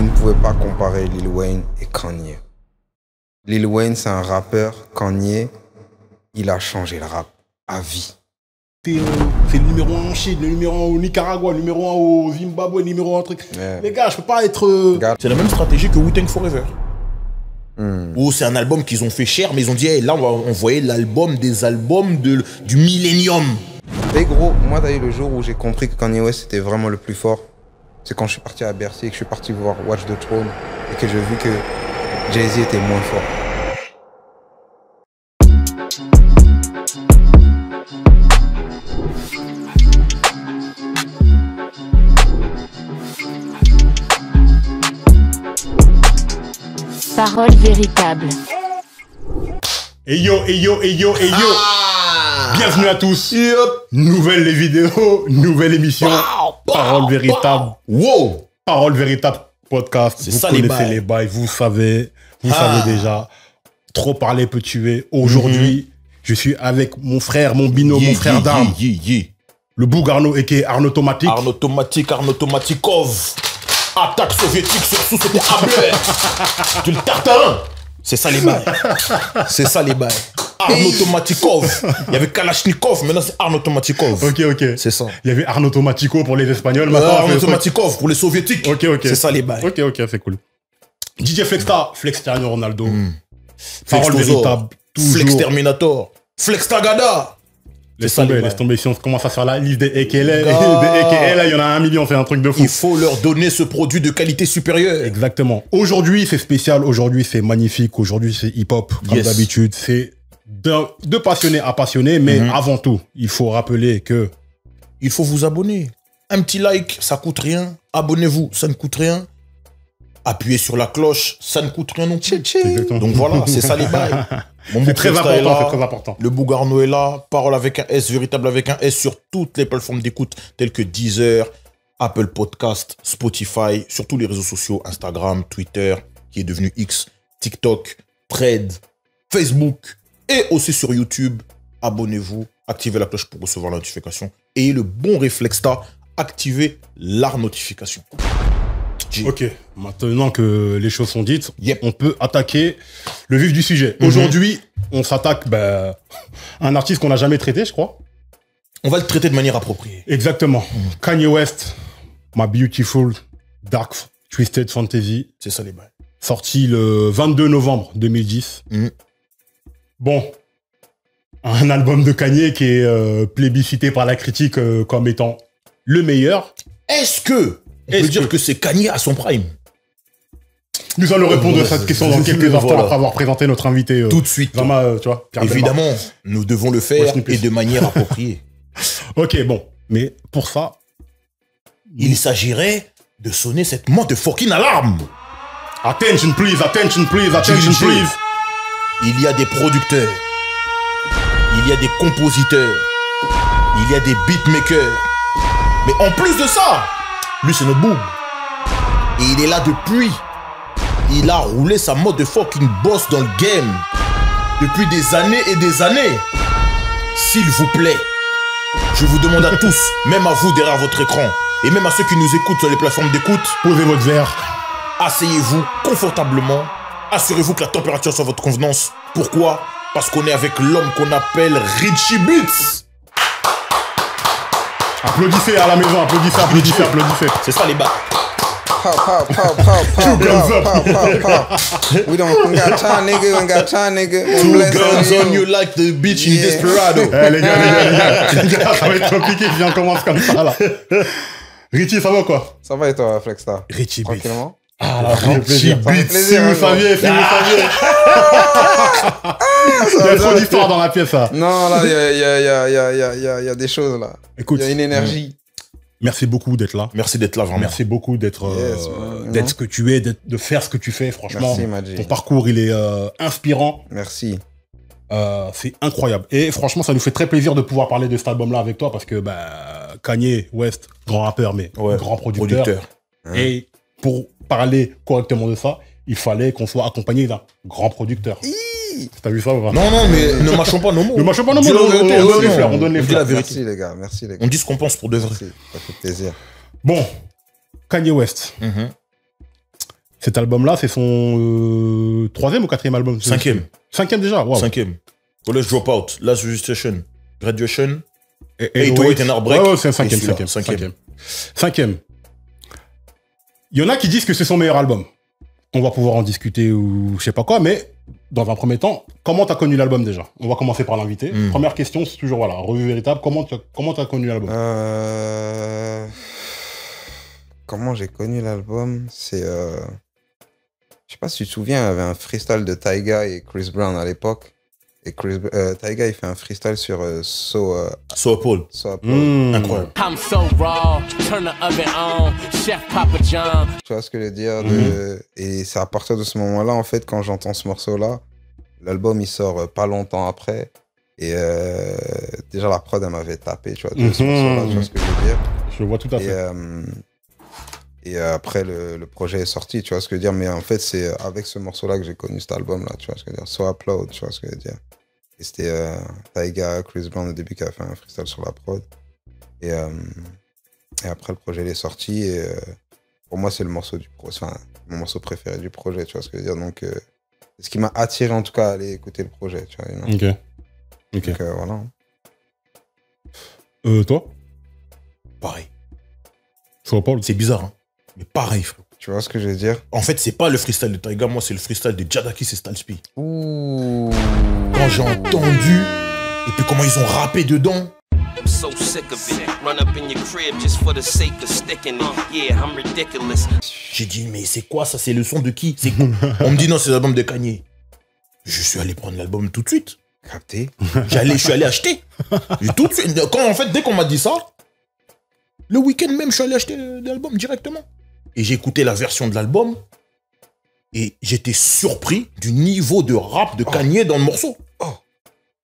ne pouvez pas comparer Lil Wayne et Kanye. Lil Wayne, c'est un rappeur. Kanye, il a changé le rap à vie. C'est le numéro 1 en Chine, le numéro 1 au Nicaragua, le numéro 1 au Zimbabwe, le numéro 1 truc. Yeah. Les gars, je peux pas être... C'est la même stratégie que Wu-Tang Forever. Où c'est un album qu'ils ont fait cher, mais ils ont dit, hey, là, on va envoyer l'album des albums du millénium. Et gros, moi, t'as eu le jour où j'ai compris que Kanye West était vraiment le plus fort. C'est quand je suis parti à Bercy et que je suis parti voir Watch the Throne et que j'ai vu que Jay-Z était moins fort. Parole véritable. Hey yo, hey yo, hey yo, hey yo. Bienvenue à tous. Nouvelle les vidéos, nouvelle émission. Parole véritable. Wow. Parole véritable podcast. C'est vous ça connaissez les bails, vous savez déjà. Trop parler peut tuer. Aujourd'hui, je suis avec mon frère, mon binôme, mon frère d'armes. Le Bougarno et Arnaud Tomatic. Arnaud Tomatikov. Attaque soviétique sur sous c'était Abler. Tu le tartarin. C'est ça les bails. C'est ça les bails. Arnaud Tomatikov. Il y avait Kalachnikov, maintenant c'est Arnaud Tomatikov. Ok. C'est ça. Il y avait Arnaud Tomatico pour les Espagnols. Arnaud Tomatikov pour les Soviétiques. Ok. C'est ça les bails. Ok, c'est cool. DJ Flexta, Flex Cristiano Ronaldo. Parole véritable. Flex Terminator. Flex Tagada. Laisse tomber, si on commence à faire la liste des AKL, il y en a 1 million, c'est un truc de fou. Il faut leur donner ce produit de qualité supérieure. Exactement. Aujourd'hui, c'est spécial, aujourd'hui, c'est magnifique, aujourd'hui, c'est hip-hop, comme d'habitude. C'est de passionné à passionné, mais avant tout, il faut rappeler que... Il faut vous abonner. Un petit like, ça coûte rien. Abonnez-vous, ça ne coûte rien. Appuyez sur la cloche, ça ne coûte rien non plus. Donc voilà, c'est ça les bails. C'est très important, Le Bougarno est là. Parole avec un S, véritable avec un S sur toutes les plateformes d'écoute telles que Deezer, Apple Podcast, Spotify, sur tous les réseaux sociaux, Instagram, Twitter, qui est devenu X, TikTok, Thread, Facebook et aussi sur YouTube. Abonnez-vous, activez la cloche pour recevoir la notification. Ayez le bon réflexe là, activez la notification. Ok, maintenant que les choses sont dites, on peut attaquer le vif du sujet. Aujourd'hui, on s'attaque à un artiste qu'on n'a jamais traité, je crois. On va le traiter de manière appropriée. Exactement. Kanye West, My Beautiful Dark Twisted Fantasy. C'est ça les bails. Sorti le 22 novembre 2010. Bon, un album de Kanye qui est plébiscité par la critique comme étant le meilleur. Est-ce que on peut dire que c'est Kanye à son prime? Nous allons répondre à cette question dans quelques instants après avoir présenté notre invité. Tout de suite. Vraiment, tu vois, évidemment, nous devons le faire et de manière appropriée. Ok, bon. Mais pour ça... Il s'agirait de sonner cette motherfucking alarme. Attention please, attention please, attention please. Il y a des producteurs. Il y a des compositeurs. Il y a des beatmakers. Mais en plus de ça... Lui, c'est notre boom. Et il est là depuis. Il a roulé sa motherfucking boss dans le game. Depuis des années et des années. S'il vous plaît, je vous demande à tous, même à vous derrière votre écran, et même à ceux qui nous écoutent sur les plateformes d'écoute, posez votre verre. Asseyez-vous confortablement. Assurez-vous que la température soit à votre convenance. Pourquoi? Parce qu'on est avec l'homme qu'on appelle Richie Beats. Applaudissez à la maison, applaudissez. C'est ça les bacs. Two got time, nigga. Two guns on you like the bitch in Desperado. Les gars, ça va être compliqué si on commence comme ça là. Richie, ça va quoi? Ça va et toi, Flexta? Richie Beats. Tranquillement. Richie Beats, si vous saviez. Il y a trop d'histoires dans la pièce là. Non, là, il y a des choses là. Écoute, il y a une énergie. Merci beaucoup d'être là. Merci d'être là, vraiment. Merci beaucoup d'être ce que tu es, de faire ce que tu fais. Franchement, merci, ton parcours, il est inspirant. Merci. C'est incroyable. Et franchement, ça nous fait très plaisir de pouvoir parler de cet album-là avec toi parce que Kanye West, grand rappeur, mais grand producteur. Et pour parler correctement de ça, il fallait qu'on soit accompagné d'un grand producteur. T'as vu ça ou pas? Non, mais ne mâchons pas nos mots. Ne mâchons pas nos mots, on donne les fleurs. Merci les gars, merci les gars. On dit ce qu'on pense pour de vrai. Ça fait plaisir. Bon, Kanye West. Cet album-là, c'est son 3e ou 4e album? 5e. 5e déjà, wow. 5e. College Dropout, Last Registration, Graduation, Et 808 and Heartbreak. Ouais, c'est un 5e. Il y en a qui disent que c'est son meilleur album. On va pouvoir en discuter ou je sais pas quoi, mais dans un premier temps, comment t'as connu l'album déjà? On va commencer par l'invité. Première question, c'est toujours, voilà, revue véritable. Comment t'as connu l'album? Comment j'ai connu l'album? C'est... Je sais pas si tu te souviens, il y avait un freestyle de Tyga et Chris Brown à l'époque. Et Tyga, il fait un freestyle sur So Paul. Incroyable. I'm so raw, turn the oven on, chef Papa John. Tu vois ce que je veux dire? Et c'est à partir de ce moment-là, en fait, quand j'entends ce morceau-là, l'album, il sort pas longtemps après. Et déjà, la prod, elle m'avait tapé, tu vois, de ce morceau-là, tu vois ce que je veux dire? Je vois tout à fait. Et après, le projet est sorti, tu vois ce que je veux dire? Mais en fait, c'est avec ce morceau-là que j'ai connu cet album-là, tu vois ce que je veux dire? So Upload, tu vois ce que je veux dire? Et c'était Tyga, Chris Brown au début qui a fait un freestyle sur la prod. Et après, le projet il est sorti. Et pour moi, c'est le morceau mon morceau préféré du projet, tu vois ce que je veux dire? Donc, c'est ce qui m'a attiré en tout cas à aller écouter le projet, tu vois. Ok. Donc, voilà. Toi? Pareil. So Paul? C'est bizarre, hein. Mais pareil, frère. Tu vois ce que je veux dire? En fait, c'est pas le freestyle de Tyga, moi, c'est le freestyle de Jadakiss et Styles P. Ouh. Quand j'ai entendu, et puis comment ils ont rappé dedans. I'm so sick of it. Run up in your crib just for the sake of sticking it. Yeah, I'm ridiculous. J'ai dit, mais c'est quoi ça? C'est le son de qui? C'est quoi? On me dit, non, c'est l'album de Kanye. Je suis allé prendre l'album tout de suite. Capté? Je suis allé acheter. Et tout de suite. En fait, dès qu'on m'a dit ça, le week-end même, je suis allé acheter l'album directement. Et j'ai écouté la version de l'album. Et j'étais surpris du niveau de rap de Kanye dans le morceau.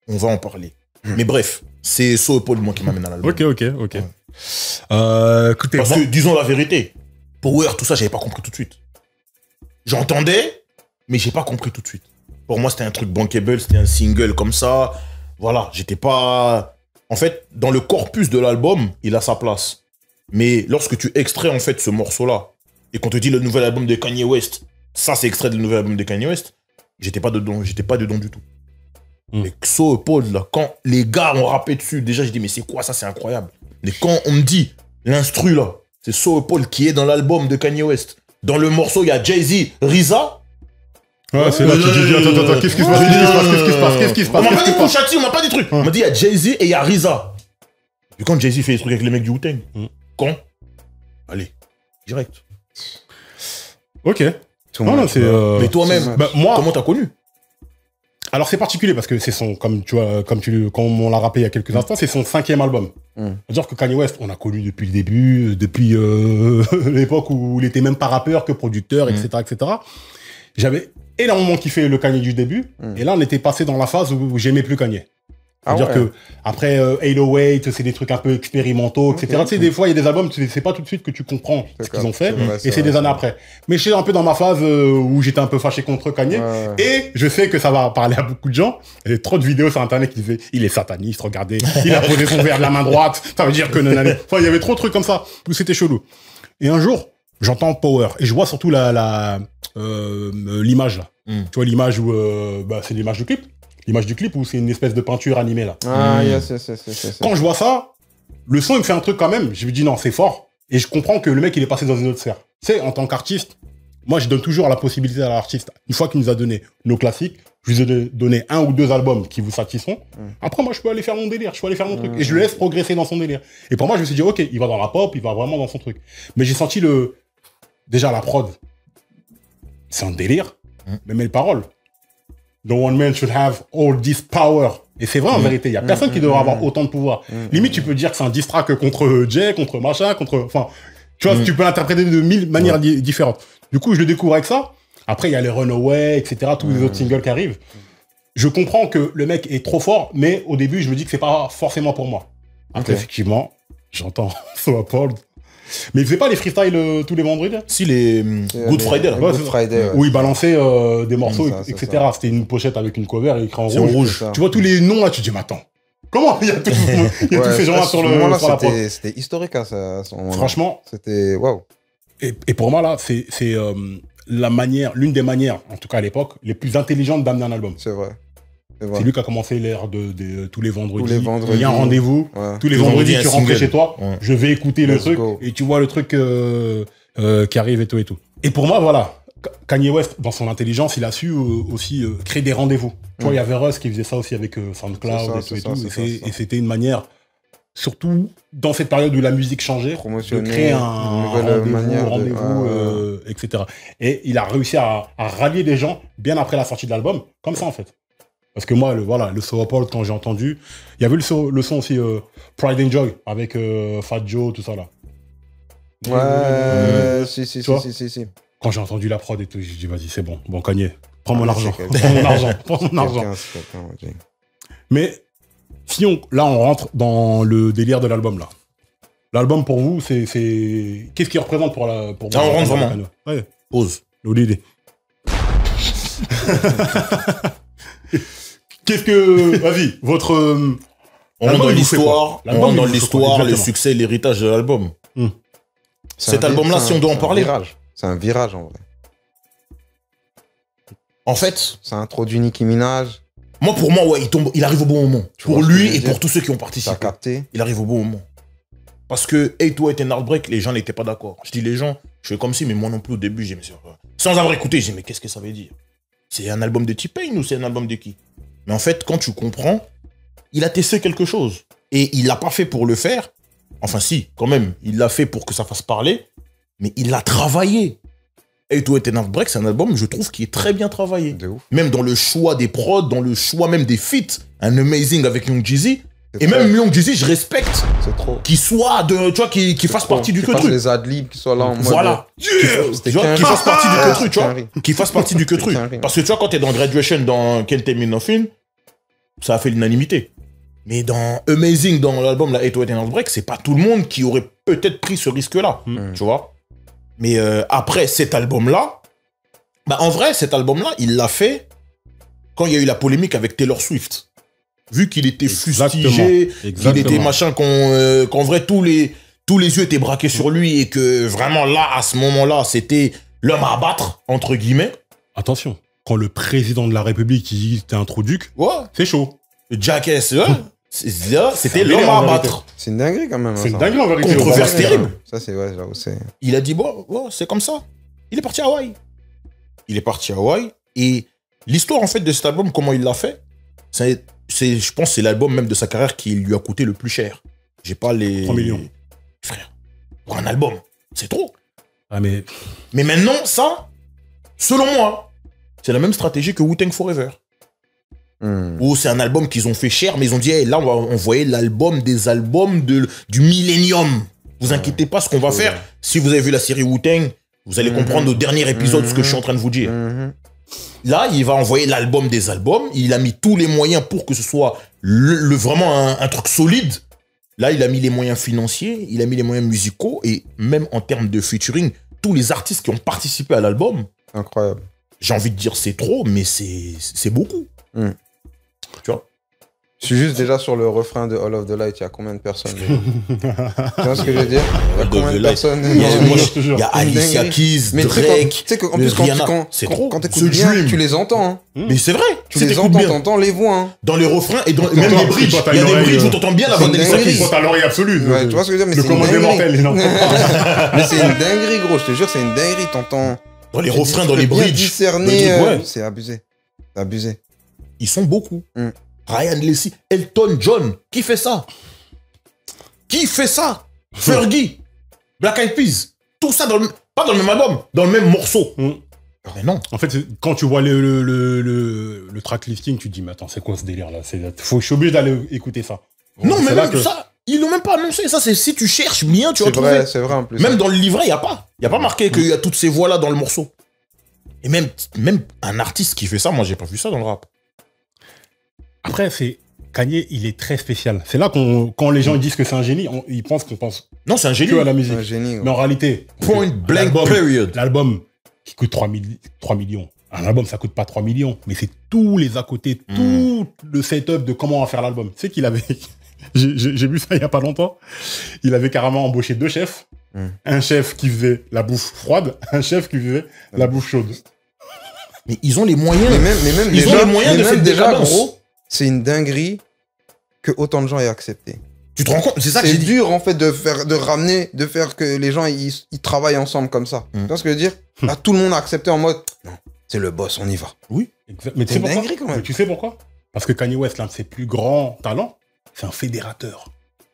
On va en parler. Mais bref, c'est So Paul, moi, qui m'amène à l'album. Ok. Ouais. Écoutez, parce que, disons la vérité, Power, tout ça, j'avais pas compris tout de suite. J'entendais, mais j'ai pas compris tout de suite. Pour moi, c'était un truc bankable, c'était un single comme ça. Voilà, j'étais pas... En fait, dans le corpus de l'album, il a sa place. Mais lorsque tu extrais, en fait, ce morceau-là, et qu'on te dit le nouvel album de Kanye West, ça, c'est extrait du nouvel album de Kanye West, j'étais pas dedans du tout. Mais So Paul, là, quand les gars ont rappé dessus, déjà, j'ai dit, mais c'est quoi ça? C'est incroyable. Mais quand on me dit, l'instru, là, c'est So Paul qui est dans l'album de Kanye West. Dans le morceau, il y a Jay-Z, RZA. Ouais, c'est là que tu dis, attends, qu'est-ce qui se passe? On m'a pas dit Pouchati, on m'a pas dit trucs. On m'a dit, il y a Jay-Z et il y a RZA. Et quand Jay-Z fait des trucs avec les mecs du Wu-Tang, quand? Allez, direct. Ok. Non, c'est... Mais toi-même, moi, comment t'as connu? Alors c'est particulier parce que c'est son, comme on l'a rappelé il y a quelques instants, c'est son 5e album. C'est-à-dire que Kanye West, on a connu depuis le début, depuis l'époque où il était même pas rappeur que producteur, etc., etc. J'avais énormément kiffé le Kanye du début, et là on était passé dans la phase où j'aimais plus Kanye. C'est-à-dire que après 808, c'est des trucs un peu expérimentaux, etc. Tu sais, des fois, il y a des albums, c'est pas tout de suite que tu comprends ce qu'ils ont fait, et c'est des années après. Mais je suis un peu dans ma phase où j'étais un peu fâché contre Kanye, et je sais que ça va parler à beaucoup de gens. Il y a trop de vidéos sur Internet qui disaient, il est sataniste, regardez, il a posé son verre de la main droite, ça veut dire que nanani. Enfin, il y avait trop de trucs comme ça, où c'était chelou. Et un jour, j'entends Power, et je vois surtout l'image, là. Tu vois, l'image où, c'est l'image du clip. L'image du clip où c'est une espèce de peinture animée là. Yes. Quand je vois ça, le son il me fait un truc quand même. Je me dis non, c'est fort. Et je comprends que le mec il est passé dans une autre sphère. Tu sais, en tant qu'artiste, moi je donne toujours la possibilité à l'artiste. Une fois qu'il nous a donné nos classiques, je lui ai donné 1 ou 2 albums qui vous satisfont. Après moi je peux aller faire mon délire, je peux aller faire mon truc. Et je le laisse progresser dans son délire. Et pour moi je me suis dit ok, il va dans la pop, il va vraiment dans son truc. Mais j'ai senti déjà la prod. C'est un délire. Mais les paroles. No one man should have all this power. Et c'est vrai en vérité, il y a personne qui devrait avoir autant de pouvoir. Limite, tu peux dire que c'est un diss track contre Jay, contre machin, enfin, tu vois, tu peux l'interpréter de 1000 manières différentes. Du coup, je le découvre avec ça. Après, il y a les Runaway, etc., tous les autres singles qui arrivent. Je comprends que le mec est trop fort, mais au début, je me dis que c'est pas forcément pour moi. Après, effectivement, j'entends So Appalled. Mais il faisait pas les freestyles tous les vendredis? Si, les Good Friday. Là. Good Friday. Où il balançait des morceaux, etc. C'était une pochette avec une cover écrit en rouge. Tu vois tous les noms là, tu te dis, mais attends, comment il y a tous ces gens-là sur la prod? C'était historique à ce moment-là. Franchement. C'était waouh. Et pour moi, là, c'est l'une des manières, en tout cas à l'époque, les plus intelligentes d'amener un album. C'est vrai. C'est lui qui a commencé l'ère de tous les vendredis. Tous les vendredis. Il y a un rendez-vous. Ouais. Tous les vendredis, tu rentres chez toi. Ouais. Je vais écouter le truc. Et tu vois le truc qui arrive et tout et tout. Et pour moi, voilà. Kanye West, dans son intelligence, il a su aussi créer des rendez-vous. Tu vois, il y avait Russ qui faisait ça aussi avec SoundCloud et tout. Et c'était une manière, surtout dans cette période où la musique changeait, de créer un rendez-vous, etc. Et il a réussi à rallier les gens bien après la sortie de l'album, comme ça en fait. Parce que moi, le So Apple, quand j'ai entendu, il y avait le son aussi Pride and Joy avec Fat Joe, tout ça là. Ouais, si. Quand j'ai entendu la prod et tout, j'ai dit vas-y, c'est bon. Bon, Kanye, prends mon argent. Prends mon argent. Mais si là, on rentre dans le délire de l'album là. L'album pour vous, c'est qu'est-ce qu'il représente pour vous? On rentre vraiment. Ouais. Pause. L'idée. Qu'est-ce que... Vas-y, votre... On rentre dans l'histoire, le succès, l'héritage de l'album. Cet album-là, si on doit en parler... C'est un virage, en vrai. En fait... Ça introduit Nicki Minaj. Moi, pour moi, ouais, il arrive au bon moment. Pour lui et pour tous ceux qui ont participé. T'as capté. Il arrive au bon moment. Parce que 808 and Heartbreak, les gens n'étaient pas d'accord. Je dis les gens, je fais comme si, mais moi non plus au début, j'ai sans avoir écouté, j'ai dit mais qu'est-ce que ça veut dire? C'est un album de T-Pain ou c'est un album de qui? Mais en fait, quand tu comprends, il a testé quelque chose. Et il l'a pas fait pour le faire. Enfin si, quand même, il l'a fait pour que ça fasse parler. Mais il l'a travaillé. 808 and Heartbreak, c'est un album, je trouve, qui est très bien travaillé. De ouf. Même dans le choix des prods, dans le choix même des feats. Un Amazing avec Young Jeezy. Et même Young Jeezy, je respecte qu'il soit tu vois, qu'il fasse partie du que truc. Les adlibs qui soient là en mode. Voilà. Qu'il fasse partie du que truc, tu vois. Qu'il fasse partie du que truc. Parce que tu vois, quand t'es dans Graduation, dans Can't Tell Me Nothing, ça a fait l'unanimité. Mais dans Amazing, dans l'album, la 808 and Heartbreak, c'est pas tout le monde qui aurait peut-être pris ce risque-là. Tu vois. Mais après cet album-là, bah en vrai, cet album-là, il l'a fait quand il y a eu la polémique avec Taylor Swift. Vu qu'il était fustigé, qu'il était machin, qu'en vrai, tous les yeux étaient braqués sur lui et que vraiment là, à ce moment-là, c'était l'homme à abattre, entre guillemets. Attention, quand le président de la République dit que t'es un trou duc, c'est chaud. Le Jackass, c'était l'homme à abattre. C'est une dinguerie quand même. C'est une dinguerie en vérité. Controverse terrible. Ça, c'est ouais, j'avoue, c'est. Il a dit, bon, c'est comme ça. Il est parti à Hawaï. Et l'histoire, en fait, de cet album, comment il l'a fait, je pense que c'est l'album même de sa carrière qui lui a coûté le plus cher. J'ai pas les... 3 millions. Frère, pour un album, c'est trop. Ah mais maintenant, ça, selon moi, c'est la même stratégie que Wu-Tang Forever. Où c'est un album qu'ils ont fait cher, mais ils ont dit, hey, là, on va envoyer l'album des albums du Millennium. Vous inquiétez pas, ce qu'on va faire, si vous avez vu la série Wu-Tang, vous allez comprendre au dernier épisode ce que je suis en train de vous dire. Là, il va envoyer l'album des albums. Il a mis tous les moyens pour que ce soit vraiment un truc solide. Là, il a mis les moyens financiers, il a mis les moyens musicaux et même en termes de featuring, tous les artistes qui ont participé à l'album. Incroyable. J'ai envie de dire c'est trop, mais c'est beaucoup. Tu vois? Je suis juste déjà sur le refrain de All of the Light. Il y a combien de personnes? Tu vois ce que je veux dire? Il y a combien de personnes? Il y a Alicia Keys, Drake. Tu sais qu'en plus, quand t'écoutes bien, tu les entends. Mais c'est vrai. Tu les entends, t'entends les voix. Dans les refrains et dans même les bridges. Il y a des bridges où t'entends bien la voix d'Alicia Keys. Toi, t'as l'oreille absolue. Ouais, tu vois ce que je veux dire? Mais c'est une dinguerie. Mais c'est une dinguerie, gros. Je te jure, c'est une dinguerie. T'entends. Dans les refrains, dans les bridges. C'est abusé. C'est abusé. Ils sont beaucoup. Ryan Leslie, Elton John, qui fait ça? Fergie, Black Eyed Peas, tout ça pas dans le même album, dans le même morceau. Mais non. En fait, quand tu vois le track listing, tu te dis mais attends, c'est quoi ce délire là? Je suis obligé d'aller écouter ça. Non, mais même ça, ils l'ont même pas annoncé. Ça, c'est si tu cherches bien, tu vas trouver. C'est vrai en plus. Même dans le livret, il y a pas. Il y a pas marqué qu'il y a toutes ces voix là dans le morceau. Et même un artiste qui fait ça, moi j'ai pas vu ça dans le rap. Après, Kanye, il est très spécial. C'est là quand les gens disent que c'est un génie, ils pensent qu'on pense non, c'est un génie. Que à la musique. C'est un génie. Mais en réalité, point blank period. L'album qui coûte 3 millions. Un album, ça coûte pas 3 millions, mais c'est tous les à côté, tout le setup de comment on va faire l'album. Tu sais qu'il avait... J'ai vu ça il y a pas longtemps. Il avait carrément embauché 2 chefs un chef qui faisait la bouffe froide, un chef qui faisait la bouffe chaude. Mais ils ont les moyens. Mais même ils déjà, ont les moyens de faire déjà, gros, c'est une dinguerie que autant de gens aient accepté. Tu te rends compte? C'est ça que j'ai dit. C'est dur, en fait, de faire que les gens, ils travaillent ensemble comme ça. Tu vois ce que je veux dire? Là, tout le monde a accepté en mode, non, c'est le boss, on y va. Oui. Mais tu sais pourquoi? Dinguerie, quand même. Mais tu sais pourquoi? Parce que Kanye West, l'un de ses plus grands talents, c'est un fédérateur.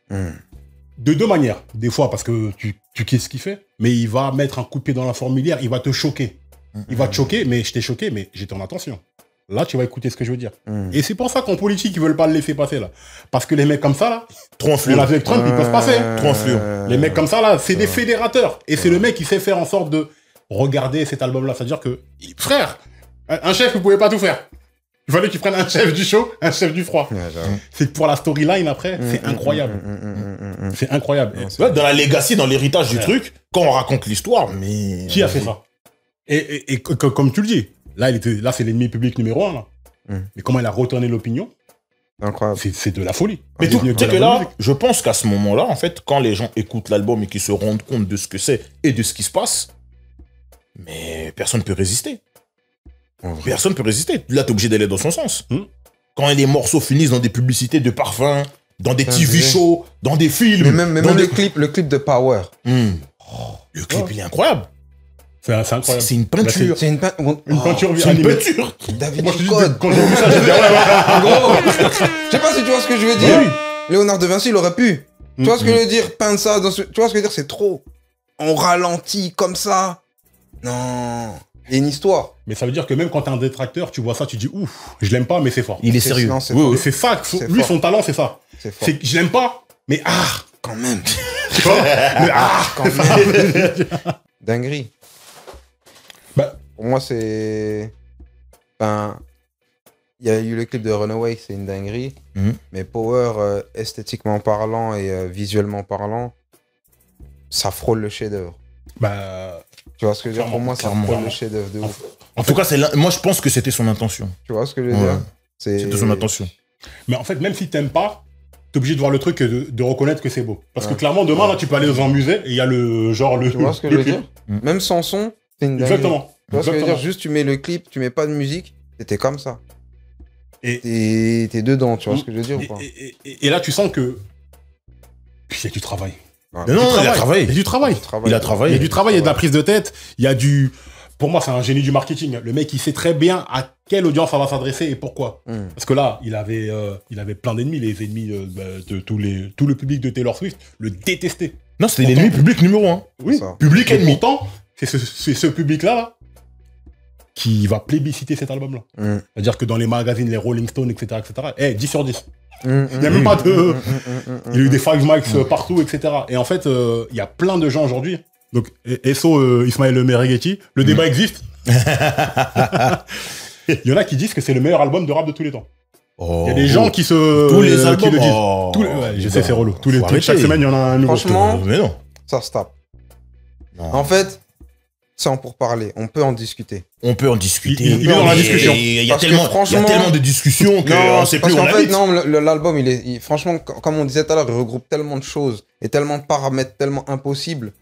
De deux manières. Des fois, parce que tu kiffes ce qu'il fait, mais il va mettre un coup de pied dans la fourmilière, il va te choquer. Il va te choquer, mais je t'ai choqué, mais j'étais en attention. Là, tu vas écouter ce que je veux dire. Et c'est pour ça qu'en politique, ils veulent pas le laisser passer, là. Parce que les mecs comme ça, là, Trop influent. on l'a vu avec Trump, ils peuvent passer. Trop influent. Les mecs comme ça, là, c'est des fédérateurs. Et c'est le mec qui sait faire en sorte de regarder cet album-là. C'est-à-dire que, frère, un chef, vous pouvez pas tout faire. Il fallait qu'il prenne un chef du chaud, un chef du froid. C'est que pour la storyline, après, c'est incroyable. C'est incroyable. Ouais, dans la legacy, dans l'héritage du truc, quand on raconte l'histoire, mais... Qui a fait ça? Et comme tu le dis, là c'est l'ennemi public numéro 1. Là. Mais comment il a retourné l'opinion? Incroyable. C'est de la folie. Mais tu sais que là, je pense qu'à ce moment-là, en fait, quand les gens écoutent l'album et qu'ils se rendent compte de ce que c'est et de ce qui se passe, mais personne ne peut résister. Personne ne peut résister. Là, t'es obligé d'aller dans son sens. Quand les morceaux finissent dans des publicités de parfums, dans des TV shows, dans des films... Mais même le clip de Power. Le clip, il est incroyable. C'est incroyable. C'est une peinture. C'est une peinture C'est une peinture. David Moi, je te dis, Code. quand j'ai vu ça, j'ai dit, Je sais pas si tu vois ce que je veux dire. Oui. Léonard de Vinci, il aurait pu. Tu vois ce que je veux dire? Peindre ça dans ce... Tu vois ce que je veux dire? C'est trop. On ralentit comme ça. Non. Il y a une histoire. Mais ça veut dire que même quand t'es un détracteur, tu vois ça, tu dis ouf, je l'aime pas, mais c'est fort. Il est sérieux. Non, c'est Oui, fort. oui, c'est ça. Lui, son talent, c'est ça. C'est fort. C'est que je l'aime pas, mais Quand même. tu vois, mais Quand même. Dinguerie. Bah, Pour moi, c'est... Ben... Il y a eu le clip de Runaway, c'est une dinguerie. Mais Power, esthétiquement parlant et visuellement parlant, ça frôle le chef-d'œuvre. bah, Tu vois ce que je veux dire? Pour moi, ça frôle le chef-d'œuvre de ouf. En tout cas, moi, je pense que c'était son intention. Tu vois ce que je veux dire? C'était son intention. mais en fait, même si t'aimes pas, t'es obligé de voir le truc et de reconnaître que c'est beau. Parce que clairement, demain, là, tu peux aller dans un musée et il y a le genre le. Tu vois ce que je veux dire? Même sans son, c'est une dinguerie. Exactement. Tu vois ce que je veux dire? Exactement. Juste, tu mets le clip, tu mets pas de musique, c'était comme ça. Et t'es dedans, tu vois ce que je veux dire ou pas? et là, tu sens que. Puis il y a du travail. Mais non, il a travaillé. Il y a du travail. Il a travaillé. Il y a du travail, il y a de la prise de tête, il y a du... Pour moi, c'est un génie du marketing. Le mec, il sait très bien à quelle audience ça va s'adresser et pourquoi. Parce que là, il avait plein d'ennemis, les ennemis de tout le public de Taylor Swift le détestait. Non, c'était l'ennemi public numéro 1. Oui, ça. Public et ennemi. pourtant, c'est ce public-là là, qui va plébisciter cet album-là. C'est-à-dire que dans les magazines, les Rolling Stones, etc., 10 sur 10. Il n'y a même pas de... Il y a eu des 5 mics partout, etc. Et en fait, il y a plein de gens aujourd'hui. Donc, SO Ismaël Merighetti, le débat existe. Il y en a qui disent que c'est le meilleur album de rap de tous les temps. Il y a des gens qui se... Tous les albums, qui le disent. Ouais, je sais, c'est relou. Chaque semaine, il y en a un nouveau. Franchement, Mais non. ça se tape. Non. En fait, c'est en pourparler. On peut en discuter. On peut en discuter. Il est dans la discussion. Il y a Parce que tellement franchement- de discussions qu'on sait plus parce où on qu'en fait, habite. non, l'album, franchement, comme on disait tout à l'heure, il regroupe tellement de choses et tellement de paramètres tellement impossibles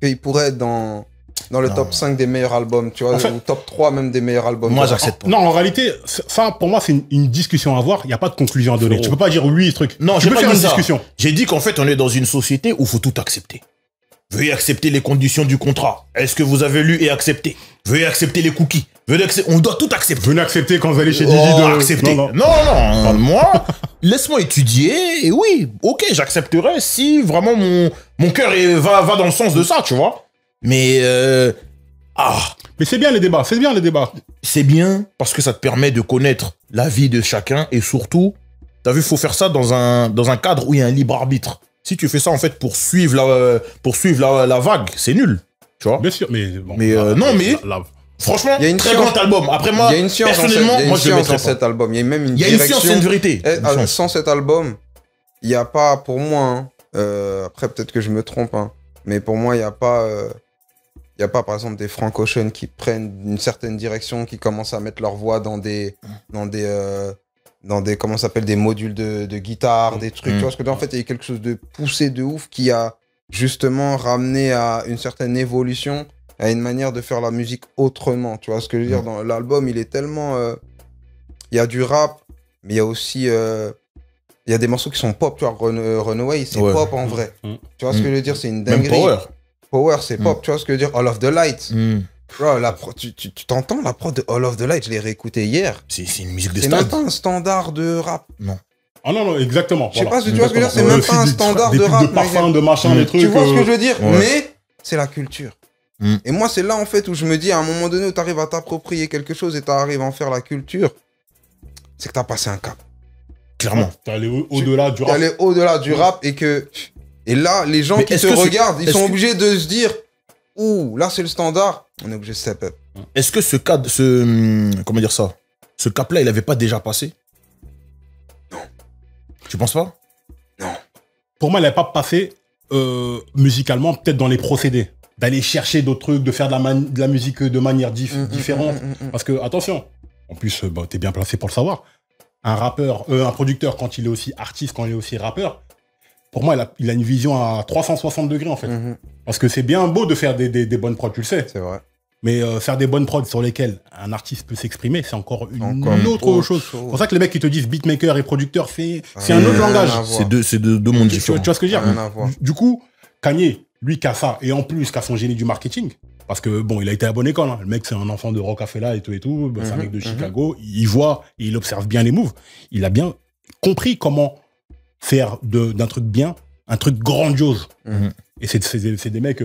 qu'il pourrait être dans le top 5 des meilleurs albums, tu vois, En fait- ou top 3 même des meilleurs albums. Moi, de rap. j'accepte pas. Non, en réalité, ça, pour moi, c'est une discussion à avoir. Il n'y a pas de conclusion à donner. Frérot. Tu peux pas dire oui, ce truc. Non, tu j'ai peux pas faire dit une ça. discussion. J'ai dit qu'en fait, on est dans une société où il faut tout accepter. Veuillez accepter les conditions du contrat. Est-ce que vous avez lu et accepté? Veuillez accepter les cookies. On doit tout accepter. Venez accepter quand vous allez chez Didi Accepter. Non, moi, laisse-moi étudier. Et oui, ok, j'accepterai si vraiment mon cœur va dans le sens de ça, tu vois. Mais, Mais c'est bien les débats, c'est bien les débats. c'est bien parce que ça te permet de connaître la vie de chacun et surtout, t'as vu, il faut faire ça dans un cadre où il y a un libre arbitre. Si tu fais ça en fait pour suivre la vague, c'est nul, tu vois. Bien sûr, mais bon. Mais, Franchement, Il y a une très science. grand album. Après moi, Il y a une science personnellement, moi je le mettrais dans pas. cet album. Il y a même une Il y a une direction. science, c'est une vérité. Sans cet album, il n'y a pas, pour moi, après peut-être que je me trompe, hein, mais pour moi, il n'y a pas, par exemple des Frank Ocean qui prennent une certaine direction, qui commencent à mettre leur voix dans des comment ça s'appelle, des modules de guitare, des trucs. Tu vois, parce que en fait, il y a eu quelque chose de poussé de ouf qui a justement ramener à une certaine évolution, à une manière de faire la musique autrement. Tu vois ce que je veux dire? Dans l'album, il est tellement... Il y a du rap, mais il y a aussi... il y a des morceaux qui sont pop, tu vois, Runaway, c'est pop en vrai. Tu vois ce que je veux dire? C'est une dinguerie. Même Power, c'est pop, tu vois ce que je veux dire? All of the Light. Bro, tu t'entends la prod de All of the Light, je l'ai réécouté hier. C'est une musique de stade. C'est même pas un standard de rap. Non. Ah non, exactement. Je sais pas si tu vois ce que je veux dire, c'est même pas un standard de rap. De parfum, de machin, des trucs. Tu vois ce que je veux dire? Mais c'est la culture. Et moi, c'est là, en fait, où je me dis, à un moment donné, où tu arrives à t'approprier quelque chose et tu arrives à en faire la culture, c'est que tu as passé un cap. Clairement. Tu es allé au-delà du rap. Tu es allé au-delà du rap et là, les gens qui te regardent, ils sont obligés de se dire, ouh, là, c'est le standard, on est obligé de step up. Est-ce que comment dire ça? Ce cap-là, il avait pas déjà passé? Non. Tu penses pas? Non. Pour moi, il n'avait pas passé musicalement, peut-être dans les procédés. D'aller chercher d'autres trucs, de faire de la musique de manière différente. Parce que, attention, en plus, t'es bien placé pour le savoir. Un rappeur, un producteur, quand il est aussi artiste, quand il est aussi rappeur, pour moi, il a une vision à 360 degrés, en fait. Parce que c'est bien beau de faire des bonnes prods, tu le sais. C'est vrai. Mais faire des bonnes prods sur lesquelles un artiste peut s'exprimer, c'est encore une autre chose. C'est pour ça que les mecs qui te disent beatmaker et producteur, c'est un autre langage. C'est deux mondes différents. Tu vois ce que je veux dire? Du coup, Kanye, lui, qui a ça, et en plus, qui a son génie du marketing, parce que, bon, il a été à bonne école, hein. Le mec, c'est un enfant de Rockefeller et tout, c'est un mec de Chicago, il voit, et il observe bien les moves, il a bien compris comment faire d'un truc bien, un truc grandiose. Et c'est des mecs,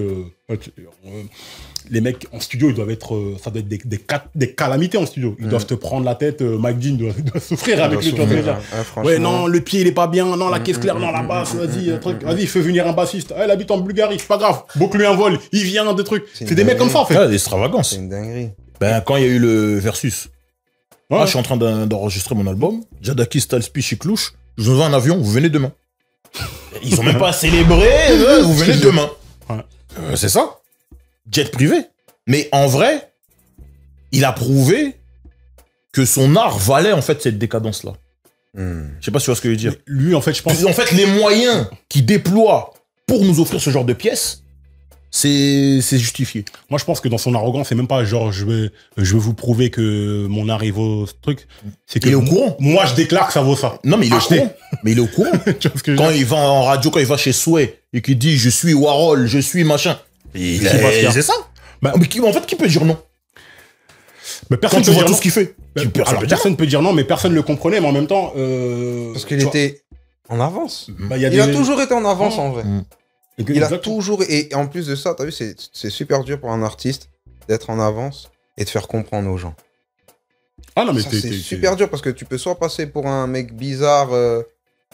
les mecs en studio, ils doivent être, ça doit être des calamités en studio. Ils doivent te prendre la tête, Mike Dean doit souffrir avec lui. Ouais, non, le pied, il est pas bien, non, la caisse claire, non, la basse, vas-y, fais venir un bassiste. Elle habite en Bulgarie, c'est pas grave. Boucle-lui un vol, il vient, des trucs. C'est des mecs comme ça, en fait. Ah, des extravagances. C'est une dinguerie. Ben, quand il y a eu le Versus, je suis en train d'enregistrer mon album, Jadaki, Stalspi, Chiclouche, je vous envoie un avion, vous venez demain. Ils ont même pas célébré, vous venez demain. C'est ça. Jet privé. Mais en vrai, il a prouvé que son art valait en fait cette décadence-là. Je sais pas si tu vois ce que je veux dire. Lui, en fait, je pense... En fait, les moyens qu'il déploie pour nous offrir ce genre de pièces, c'est justifié. Moi, je pense que dans son arrogance, c'est même pas genre je vais vous prouver que mon art il vaut ce truc. C'est que il est au courant. Moi, je déclare que ça vaut ça. Non, mais il est au courant. Mais il est au courant. Quand il va en radio, quand il va chez Sway et qu'il dit je suis Warhol, je suis machin. C'est ça. Bah, mais en fait, qui peut dire non? Mais personne quand tu vois tout ce qu'il fait. Personne peut dire non, mais personne ne le comprenait, mais en même temps... Parce qu'il était en avance. Bah, il a toujours été en avance, en vrai. Il a Exactement. toujours... Et en plus de ça, t'as vu, c'est super dur pour un artiste d'être en avance et de faire comprendre aux gens. Ah non, mais c'est super dur parce que tu peux soit passer pour un mec bizarre...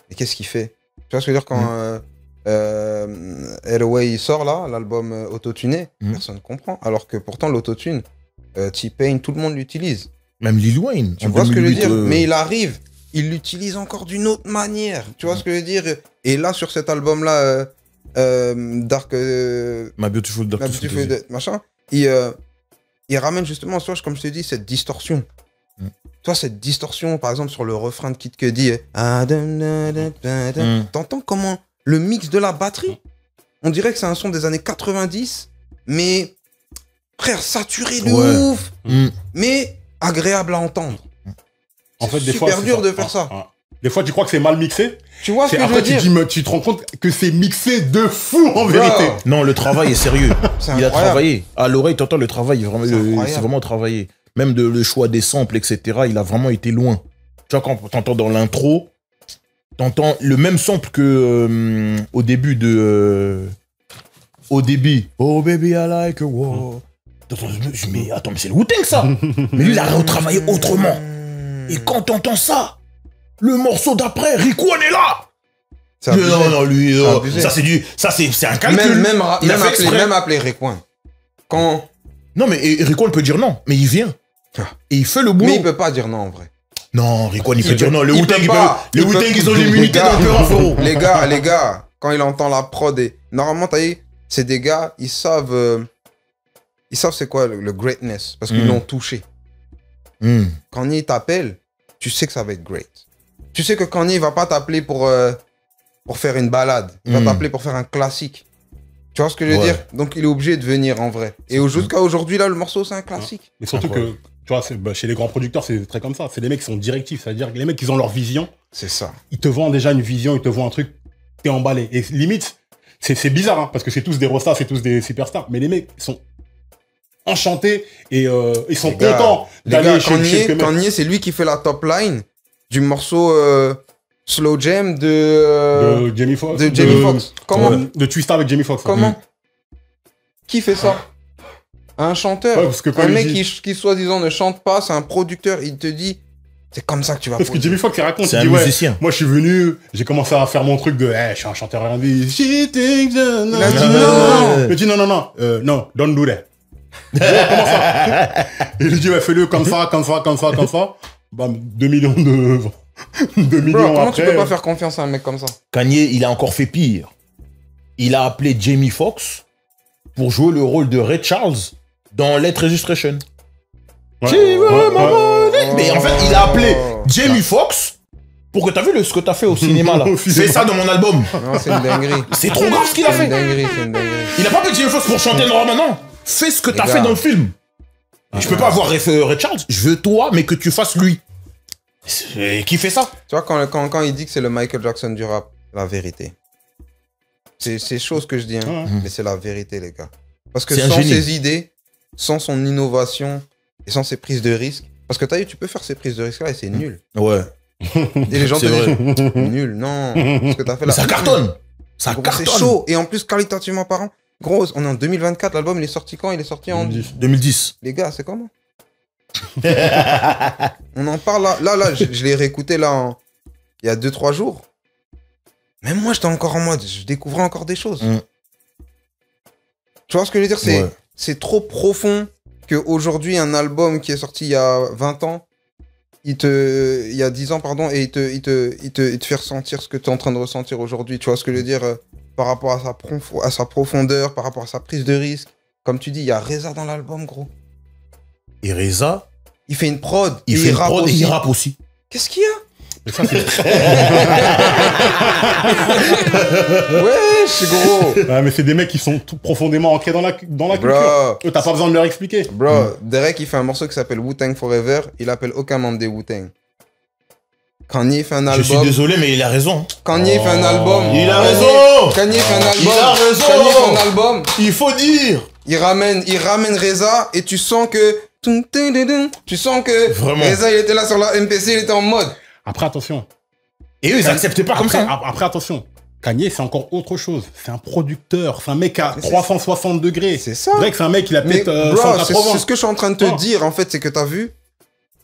Et qu'est-ce qu'il fait? Tu vois ce que je veux dire quand... LOA il sort là, l'album autotuné, personne ne comprend. Alors que pourtant l'autotune, T-Pain, tout le monde l'utilise. Même Lil Wayne. Tu vois ce que je veux dire? Mais il arrive, il l'utilise encore d'une autre manière. Tu vois ce que je veux dire? Et là sur cet album là, Dark, My Beautiful Dark, machin, il ramène justement, soit comme je te dis, cette distorsion. Toi, cette distorsion, par exemple sur le refrain de Kid Cudi, t'entends comment le mix de la batterie, on dirait que c'est un son des années 90, mais frère, saturé de ouf, mais agréable à entendre. En fait, des fois, c'est super dur de faire ça. Des fois, tu crois que c'est mal mixé. Tu vois ce que je veux dire? Après, tu te rends compte que c'est mixé de fou en vérité. Non, le travail est sérieux. Il a travaillé. À l'oreille, t'entends le travail, c'est vraiment travaillé. Même le choix des samples, etc., il a vraiment été loin. Tu vois, quand t'entends dans l'intro, t'entends le même sample que au début de... au début. Oh baby, I like a war. Mais attends, mais c'est le Wu-Tang ça. Mais lui, il a retravaillé autrement. Et quand t'entends ça, le morceau d'après, Rico, on est là. Non, lui, ça c'est un calcul. Même appelé Rico. Quand... Non, mais Rico, on peut dire non, mais il vient. Et il fait le boulot. Mais il peut pas dire non en vrai. Non, Rico, il peut dire non. Le Wu-Tang, ils ont l'immunité d'un peu, frérot. Les gars, quand il entend la prod, et normalement, t'as vu, c'est des gars, ils savent c'est quoi le greatness, parce qu'ils l'ont touché. Quand il t'appelle, tu sais que ça va être great. Tu sais que Kanye, il va pas t'appeler pour faire une balade. Il va t'appeler pour faire un classique. Tu vois ce que je veux dire? Donc il est obligé de venir en vrai. Et jusqu'à aujourd'hui, là, le morceau, c'est un classique. Mais surtout que, tu vois, chez les grands producteurs, c'est très comme ça. C'est des mecs qui sont directifs. C'est-à-dire que les mecs, ils ont leur vision. C'est ça. Ils te vendent déjà une vision, ils te vendent un truc, t'es emballé. Et limite, c'est bizarre, hein, parce que c'est tous des rostas, c'est tous des superstars. Mais les mecs, ils sont enchantés et ils sont contents d'aller chez Kanye, c'est lui qui fait la top line du morceau Slow Jam de Jamie Foxx. De Jamie Foxx. Comment de Twista avec Jamie Foxx. Comment Qui fait ça? Un chanteur. Parce que un mec qui soi-disant ne chante pas, c'est un producteur. Il te dit, c'est comme ça que tu vas. Parce que Jamie Foxx, il raconte. C'est un musicien. Moi, je suis je commencé à faire mon truc de, je suis un chanteur R&B. Il a dit non. Il a dit non, non, don't do that. Comment ça? Il lui dit, fais-le comme ça. Bam, 2 millions de... 2 millions comment après... tu peux pas faire confiance à un mec comme ça? Kanye, il a encore fait pire. Il a appelé Jamie Foxx pour jouer le rôle de Ray Charles dans Let Registration. Mais en fait, il a appelé Jamie Foxx pour que t'as vu ce que t'as fait au cinéma là. Fais ça dans mon album. Non, c'est une dinguerie. C'est trop grave ce qu'il a fait. C'est une dinguerie. Il a pas appelé Jamie Foxx pour chanter normalement, non. Fais ce que t'as fait dans le film. Je peux pas avoir Ray Charles, je veux toi, mais que tu fasses lui. Qui fait ça? Tu vois, quand il dit que c'est le Michael Jackson du rap, la vérité. C'est chose que je dis, hein, mais c'est la vérité, les gars. Parce que sans ses idées, sans son innovation et sans ses prises de risques, parce que t'as vu, tu peux faire ces prises de risques-là et c'est nul. Ouais. Et les gens te disent, nul, non. Parce que t'as fait ça cartonne. Ça cartonne. C'est chaud. Et en plus, qualitativement parlant, gros, on est en 2024, l'album il est sorti quand? Il est sorti en 2010. Les gars, c'est comment? On en parle là, je l'ai réécouté là il y a 2-3 jours. Même moi, j'étais encore en mode, je découvrais encore des choses. Tu vois ce que je veux dire? C'est trop profond qu'aujourd'hui, un album qui est sorti il y a 20 ans, il y a 10 ans, pardon, et il te fait ressentir ce que tu es en train de ressentir aujourd'hui. Tu vois ce que je veux dire? Par rapport à sa profondeur, par rapport à sa prise de risque. Comme tu dis, il y a Reza dans l'album, gros. Et Reza, il fait une prod. Il fait une prod et il rappe aussi. Qu'est-ce qu'il y a? Wesh, gros. Ouais, mais c'est des mecs qui sont profondément ancrés dans la culture. T'as pas besoin de leur expliquer. Bro, Derek, il fait un morceau qui s'appelle Wu-Tang Forever. Il appelle aucun membre des Wu-Tang. Kanye fait un album. Je suis désolé, mais il a raison. Kanye fait un album. Il a raison. Kanye fait un album. Il a raison. Kanye fait un album. Il faut dire. Il ramène Reza et tu sens que... Tu sens que vraiment. Reza, il était là sur la MPC, il était en mode... Après, attention. Et eux, ils acceptaient pas comme ça. Après, attention. Kanye, c'est encore autre chose. C'est un producteur. C'est un mec à 360 degrés. C'est ça. Drake, c'est un mec, il a peut-être 180. C'est ce que je suis en train de te dire, en fait. C'est que t'as vu,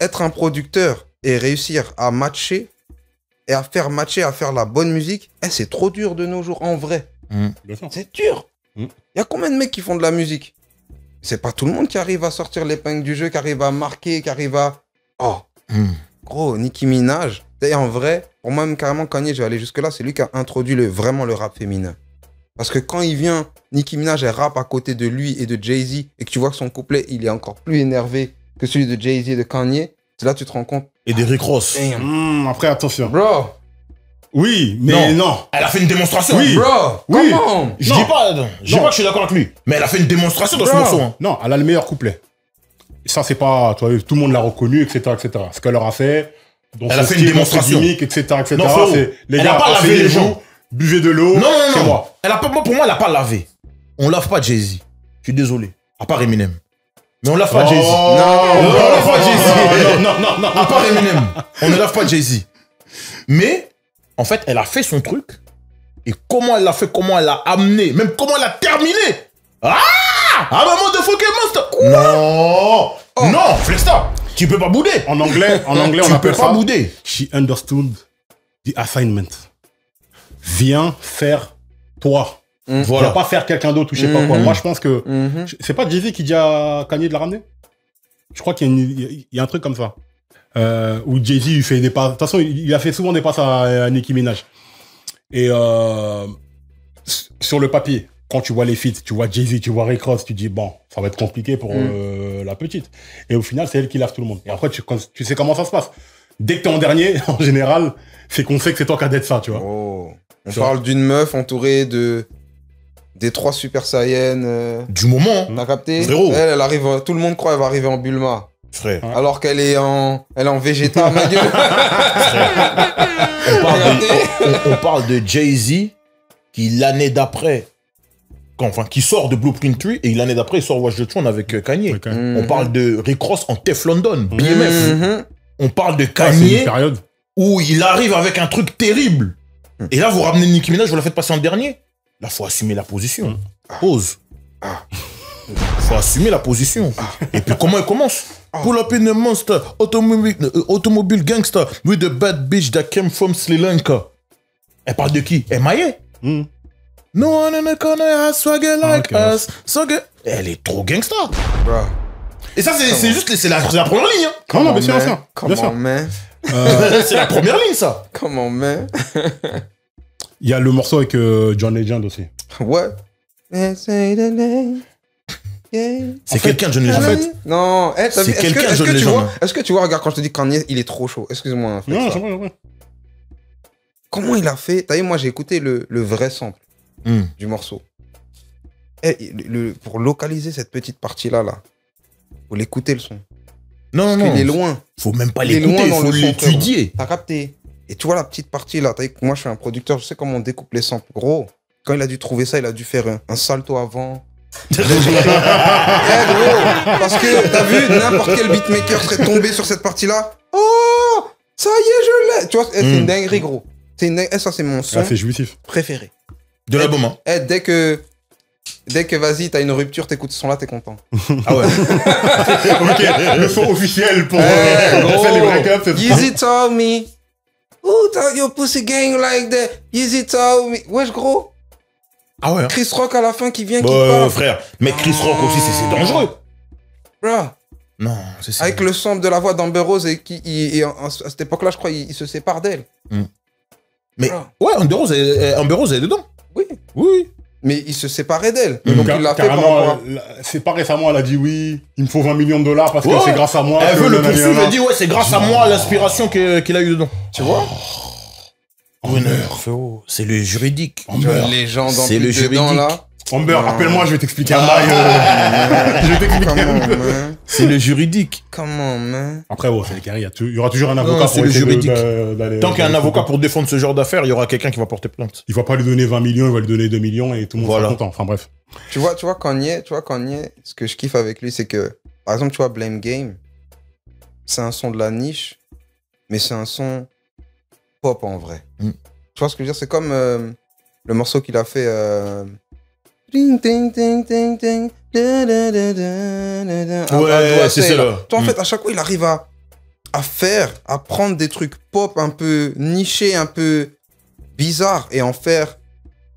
être un producteur et réussir à matcher et à faire matcher, à faire la bonne musique, c'est trop dur de nos jours, en vrai. C'est dur. Il y a combien de mecs qui font de la musique? C'est pas tout le monde qui arrive à sortir l'épingle du jeu, qui arrive à marquer, qui arrive à... Gros, Nicki Minaj. D'ailleurs, en vrai, pour moi, même carrément, Kanye, je vais aller jusque-là, c'est lui qui a introduit vraiment le rap féminin. Parce que quand il vient, Nicki Minaj, elle rappe à côté de lui et de Jay-Z, et que tu vois que son couplet, il est encore plus énervé que celui de Jay-Z et de Kanye, c'est là que tu te rends compte. Et de Rick Ross. Après, attention. Bro. Oui, mais non. Elle a fait une démonstration. Oui. Bro. Oui. Comment? Je dis pas que je suis d'accord avec lui. Mais elle a fait une démonstration dans ce morceau. Hein. Non, elle a le meilleur couplet. Ça, c'est pas... Tu vois, tout le monde l'a reconnu, etc., etc. Ce qu'elle leur a fait... Elle a fait une démonstration. Gimmick, etc., etc. Non, les elle gars, a pas lavé les gens. Buvez de l'eau. Non. C'est moi. Pour moi, elle a pas lavé. On lave pas Jay-Z. Je suis désolé. À part Eminem. Mais on lave pas Jay-Z. Non, on lave pas Jay-Z. Non. À part Eminem. On ne lave pas Jay-Z. Mais, en fait, elle a fait son truc. Et comment elle l'a fait, comment elle l'a amené, même comment elle a terminé. Ah! À un moment de Fucking Monster. Non. Non, Flexta. Tu peux pas bouder. En anglais, on appelle ça... Tu peux pas bouder. She understood the assignment. Viens faire toi. Voilà. Viens pas faire quelqu'un d'autre ou je sais pas quoi. Moi, je pense que... C'est pas Jay-Z qui dit à Kanye de la ramener? Je crois qu'il y a un truc comme ça. Où Jay-Z, il fait des passes... De toute façon, il a fait souvent des passes à Nicki Minaj. Et sur le papier, quand tu vois les feats, tu vois Jay-Z, tu vois Rick Ross, tu dis, bon, ça va être compliqué pour la petite. Et au final, c'est elle qui lave tout le monde. Et après, tu sais comment ça se passe. Dès que t'es en dernier, en général, c'est qu'on sait que c'est toi qui as d'être ça, tu vois. On parle d'une meuf entourée de Détroit Super Saiyan. Du moment. T'as capté? Frérot. Elle arrive, tout le monde croit qu'elle va arriver en Bulma. Frère. Alors qu'elle est en Vegeta, ma gueule. On parle de Jay-Z qui, l'année d'après, qui sort de Blueprint 3 et l'année d'après, il sort Watch the Throne avec Kanye. On parle de Rick Ross en Teflon Don, BMF. On parle de Kanye où il arrive avec un truc terrible. Et là, vous ramenez Nicki Minaj, vous la faites passer en dernier. Là, faut assumer la position. Pause. Faut assumer la position. Et puis, comment elle commence? Pull up in a monster, automobile gangster, with a bad bitch that came from Sri Lanka. Elle parle de qui? M.I.A. No one in the corner has swagger like us. Elle est trop gangsta. Et ça, c'est juste c'est la première ligne. Hein. Non, bien sûr, bien sûr. C'est la première ligne, ça. Comment, man? Il y a le morceau avec John Legend aussi. Ouais. C'est quelqu'un de John Legend. En fait, non, c'est quelqu'un de John Legend. Est-ce que tu vois, regarde, quand je te dis Kanye, il est trop chaud. Excuse-moi. Non, c'est vrai. Comment il a fait? T'as vu, moi, j'ai écouté le vrai sample du morceau. Pour localiser cette petite partie-là, faut l'écouter le son. Non, il est loin. Faut même pas l'écouter, il faut l'étudier. T'as capté? Et tu vois la petite partie là, moi je suis un producteur, je sais comment on découpe les samples. Gros, quand il a dû trouver ça, il a dû faire un salto avant. Gros, parce que t'as vu, n'importe quel beatmaker serait tombé sur cette partie-là. Oh, ça y est, je l'ai. Tu vois, c'est une dinguerie, gros. Ça, c'est mon son préféré. De l'album, hein. Dès que vas-y, t'as une rupture, t'écoutes ce son-là, t'es content. Ah ouais. Ok, le son officiel pour faire les break-ups. Yeezy told me, who thought your pussy gang like that? Yeezy told me. Wesh, gros. Ah ouais. Hein. Chris Rock à la fin qui vient, qui parle. Frère, mais Chris Rock aussi, c'est dangereux. Bro. Non, c'est ça. Avec le sample de la voix d'Amber Rose et à cette époque-là, je crois, il se sépare d'elle. Mais ouais, Amber Rose, elle est dedans. Oui. Oui. Mais il se séparait d'elle. Donc il l'a fait par rapport. C'est pas récemment, elle a dit oui, il me faut 20 millions de dollars parce que c'est grâce à moi. Elle veut le poursuivre, elle dit ouais, c'est grâce à moi l'inspiration qu'il a eu dedans. Tu vois? C'est le juridique. Les gens dans c'est le juridique. Là. Amber, appelle-moi, je vais t'expliquer un bail. Je vais t'expliquer un peu. C'est le juridique. Comment, man? Après, bon, c'est les carrés, il y aura toujours un avocat pour le juridique. Tant qu'il y a un avocat pour défendre ce genre d'affaires, il y aura quelqu'un qui va porter plainte. Il va pas lui donner 20 millions, il va lui donner 2 millions et tout le monde sera content. Enfin bref. Tu vois Kanye, ce que je kiffe avec lui, c'est que, par exemple, tu vois, Blame Game, c'est un son de la niche, mais c'est un son pop en vrai. Tu vois ce que je veux dire? C'est comme le morceau qu'il a fait. Ouais, c'est ça. Toi, en fait, à chaque fois, il arrive à prendre des trucs pop un peu nichés, un peu bizarres, et en faire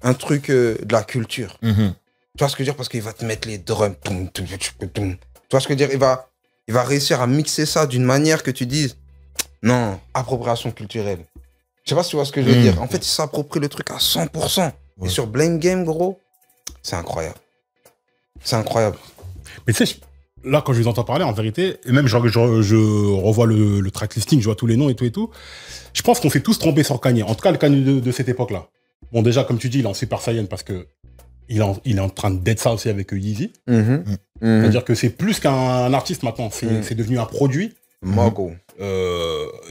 un truc de la culture. Tu vois ce que je veux dire? Parce qu'il va te mettre les drums. Tu vois ce que je veux dire? Il va réussir à mixer ça d'une manière que tu dises, non, appropriation culturelle. Je sais pas si tu vois ce que je veux dire. En fait, il s'approprie le truc à 100%. Et sur Blame Game, gros, c'est incroyable. C'est incroyable. Mais tu sais, là, quand je vous entends parler, en vérité, et même je revois le track listing, je vois tous les noms et tout, je pense qu'on s'est tous trompés sur Kanye. En tout cas, le Kanye de cette époque-là. Bon, déjà, comme tu dis, il est en Super Saiyan parce que il est en train d'être ça aussi avec Yeezy. C'est-à-dire que c'est plus qu'un artiste maintenant. C'est devenu un produit. Mago.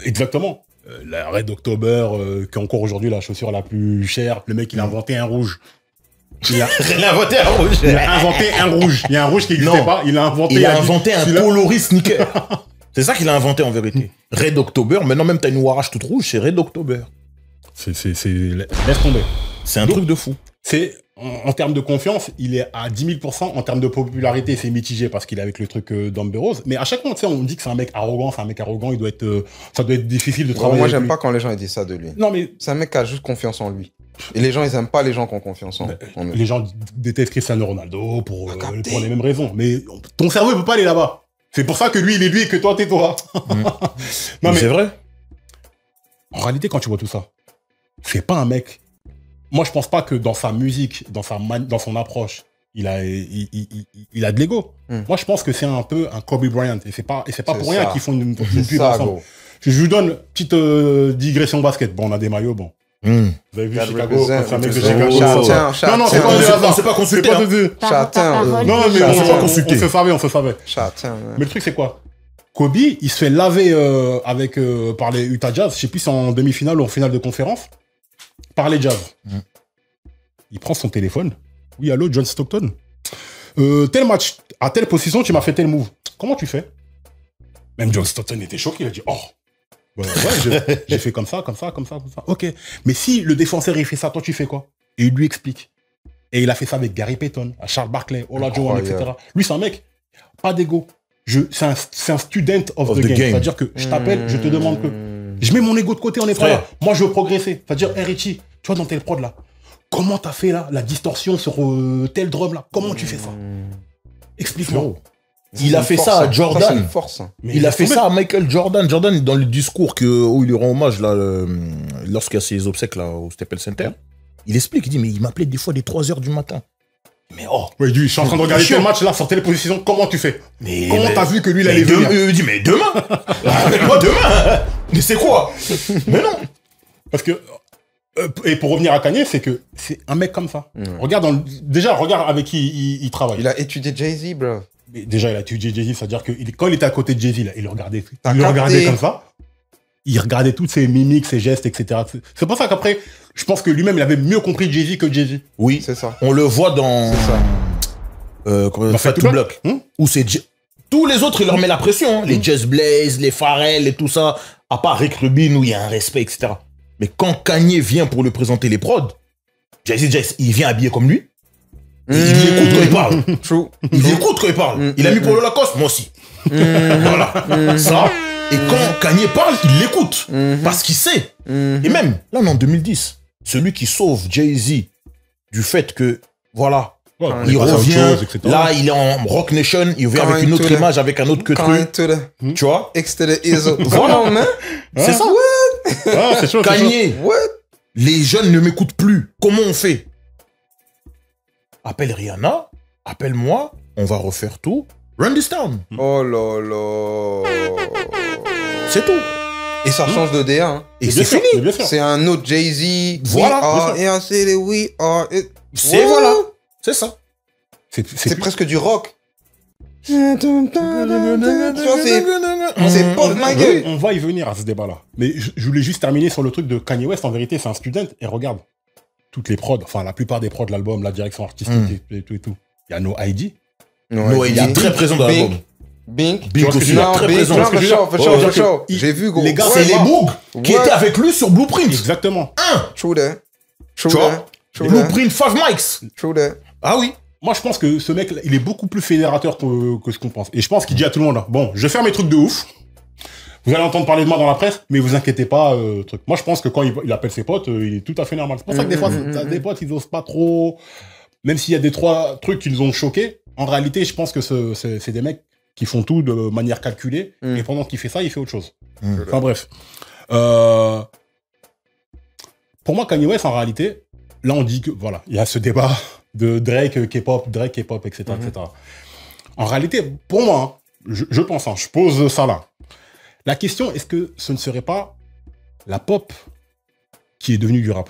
Exactement. La Red October, qui est encore aujourd'hui la chaussure la plus chère. Le mec, il a inventé un rouge. Il a inventé un rouge. Il a inventé un rouge. Il y a un rouge qui n'existait pas. Il a inventé un poloris sneaker. C'est ça qu'il a inventé en vérité. Red October. Maintenant, même, t'as une Warash toute rouge, c'est Red October. Laisse tomber. C'est un truc de fou. C'est, en termes de confiance, il est à 10 000 %. En termes de popularité, c'est mitigé parce qu'il est avec le truc d'Amber Rose. Mais à chaque fois, tu sais, on dit que c'est un mec arrogant. Ça doit être difficile de travailler. Moi, j'aime pas quand les gens disent ça de lui. Non, mais. C'est un mec qui a juste confiance en lui. Et les gens, ils aiment pas les gens qui ont confiance en eux. Les gens détestent Cristiano Ronaldo pour les mêmes raisons. Mais ton cerveau ne peut pas aller là-bas. C'est pour ça que lui, il est lui et que toi, t'es toi. Non, mais c'est vrai. En réalité, quand tu vois tout ça, c'est pas un mec. Moi, je pense pas que dans sa musique, dans son approche, il a de l'ego. Moi, je pense que c'est un peu un Kobe Bryant. Et c'est pas pour rien qu'ils font une pub ensemble. Je vous donne une petite digression basket. Bon, on a des maillots, bon. Vous avez vu Chicago, c'est un mec de Chicago. Non, c'est pas de hasard. C'est pas consulté. Non, mais on se savait. Mais le truc, c'est quoi? Kobe, il se fait laver par les Utah Jazz, je sais plus si c'est en demi-finale ou en finale de conférence, par les Jazz. Il prend son téléphone. Oui, allô, John Stockton. Tel match, à telle position, tu m'as fait tel move. Comment tu fais? Même John Stockton était choqué, il a dit, oh, ouais, j'ai fait comme ça. Ok, mais si le défenseur il fait ça, toi tu fais quoi? Et il lui explique. Et il a fait ça avec Gary Payton, à Charles Barkley, Olajuwon, etc. Lui, c'est un mec, pas d'ego. C'est un student of the game. C'est-à-dire que je t'appelle, je te demande que... Je mets mon ego de côté, on est pas là. Moi, je veux progresser. C'est-à-dire, hey Richie, tu vois, dans tel prod là, comment t'as fait là, la distorsion sur tel drum là? Comment tu fais ça? Explique-moi. Il a fait ça à Jordan. Il a fait ça à Michael Jordan. Jordan, dans le discours où il lui rend hommage là, lorsqu'il y a ses obsèques là, au Staples Center, il explique, il dit, mais il m'appelait des fois des 3h du matin. Mais oh. Ouais, je suis en train de regarder tel match là, sur telle position, comment tu fais? Comment t'as vu que lui il allait venir? Il dit, mais demain. Moi demain. Mais c'est quoi? Mais non. Parce que et pour revenir à Kanye, c'est que c'est un mec comme ça. Regarde avec qui il travaille. Il a étudié Jay-Z, bro. Mais déjà, il a étudié Jay-Z, c'est-à-dire que quand il était à côté de Jay-Z, là, il le regardait comme ça. Il regardait toutes ses mimiques, ses gestes, etc. C'est pour ça qu'après, je pense que lui-même, il avait mieux compris Jay-Z que Jay-Z. Oui, c'est ça. On le voit dans Fat to Block. Où c'est tous les autres, il leur met la pression. Les Just Blaze, les Pharrell et tout ça. À part Rick Rubin, où il y a un respect, etc. Mais quand Kanye vient pour lui présenter les prods, Jay-Z, il vient habillé comme lui. Il écoute quand il parle. True. Il écoute quand il parle. Il a mis pour le Lacoste, moi aussi. Voilà. Ça. Et quand Kanye parle, il l'écoute. Parce qu'il sait. Et même, là, en 2010, celui qui sauve Jay-Z du fait que, voilà, il revient, là, il est en Rock Nation, il vient avec une autre image, avec un autre que truc. Tu vois? Voilà. C'est ça. C'est chaud. Kanye, les jeunes ne m'écoutent plus. Comment on fait? Appelle Rihanna, appelle-moi, on va refaire tout. Run this town. Oh là là. C'est tout. Et ça change de DA. Hein. Et c'est fini. C'est un autre Jay-Z. Voilà. Et un CD, C'est voilà. C'est ça. C'est presque du rock. C'est Pop ma gueule. On va y venir à ce débat-là. Mais je voulais juste terminer sur le truc de Kanye West. En vérité, c'est un student. Et regarde, toutes les prods, enfin la plupart des prods de l'album, la direction artistique et tout. Il y a No ID. No ID est très présent dans l'album. Bink aussi, très présent. J'ai vu, gros. Les gars, c'est les Boog qui étaient avec lui sur Blueprint. Exactement. True that. Blueprint 5 mics. True that. Ah oui. Moi, je pense que ce mec, il est beaucoup plus fédérateur que ce qu'on pense. Et je pense qu'il dit à tout le monde, bon, je vais faire mes trucs de ouf. Vous allez entendre parler de moi dans la presse, mais vous inquiétez pas. Truc. Moi, je pense que quand il appelle ses potes, il est tout à fait normal. C'est pour ça que des fois, t'as des potes, ils osent pas trop. Même s'il y a 2-3 trucs qui nous ont choqués, en réalité, je pense que c'est des mecs qui font tout de manière calculée. Et pendant qu'il fait ça, il fait autre chose. Enfin bref. Pour moi, Kanye West, en réalité, là, on dit que, voilà, il y a ce débat de Drake, K-pop, etc., etc. En réalité, pour moi, je pense, je pose ça là. La question, est-ce que ce ne serait pas la pop qui est devenue du rap?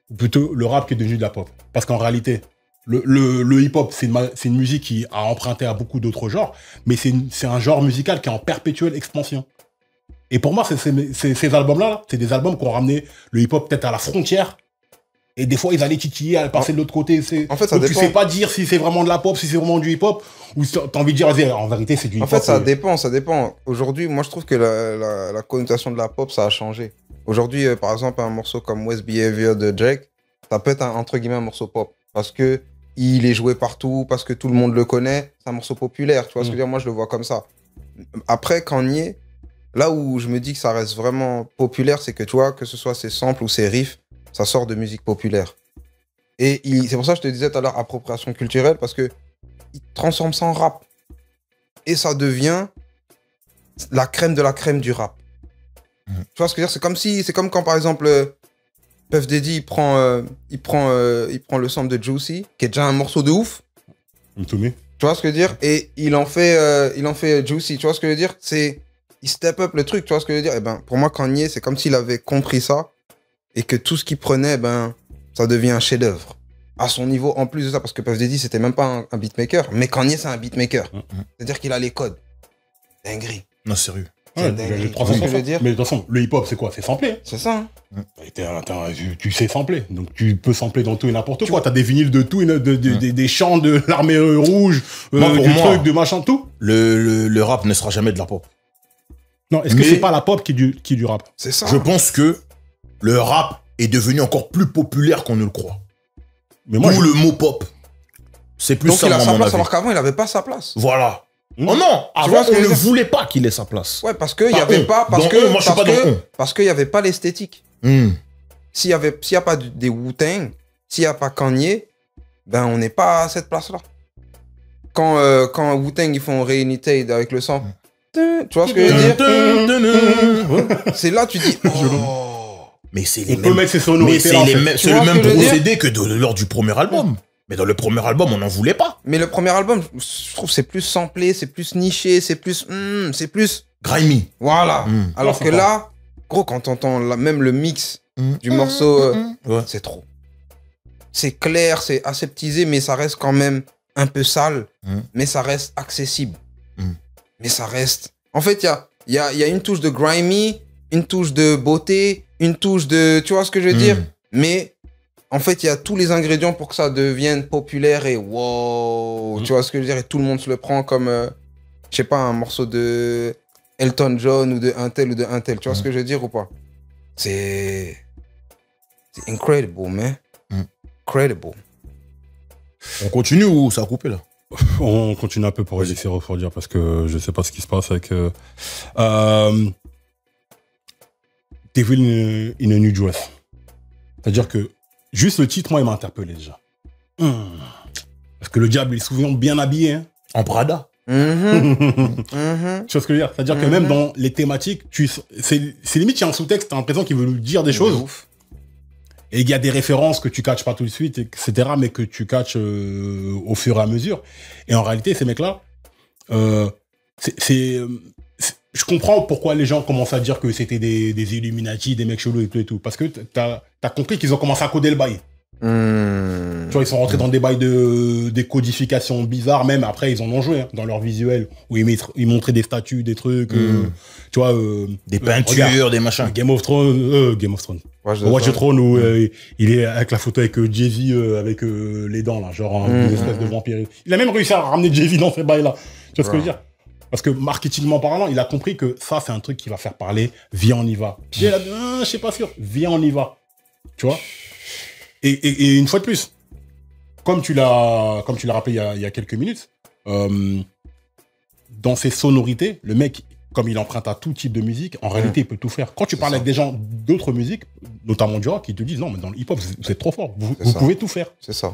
Ou plutôt le rap qui est devenu de la pop? Parce qu'en réalité, le hip-hop, c'est une musique qui a emprunté à beaucoup d'autres genres, mais c'est un genre musical qui est en perpétuelle expansion. Et pour moi, ces albums-là, c'est des albums qui ont ramené le hip-hop peut-être à la frontière. Et des fois, ils allaient titiller, à passer de l'autre côté. En fait, ça dépend. Tu sais pas dire si c'est vraiment de la pop, si c'est vraiment du hip-hop, ou t'as envie de dire, en vérité, c'est du hip-hop. En fait, ça dépend. Aujourd'hui, moi, je trouve que la connotation de la pop, ça a changé. Aujourd'hui, par exemple, un morceau comme West Behavior de Drake, ça peut être, entre guillemets, un morceau pop. Parce que il est joué partout, parce que tout le monde le connaît. C'est un morceau populaire, tu vois ce que je veux dire? Moi, je le vois comme ça. Après, Kanye, là où je me dis que ça reste vraiment populaire, c'est que, tu vois, que ce soit ses samples ou ses riffs, ça sort de musique populaire. Et c'est pour ça que je te disais tout à l'heure appropriation culturelle, parce que il transforme ça en rap. Et ça devient la crème de la crème du rap. Tu vois ce que je veux dire? C'est comme quand, par exemple, Puff Daddy, il prend le sample de Juicy, qui est déjà un morceau de ouf. Tu vois ce que je veux dire? Et il en fait Juicy. Tu vois ce que je veux dire? Il step up le truc. Tu vois ce que je veux dire? Et ben, pour moi, Kanye, c'est comme s'il avait compris ça. et que tout ce qu'il prenait, ben, ça devient un chef-d'œuvre. À son niveau, en plus de ça, parce que Puff Daddy, c'était même pas un beatmaker, mais Kanye, c'est un beatmaker. C'est-à-dire qu'il a les codes. Dinguerie. Non, sérieux. Ouais, dinguerie. tu vois ce que je veux dire. Mais de toute façon, le hip-hop, c'est quoi? C'est samplé. C'est ça. Hein. Tu sais sampler. Donc tu peux sampler dans tout et n'importe quoi. T'as des vinyles de tout, des chants de l'armée rouge, du truc, de machin, tout. Le rap ne sera jamais de la pop. Non, est-ce que c'est pas la pop qui est du rap? C'est ça. Je pense que le rap est devenu encore plus populaire qu'on ne le croit. Mais moi, D'où le mot pop. C'est plus Donc ça, il a moi, sa mon place, avis. alors qu'avant, il avait pas sa place. Voilà. Oh non, avant, vois ce que on je ne veux dire voulait pas qu'il ait sa place. Ouais, parce qu'il y Pas avait on. pas, parce Dans que, on, moi, je suis pas dans on. parce qu'il y avait pas l'esthétique. S'il y a pas des Wu-Tang, s'il y a pas Kanye, ben on n'est pas à cette place-là. Quand Wu-Tang ils font Reunited avec le sang, tu vois ce que je veux dire? C'est là tu dis oh. Mais c'est les on peut mêmes. mettre ses Mais sonorités c'est là, en les fait. mêmes- Tu c'est vois le ce même que je veux dire procédé que lors du premier album. Mais dans le premier album, on n'en voulait pas. Mais le premier album, je trouve c'est plus samplé, c'est plus niché, c'est plus Grimy. voilà. Alors Ouais, que c'est là, gros, quand t'entends même le mix du morceau, Ouais. c'est trop. C'est clair, c'est aseptisé, mais ça reste quand même un peu sale, mais ça reste accessible. Mais ça reste... En fait, il y a une touche de grimy, une touche de beauté, une touche de... Tu vois ce que je veux dire? Mais en fait, il y a tous les ingrédients pour que ça devienne populaire et wow. Tu vois ce que je veux dire? Et tout le monde se le prend comme, je sais pas, un morceau de Elton John ou de un tel ou de un tel. Tu vois ce que je veux dire ou pas? C'est incredible, man. Incredible. On continue ou ça a coupé là? On continue un peu pour essayer de refroidir parce que je sais pas ce qui se passe avec... Devil in a New Dress. C'est-à-dire que juste le titre, moi, il m'a interpellé déjà. Parce que le diable, il est souvent bien habillé. Hein. En Prada. Tu vois ce que je veux dire? C'est-à-dire que même dans les thématiques, c'est limite, il y a un sous-texte, t'as l'impression qu'il veut nous dire des choses. Ouf. Et il y a des références que tu catches pas tout de suite, etc., mais que tu catches au fur et à mesure. Et en réalité, ces mecs-là, je comprends pourquoi les gens commencent à dire que c'était des Illuminati, des mecs chelous et tout. Parce que t'as compris qu'ils ont commencé à coder le bail. Tu vois, ils sont rentrés dans des bails des codifications bizarres, même après, ils en ont joué, hein, dans leur visuel, où ils montraient des statues, des trucs, tu vois... Des peintures, regarde, des machins. Game of Thrones. Watch the Throne, où il est avec la photo avec Jay-Z, avec les dents, là, genre une espèce de vampire. Il a même réussi à ramener Jay-Z dans ces bails-là. Tu vois ce que je veux dire? Parce que marketingment parlant, il a compris que ça, c'est un truc qui va faire parler. Viens, on y va. Puis elle a dit, je suis pas sûr. Viens, on y va. Tu vois? Et une fois de plus, comme tu l'as rappelé il y a quelques minutes, dans ses sonorités, le mec, comme il emprunte à tout type de musique, en réalité, il peut tout faire. Quand tu parles avec des gens d'autres musiques, notamment du rock, qui te disent non, mais dans le hip-hop, vous êtes trop fort. Vous pouvez tout faire. C'est ça.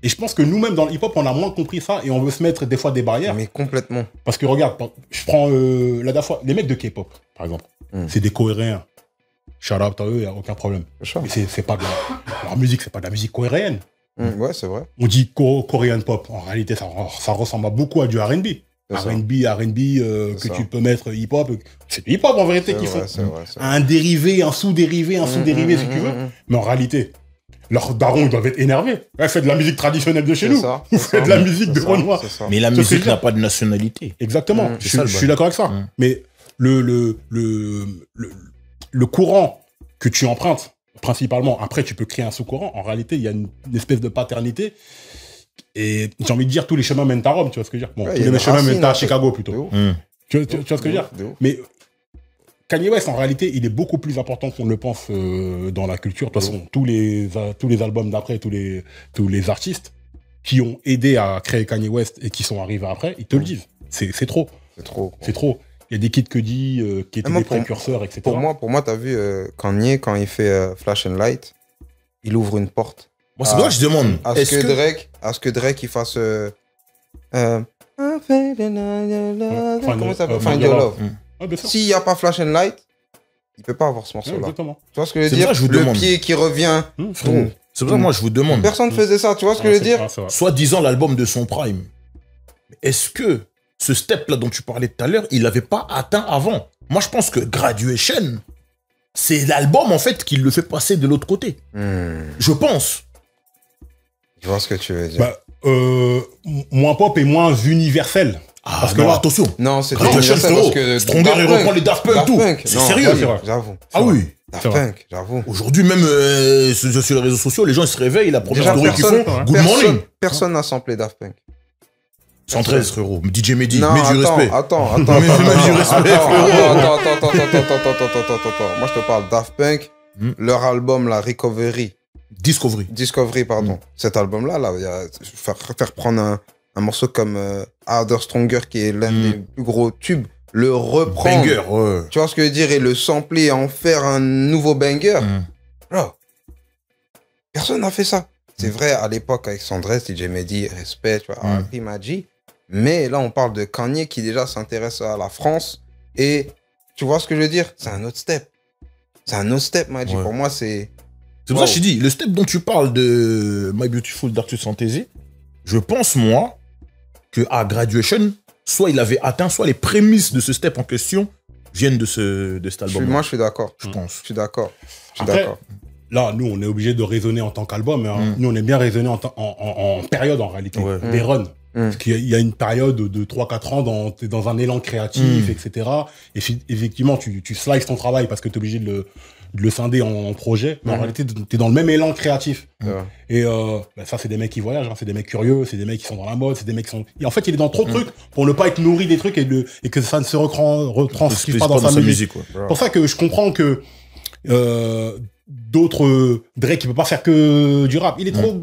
Et je pense que nous-mêmes, dans le hip-hop, on a moins compris ça et on veut se mettre des fois des barrières. Mais complètement. Parce que regarde, je prends la dernière fois, les mecs de K-pop, par exemple, c'est des Coréens. Shout out à eux, il n'y a aucun problème. Mais c'est pas de leur musique, c'est pas de la musique coréenne. Ouais, c'est vrai. On dit Korean pop. En réalité, ça ressemble beaucoup à du R&B. R&B que tu peux mettre hip-hop. C'est du hip-hop en vérité qu'ils font. Un dérivé, un sous-dérivé, un sous-dérivé si tu veux. Mais en réalité, leurs darons doivent être énervés. Ouais, faites de la musique traditionnelle de chez nous. Vous faites de la musique de Renoir. Mais la musique n'a pas de nationalité. Exactement. Je suis d'accord avec ça. Mais le courant que tu empruntes, principalement, après tu peux créer un sous-courant, en réalité il y a une espèce de paternité, et j'ai envie de dire tous les chemins mènent à Rome, tu vois ce que je veux dire? Bon, tous les chemins mènent à Chicago plutôt. Tu vois ce que je veux dire? Mais Kanye West, en réalité, il est beaucoup plus important qu'on le pense dans la culture. De toute façon, tous les albums d'après, tous les artistes qui ont aidé à créer Kanye West et qui sont arrivés après, ils te le disent. C'est trop. C'est trop. Il y a des Kid Cudi qui étaient des précurseurs, etc. Pour moi, t'as vu, Kanye, quand il fait Flash and Light, il ouvre une porte. Moi, c'est pour ça que je demande. À ce que Drake, il fasse... comment ça s'appelle? Find Your Love. S'il n'y a pas Flash and Light, il peut pas avoir ce morceau-là. Tu vois ce que je veux dire? Le pied qui revient. C'est pour ça que moi, je vous demande. Personne faisait ça, tu vois ce que je veux dire? Soit disant l'album de son prime. Est-ce que ce step-là dont tu parlais tout à l'heure, il l'avait pas atteint avant? Moi, je pense que Graduation, c'est l'album, en fait, qui le fait passer de l'autre côté. Je pense. Je vois ce que tu veux dire. Bah, moins pop et moins universel. Ah, parce que non, là, attention. Non, c'est Graduation, universel parce que Stronger, il reprend les Daft Punk, tout. C'est sérieux. c'est vrai. J'avoue. Ah oui. Daft Punk, j'avoue. Aujourd'hui, même sur les réseaux sociaux, les gens ils se réveillent, la première Déjà, story qu'ils font, good morning. Personne n'a samplé Daft Punk. 113, frérot. DJ Mehdi, Non, mets du respect. Attends. Mets du respect, frérot. Attends. Moi, je te parle Daft Punk, leur album, la Discovery, pardon. Cet album-là, il y a faire prendre un morceau comme Harder, Stronger, qui est l'un des plus gros tubes, le reprendre. Banger, ouais. Tu vois ce que je veux dire? Et le sampler et en faire un nouveau banger. Bro, personne n'a fait ça. C'est vrai, à l'époque, avec Sandrez, DJ Mehdi, respect, tu vois, R.I.P. Maggi. Mais là, on parle de Kanye qui déjà s'intéresse à la France. Et tu vois ce que je veux dire? C'est un autre step. C'est un autre step, Maggi. Ouais. Pour moi, c'est... C'est pour ça que je dis, le step dont tu parles de My Beautiful Dark Fantasy, je pense, moi, que à Graduation, soit il avait atteint, soit les prémices de ce step en question viennent de cet album. Moi, je suis d'accord. Je pense. Je suis d'accord. Là, nous, on est obligé de raisonner en tant qu'album. Hein. Nous, on est bien raisonné en période, en réalité. Des runs. Parce qu'il y a une période de 3-4 ans, t'es dans un élan créatif, etc. Et effectivement, tu slices ton travail parce que t'es obligé de le scinder en projet. Mais en réalité, t'es dans le même élan créatif. Et ça, c'est des mecs qui voyagent, hein. C'est des mecs curieux, c'est des mecs qui sont dans la mode, c'est des mecs qui sont... Et en fait, il est dans trop de trucs pour ne pas être nourri des trucs et que ça ne se retranscrive pas dans sa musique. C'est pour ça que je comprends que Drake, il peut pas faire que du rap. Il est trop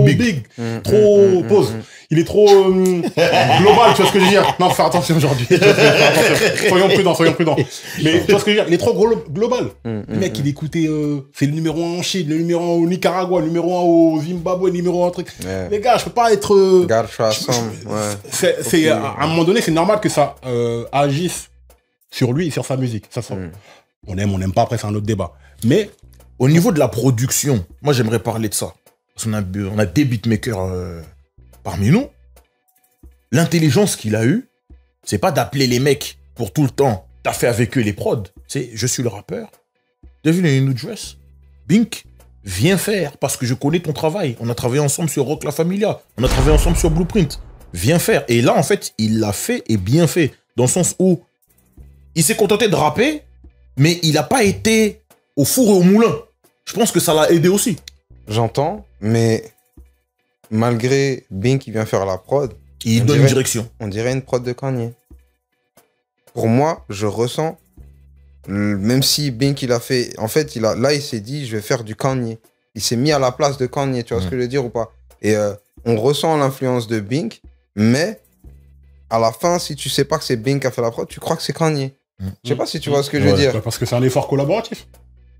big, trop pause. Il est trop global, tu vois ce que je veux dire? Non, faut faire attention aujourd'hui. Soyons prudents. Mais tu vois ce que je veux dire? Il est trop global. Le mec, il écoutait, c'est le numéro 1 en Chine, le numéro 1 au Nicaragua, le numéro 1 au Zimbabwe, le numéro 1 en truc. Les gars, je peux pas être... à un moment donné, c'est normal que ça agisse sur lui et sur sa musique. Ça sent. On n'aime pas, après c'est un autre débat. Mais au niveau de la production, moi j'aimerais parler de ça. Parce qu'on a des beatmakers parmi nous. L'intelligence qu'il a eue, c'est pas d'appeler les mecs pour tout le temps. T'as fait avec eux les prods. C'est je suis le rappeur. T'as vu les New Dress? Bink, viens faire parce que je connais ton travail. On a travaillé ensemble sur Rock La Familia. On a travaillé ensemble sur Blueprint. Viens faire. Et là en fait, il l'a fait et bien fait. Dans le sens où il s'est contenté de rapper, mais il n'a pas été au four et au moulin. Je pense que ça l'a aidé aussi. J'entends, mais malgré Bink qui vient faire la prod, il donne une direction. On dirait une prod de Kanye. Pour moi, je ressens, même si Bink il a fait, en fait, il s'est dit, je vais faire du Kanye. Il s'est mis à la place de Kanye, tu vois ce que je veux dire ou pas? Et on ressent l'influence de Bink, mais à la fin, si tu sais pas que c'est Bink qui a fait la prod, tu crois que c'est Kanye. Je sais pas si tu vois ce que je veux dire. Parce que c'est un effort collaboratif.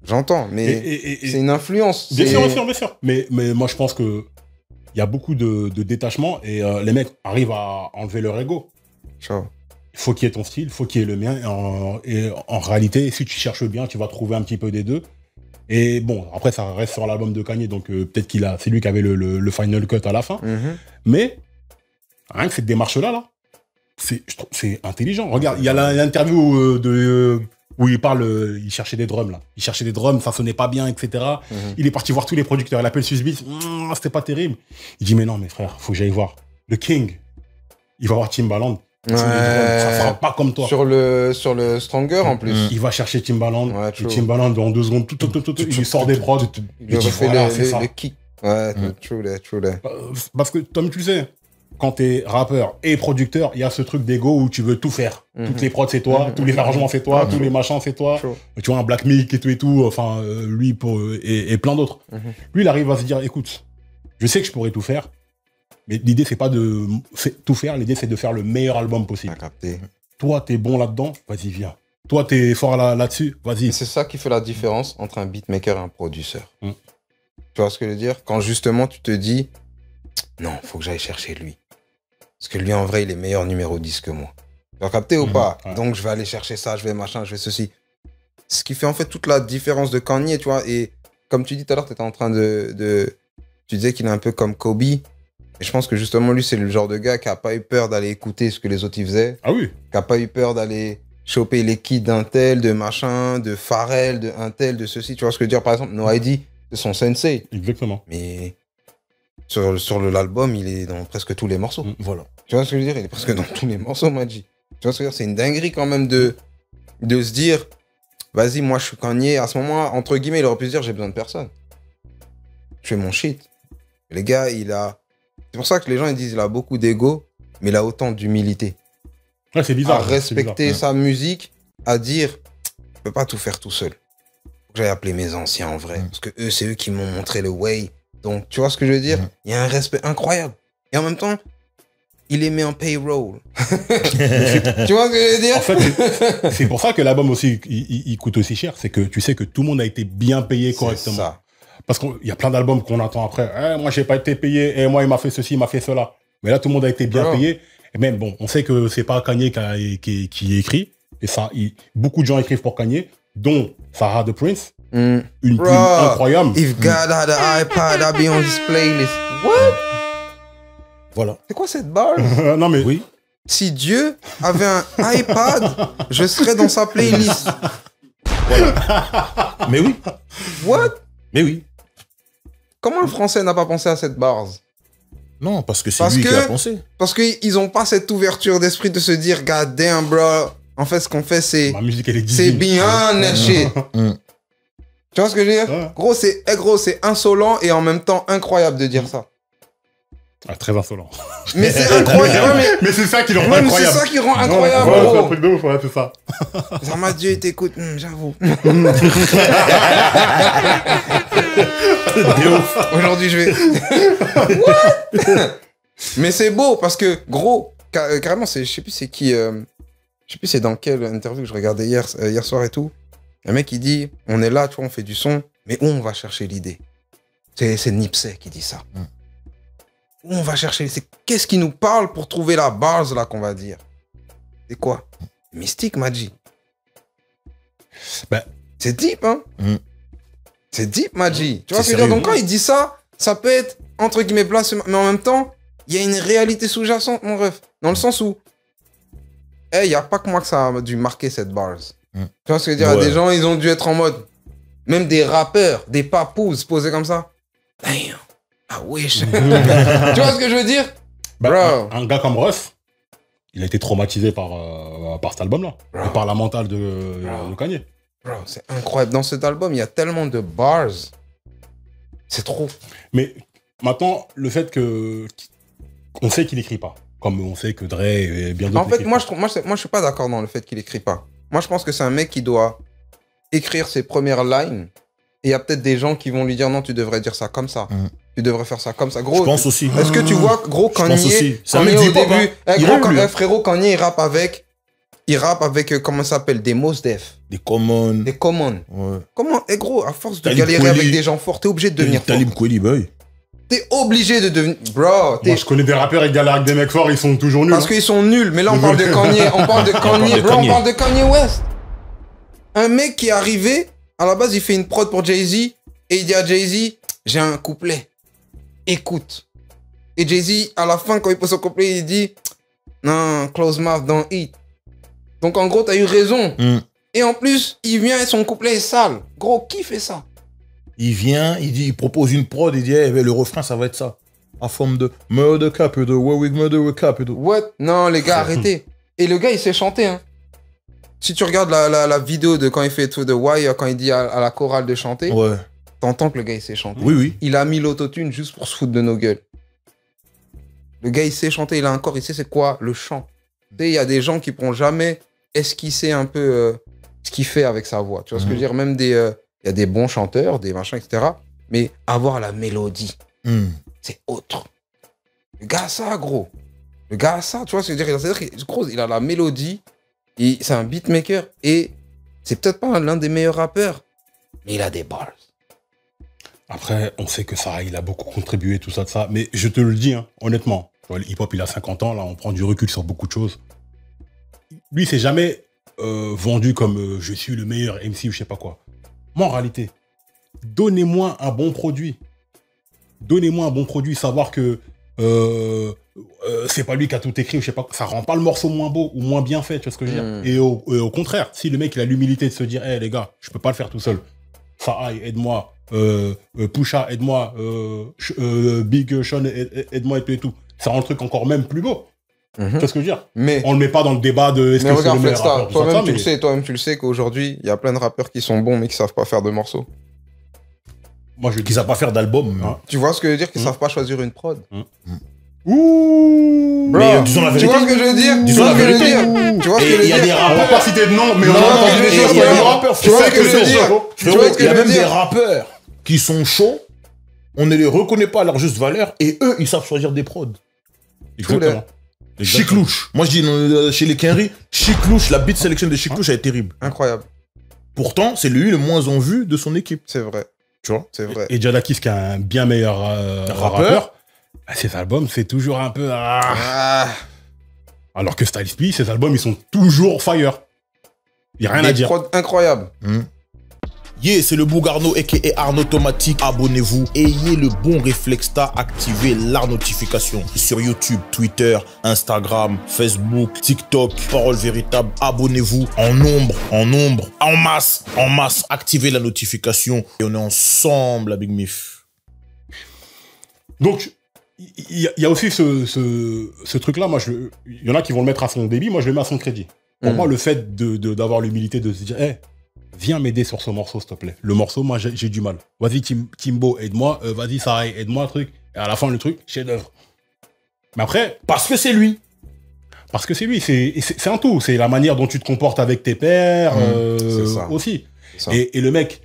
J'entends, mais c'est une influence. Bien sûr. Mais moi, je pense que il y a beaucoup de détachement et les mecs arrivent à enlever leur ego. Ciao. Il faut qu'il y ait ton style, il faut qu'il y ait le mien. Et en réalité, si tu cherches bien, tu vas trouver un petit peu des deux. Et bon, après, ça reste sur l'album de Kanye, donc peut-être c'est lui qui avait le final cut à la fin. Mais rien que cette démarche-là, c'est intelligent. Regarde, il y a l'interview où il parle, il cherchait des drums là. Il cherchait des drums, ça sonnait pas bien, etc. Il est parti voir tous les producteurs. Il appelle Swissbeatz, c'était pas terrible. Il dit mais non, mes frères, faut que j'aille voir le King. Il va voir Timbaland. Ouais. Ça fera pas comme toi. Sur le Stronger en plus. Il va chercher Timbaland. Et Timbaland en 2 secondes, il lui sort des prods. Il lui fait le kick. Ouais, true that. Parce que, comme tu sais, quand t'es rappeur et producteur, il y a ce truc d'ego où tu veux tout faire. Toutes les prods, c'est toi. Tous les arrangements, c'est toi. Tous les machins, c'est toi. Tu vois, un Black Milk et tout. Enfin, lui et plein d'autres. Lui, il arrive à se dire, écoute, je sais que je pourrais tout faire. Mais l'idée, c'est pas de tout faire. L'idée, c'est de faire le meilleur album possible. Toi, t'es bon là-dedans, vas-y, viens. Toi, t'es fort là-dessus, vas-y. C'est ça qui fait la différence entre un beatmaker et un producteur. Tu vois ce que je veux dire? Quand justement, tu te dis, non, faut que j'aille chercher lui. Parce que lui, en vrai, il est meilleur numéro 10 que moi. Tu as capté ou pas? Donc, je vais aller chercher ça, je vais machin, je vais ceci. Ce qui fait en fait toute la différence de Kanye, tu vois. Et comme tu dis tout à l'heure, tu étais en train Tu disais qu'il est un peu comme Kobe. Et je pense que justement, lui, c'est le genre de gars qui n'a pas eu peur d'aller écouter ce que les autres y faisaient. Ah oui. Qui n'a pas eu peur d'aller choper les kits d'un tel, de machin, de Pharrell, de un tel, de ceci. Tu vois ce que je veux dire? Par exemple, No ID, c'est son sensei. Exactement. Mais sur l'album, il est dans presque tous les morceaux. Voilà. Tu vois ce que je veux dire? Il est presque dans tous les morceaux, Maji. Tu vois ce que je veux dire? C'est une dinguerie quand même de se dire, vas-y, moi je suis Kanye. À ce moment-là, entre guillemets, il aurait pu se dire, j'ai besoin de personne. Je fais mon shit. Les gars, c'est pour ça que les gens ils disent il a beaucoup d'ego, mais il a autant d'humilité. Ouais, c'est bizarre. À respecter bizarre. sa musique, à dire, je peux pas tout faire tout seul. Faut que j'aille appeler mes anciens en vrai. Parce que eux, c'est eux qui m'ont montré le way. Donc, tu vois ce que je veux dire? Il y a un respect incroyable. Et en même temps, il les met en payroll. Tu vois ce que je veux dire? En fait, c'est pour ça que l'album aussi, il coûte aussi cher. C'est que tu sais que tout le monde a été bien payé correctement. C'est ça. Parce qu'il y a plein d'albums qu'on attend après. Moi, j'ai pas été payé. Moi, il m'a fait ceci, il m'a fait cela. Mais là, tout le monde a été bien payé. Et même, bon, on sait que c'est pas Kanye qui écrit. Et ça, beaucoup de gens écrivent pour Kanye, dont Sarah the Prince. Une plume incroyable. If God had an iPad, I'd be on his playlist. What? Voilà. C'est quoi cette barre? Non, mais Oui. Si Dieu avait un iPad, je serais dans sa playlist. Mais oui. What? Mais oui. Comment le français n'a pas pensé à cette barre? Non, parce que c'est lui qui a pensé. Parce qu'ils n'ont pas cette ouverture d'esprit de se dire, God damn, bro. En fait, ce qu'on fait, c'est... ma musique, elle est C'est divine. beyond that shit. Tu vois ce que je veux dire? Ouais. Gros, c'est insolent et en même temps incroyable de dire ça. Ah, très insolent. Mais c'est incroyable. Mais c'est ça qui le rend Ouais, mais c'est incroyable. ça qui rend incroyable, Ouais, c'est un gros. truc de ouf, ouais, c'est ça. Zama Dieu t'écoute, j'avoue. Aujourd'hui, je vais... What? Mais c'est beau parce que, gros, carrément, je sais plus c'est qui... je sais plus c'est dans quelle interview que je regardais hier soir et tout. Un mec, il dit, on est là, tu vois, on fait du son, mais où on va chercher l'idée? C'est Nipsey qui dit ça. Où on va chercher... Qu'est-ce qui nous parle pour trouver la base, là, qu'on va dire? C'est quoi? Mystique, Maji. Ben, c'est deep, hein? C'est deep, Maji. Tu vois ce que je veux dire? sérieux. Donc, quand il dit ça, ça peut être, entre guillemets, blasphème, mais en même temps, il y a une réalité sous-jacente, mon ref. Dans le sens où, il n'y a pas que moi que ça a dû marquer cette bars. Tu vois ce que je veux dire? Ouais. Des gens, ils ont dû être en mode, même des rappeurs, des papous, posés comme ça. Damn, I wish. Tu vois ce que je veux dire? ben, Bro. un gars comme Russ, il a été traumatisé par cet album-là. Et par la mentale de Kanye. Bro, c'est incroyable. Dans cet album, il y a tellement de bars. C'est trop. Mais maintenant, le fait que... On sait qu'il écrit pas. Comme on sait que Dre et bien d'autres... En fait, moi, je suis pas d'accord dans le fait qu'il écrit pas. Moi, je pense que c'est un mec qui doit écrire ses premières lines. Et il y a peut-être des gens qui vont lui dire non, tu devrais dire ça comme ça. Tu devrais faire ça comme ça. Gros, Je pense aussi. Est-ce que tu vois, gros, Je pense aussi. Kanye, C'est un Kanye mec du au hip-hop, début, hein. Il rappe, lui. frérot, Kanye, il rappe avec, comment ça s'appelle, des Mos Def, Des common. des Common. Ouais. Comment, gros, à force de Talib galérer Kweli. avec des gens forts, t'es obligé de devenir fort. Talib Kweli, boy. T'es obligé de devenir, bro, Moi, je connais des rappeurs qui galèrent avec des mecs forts, ils sont toujours nuls. parce qu'ils sont nuls. Mais là, on parle de Kanye, on parle de Kanye, bro, on parle de Kanye West. Un mec qui est arrivé, à la base, il fait une prod pour Jay-Z, et il dit à Jay-Z, j'ai un couplet, écoute. Et Jay-Z, à la fin, quand il pose son couplet, il dit, non, close mouth, don't eat. Donc, en gros, t'as eu raison. Et en plus, il vient et son couplet est sale. Gros, qui fait ça? Il vient, il propose une prod, il dit, eh, ben, le refrain, ça va être ça. En forme de murder capital, Warwick murder capital. What? Non, les gars, arrêtez. Et le gars, il sait chanter, hein. Si tu regardes la vidéo de quand il fait To The Wire, quand il dit à la chorale de chanter, Ouais. t'entends que le gars, il sait chanter. Oui, oui. Il a mis l'autotune juste pour se foutre de nos gueules. Le gars, il sait chanter, il a un corps, il sait c'est quoi le chant. Tu sais, il y a des gens qui pourront jamais esquisser un peu ce qu'il fait avec sa voix. Tu vois ce que je veux dire? Même il y a des bons chanteurs, des machins, etc. Mais avoir la mélodie, c'est autre. Le gars a ça, gros. Le gars a ça, tu vois ce que je veux dire? C'est-à-dire qu'il gros, il a la mélodie, c'est un beatmaker, et c'est peut-être pas l'un des meilleurs rappeurs, mais il a des bars. Après, on sait que ça, il a beaucoup contribué, tout ça, de ça. Mais je te le dis, hein, honnêtement. Tu vois, le hip-hop, il a 50 ans, là, on prend du recul sur beaucoup de choses. Lui, il s'est jamais vendu comme je suis le meilleur MC ou je sais pas quoi. Moi, en réalité, donnez-moi un bon produit. Donnez-moi un bon produit. Savoir que c'est pas lui qui a tout écrit, ou je sais pas, ça rend pas le morceau moins beau ou moins bien fait, tu vois ce que je veux dire. Et au contraire, si le mec il a l'humilité de se dire, hé les gars, je peux pas le faire tout seul. Faai, aide-moi. Pusha, aide-moi. Big Sean, aide-moi et tout. Ça rend le truc encore même plus beau. Tu vois ce que je veux dire? Mais on le met pas dans le débat de est-ce que c'est le meilleur rappeur, toi-même tu le sais qu'aujourd'hui, il y a plein de rappeurs qui sont bons mais qui savent pas faire de morceaux. Moi, qui savent pas faire d'album. Hein. Tu vois ce que je veux dire? Qu'ils savent pas choisir une prod. Ouh! Mais disons la vérité. Tu vois ce que je veux dire? Disons la vérité. Tu vois ce que je veux dire? Il y a des rappeurs. On va pas citer de nom, mais non, on a entendu des choses. Il y a des rappeurs. Tu vois ce que je veux dire? Il y a même des rappeurs qui sont chauds. On ne les reconnaît pas à leur juste valeur. Et eux, ils savent choisir des prods. Exactement. Chiclouche. Moi, je dis chez les Kenry, Chiclouche, la beat selection de Chiclouche, elle est terrible. Incroyable. Pourtant, c'est lui le moins en vue de son équipe. C'est vrai. Tu vois? C'est vrai. Et Jadakiss, qui est un bien meilleur rappeur, ses albums, c'est toujours un peu... Alors que Styles P, ses albums, ils sont toujours fire. Il n'y a rien à dire. Prod incroyable. Yeah, c'est le Bougarno aka Arnaud Automatique. Abonnez-vous. Ayez le bon réflexe activez la notification sur YouTube, Twitter, Instagram, Facebook, TikTok. Parole véritable. Abonnez-vous en nombre, en masse. Activez la notification et on est ensemble à Big Mif. Donc, il y a aussi ce truc-là. Moi, il y en a qui vont le mettre à son débit. Moi, je le mets à son crédit. Pour moi, le fait d'avoir l'humilité de se dire, hey, viens m'aider sur ce morceau, s'il te plaît. Le morceau, moi, j'ai du mal. Vas-y, Timbo, aide-moi. Vas-y, Sarai, aide-moi, truc. Et à la fin, le truc, chef-d'œuvre. Mais après... Parce que c'est lui. Parce que c'est lui. C'est un tout. C'est la manière dont tu te comportes avec tes pairs aussi. Ça. Et le mec,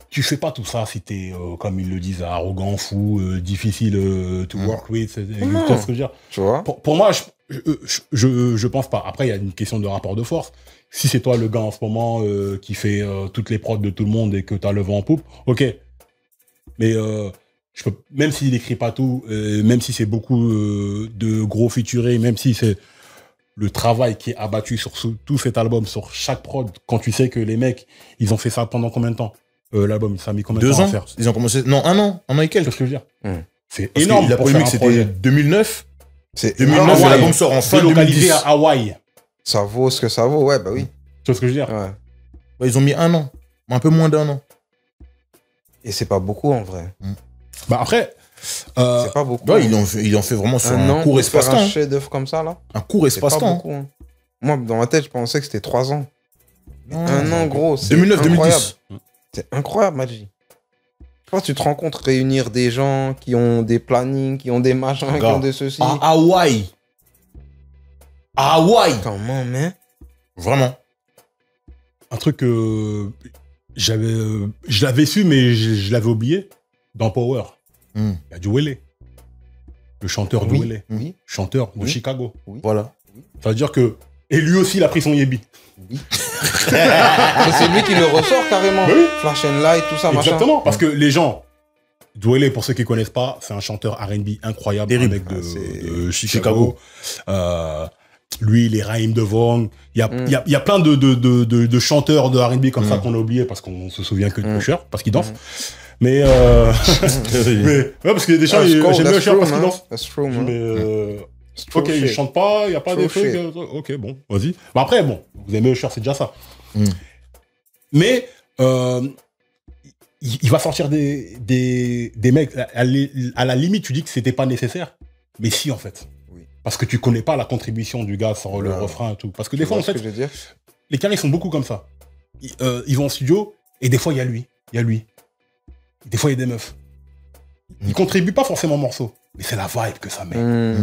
tu fais pas tout ça si t'es, comme ils le disent, arrogant, fou, difficile to work with. Ce que je veux dire. Tu vois? Pour moi, je pense pas. Après, il y a une question de rapport de force. Si c'est toi le gars en ce moment qui fait toutes les prods de tout le monde et que t'as le vent en poupe, ok. Mais même s'il écrit pas tout, même si c'est beaucoup de gros featurés, même si c'est le travail qui est abattu sur tout cet album, sur chaque prod, quand tu sais que les mecs, ils ont fait ça pendant combien de temps? L'album, ça a mis combien de temps à faire? Ils ont commencé... Non, un an et quelques. C'est ce que je veux dire. C'est énorme. La polémique, c'était 2009. C'est 2009, l'album sort en fin 2010. Localisé à Hawaï. Ça vaut ce que ça vaut, ouais, bah oui. Tu vois ce que je veux dire? Ouais. Bah, ils ont mis un an. Un peu moins d'un an. Et c'est pas beaucoup, en vrai. Bah après... c'est pas beaucoup. Ouais, ils ont fait vraiment sur un court espace-temps. Un chef-d'œuvre comme ça, là. Un court espace-temps. Hein. Moi, dans ma tête, je pensais que c'était 3 ans. Un an, gros. 2009-2010. C'est incroyable, Maji. Quand tu te rends compte, réunir des gens qui ont des plannings, qui ont des machins, qui ont des ceci. À Hawaï. À Hawaï. Comment, mais vraiment. Un truc que je l'avais su, mais je l'avais oublié. Dans Power, il y a du Wele. Le chanteur de Wele. Oui. Chanteur de Chicago. Oui. Voilà. Ça veut dire que... Et lui aussi, il a pris son Yebi. Oui. C'est lui qui le ressort carrément. Oui. Flash and Light, tout ça, machin. Exactement, parce que les gens... Dwele, pour ceux qui ne connaissent pas, c'est un chanteur R&B incroyable, un mec de Chicago. Lui, les Raïm Devon, il y a plein de chanteurs de R&B comme ça qu'on a oublié parce qu'on se souvient que de Usher, parce qu'il danse. Mais, ouais, parce qu'il y a des gens, j'aime bien Usher parce qu'il danse. Mais, ok, il chante pas, il n'y a pas des trucs. Ok, bon, vas-y. Bah après, bon, vous aimez Usher, c'est déjà ça. Mais, il va sortir des mecs, à la limite, tu dis que c'était pas nécessaire. Mais si, en fait. Oui. Parce que tu connais pas la contribution du gars sur le refrain et tout. Parce que des fois, en fait, les Canadiens sont beaucoup comme ça. Ils vont en studio, et des fois, il y a lui. Des fois, il y a des meufs. Ils contribuent pas forcément au morceau. Mais c'est la vibe que ça met.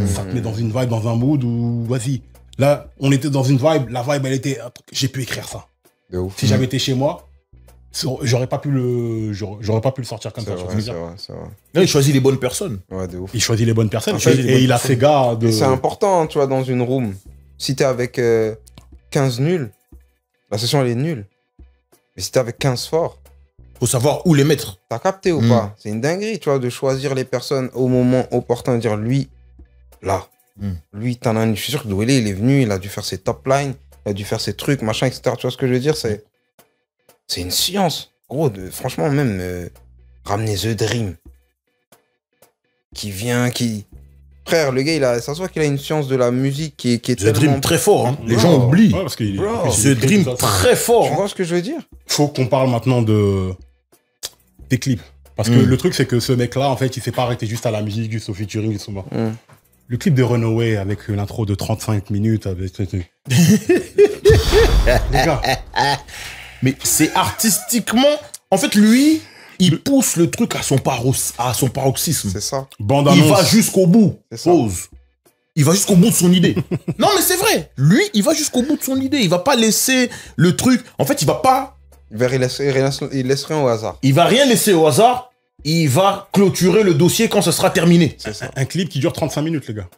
Ça te met dans une vibe, dans un mood où, vas-y. Là, on était dans une vibe, la vibe, elle était, j'ai pu écrire ça. Si j'avais été chez moi, j'aurais pas pu le sortir comme ça. C'est vrai. Là, il choisit les bonnes personnes. Ouais, de ouf. Il choisit les bonnes personnes. Et il a ses gars de... C'est important, tu vois, dans une room. Si t'es avec 15 nuls, la session, elle est nulle. Mais si t'es avec 15 forts, faut savoir où les mettre. T'as capté ou pas? C'est une dinguerie, tu vois, de choisir les personnes au moment opportun, de dire lui, là. Lui, je suis sûr que Dwele, il est venu, il a dû faire ses top lines, il a dû faire ses trucs, machin, etc. Tu vois ce que je veux dire? C'est une science. Gros, franchement, même ramener The Dream, qui vient, frère, le gars, ça se voit qu'il a une science de la musique qui est The Dream très fort, hein. Les gens oublient. Ouais, parce qu'il The Dream très fort. Tu vois ce que je veux dire? Faut qu'on parle maintenant des clips. Parce que le truc, c'est que ce mec-là, en fait, il s'est pas arrêté juste à la musique, juste au featuring, juste au... Le clip de Runaway avec l'intro de 35 minutes, avec... Les gars. Mais c'est artistiquement... En fait, lui, il pousse le truc à son paroxysme. C'est ça. Il va jusqu'au bout. Ça. Pause. Il va jusqu'au bout de son idée. Non, mais c'est vrai. Lui, il va jusqu'au bout de son idée. Il va pas laisser le truc... En fait, il va pas... Il laisse rien au hasard. Il va rien laisser au hasard. Il va clôturer le dossier quand ce sera terminé. C'est ça. Un clip qui dure 35 minutes, les gars.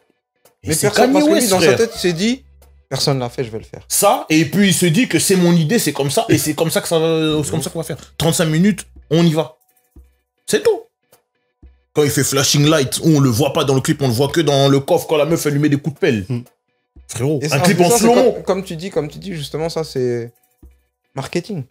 Mais c'est personne, parce que lui, dans sa tête, il s'est dit, personne l'a fait, je vais le faire. Ça, et puis il se dit que c'est mon idée, c'est comme ça, et c'est comme ça qu'on va faire. 35 minutes, on y va. C'est tout. Quand il fait flashing light, on le voit pas dans le clip, on le voit que dans le coffre quand la meuf elle lui met des coups de pelle. Frérot, un clip en slow-mo. Comme tu dis, justement, ça c'est marketing.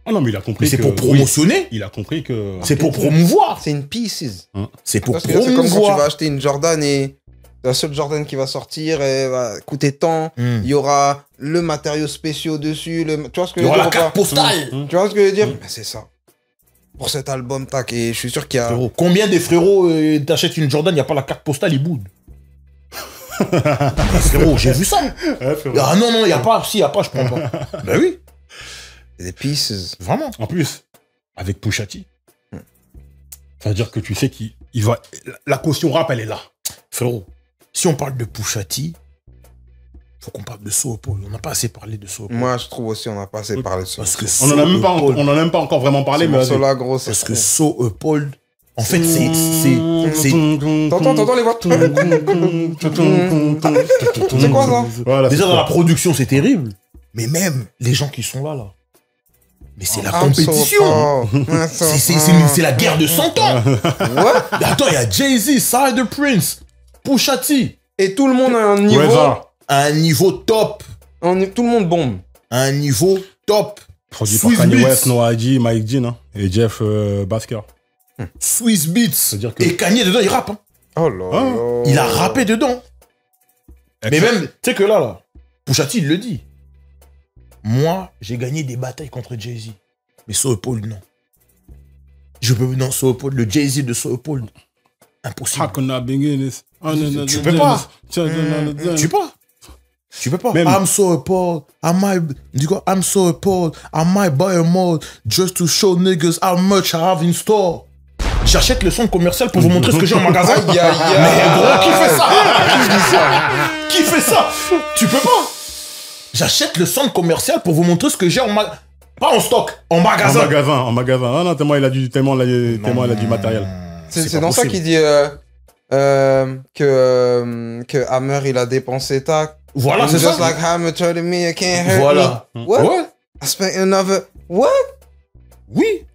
Ah non, mais il a compris. Mais c'est pour promotionner. Oui, il a compris que. C'est pour promouvoir. C'est une pieces. C'est pour promouvoir. C'est comme quand tu vas acheter une Jordan et la seule Jordan qui va sortir, elle va coûter tant. Il y aura le matériau spéciaux dessus. Tu vois ce que il y aura la carte postale. Tu vois ce que je veux dire? C'est ça. Pour cet album, tac. Et je suis sûr qu'il y a. Frérot, combien des frérots t'achètent une Jordan, il n'y a pas la carte postale, ils boudent. Frérot, j'ai vu ça. Ah non, il n'y a pas. Si, il n'y a pas, je prends pas. Ben oui. Des pieces. Vraiment. En plus, avec Pusha T, ça veut dire que tu sais qu'il va... La caution rap, elle est là. Frérot, si on parle de Pusha T, faut qu'on parle de Soul Paul. On n'a pas assez parlé de Soul Paul. Moi, je trouve aussi on n'a pas assez parlé de Soul Paul. On n'en a même pas encore vraiment parlé, mais... Là, gros, parce que Soul Paul... En fait, c'est... T'entends les voix? C'est quoi ça? Voilà, déjà, dans la production, c'est terrible. Mais même les gens qui sont là... Mais c'est la compétition. C'est la guerre de 100 ans. Ouais. Attends, il y a Jay-Z, Side Prince, Pusha T. Et tout le monde a un niveau... un niveau top. Tout le monde bombe. Un niveau top. Produit par Kanye West, Noah Adi, Mike Dean hein, et Jeff Basker. Swiss Beats. Que... Et Kanye dedans, il rappe. Hein. Oh là là. Il a rappé dedans. Mais même, tu sais que là, Pusha T, il le dit. Moi, j'ai gagné des batailles contre Jay-Z. Mais Soul Paul, non. Je peux non, Soul Paul, le Jay-Z de Soul Paul. Impossible. Tu peux pas. Tu peux pas. Même... I'm Soul Paul. I'm Soul Paul. I might buy a mall just to show niggas how much I have in store. J'achète le centre commercial pour vous montrer ce que j'ai en magasin. Mais gros, qui fait ça? Qui fait ça? Tu peux pas. J'achète le centre commercial pour vous montrer ce que j'ai en magasin. Pas en stock, en magasin. En magasin. Ah non, tellement il a du matériel. C'est dans ça qu'il dit que Hammer, il a dépensé ta. Voilà, c'est ça. Just like Hammer telling me I can't hurt voilà. me. What? I spent another... What? Oui.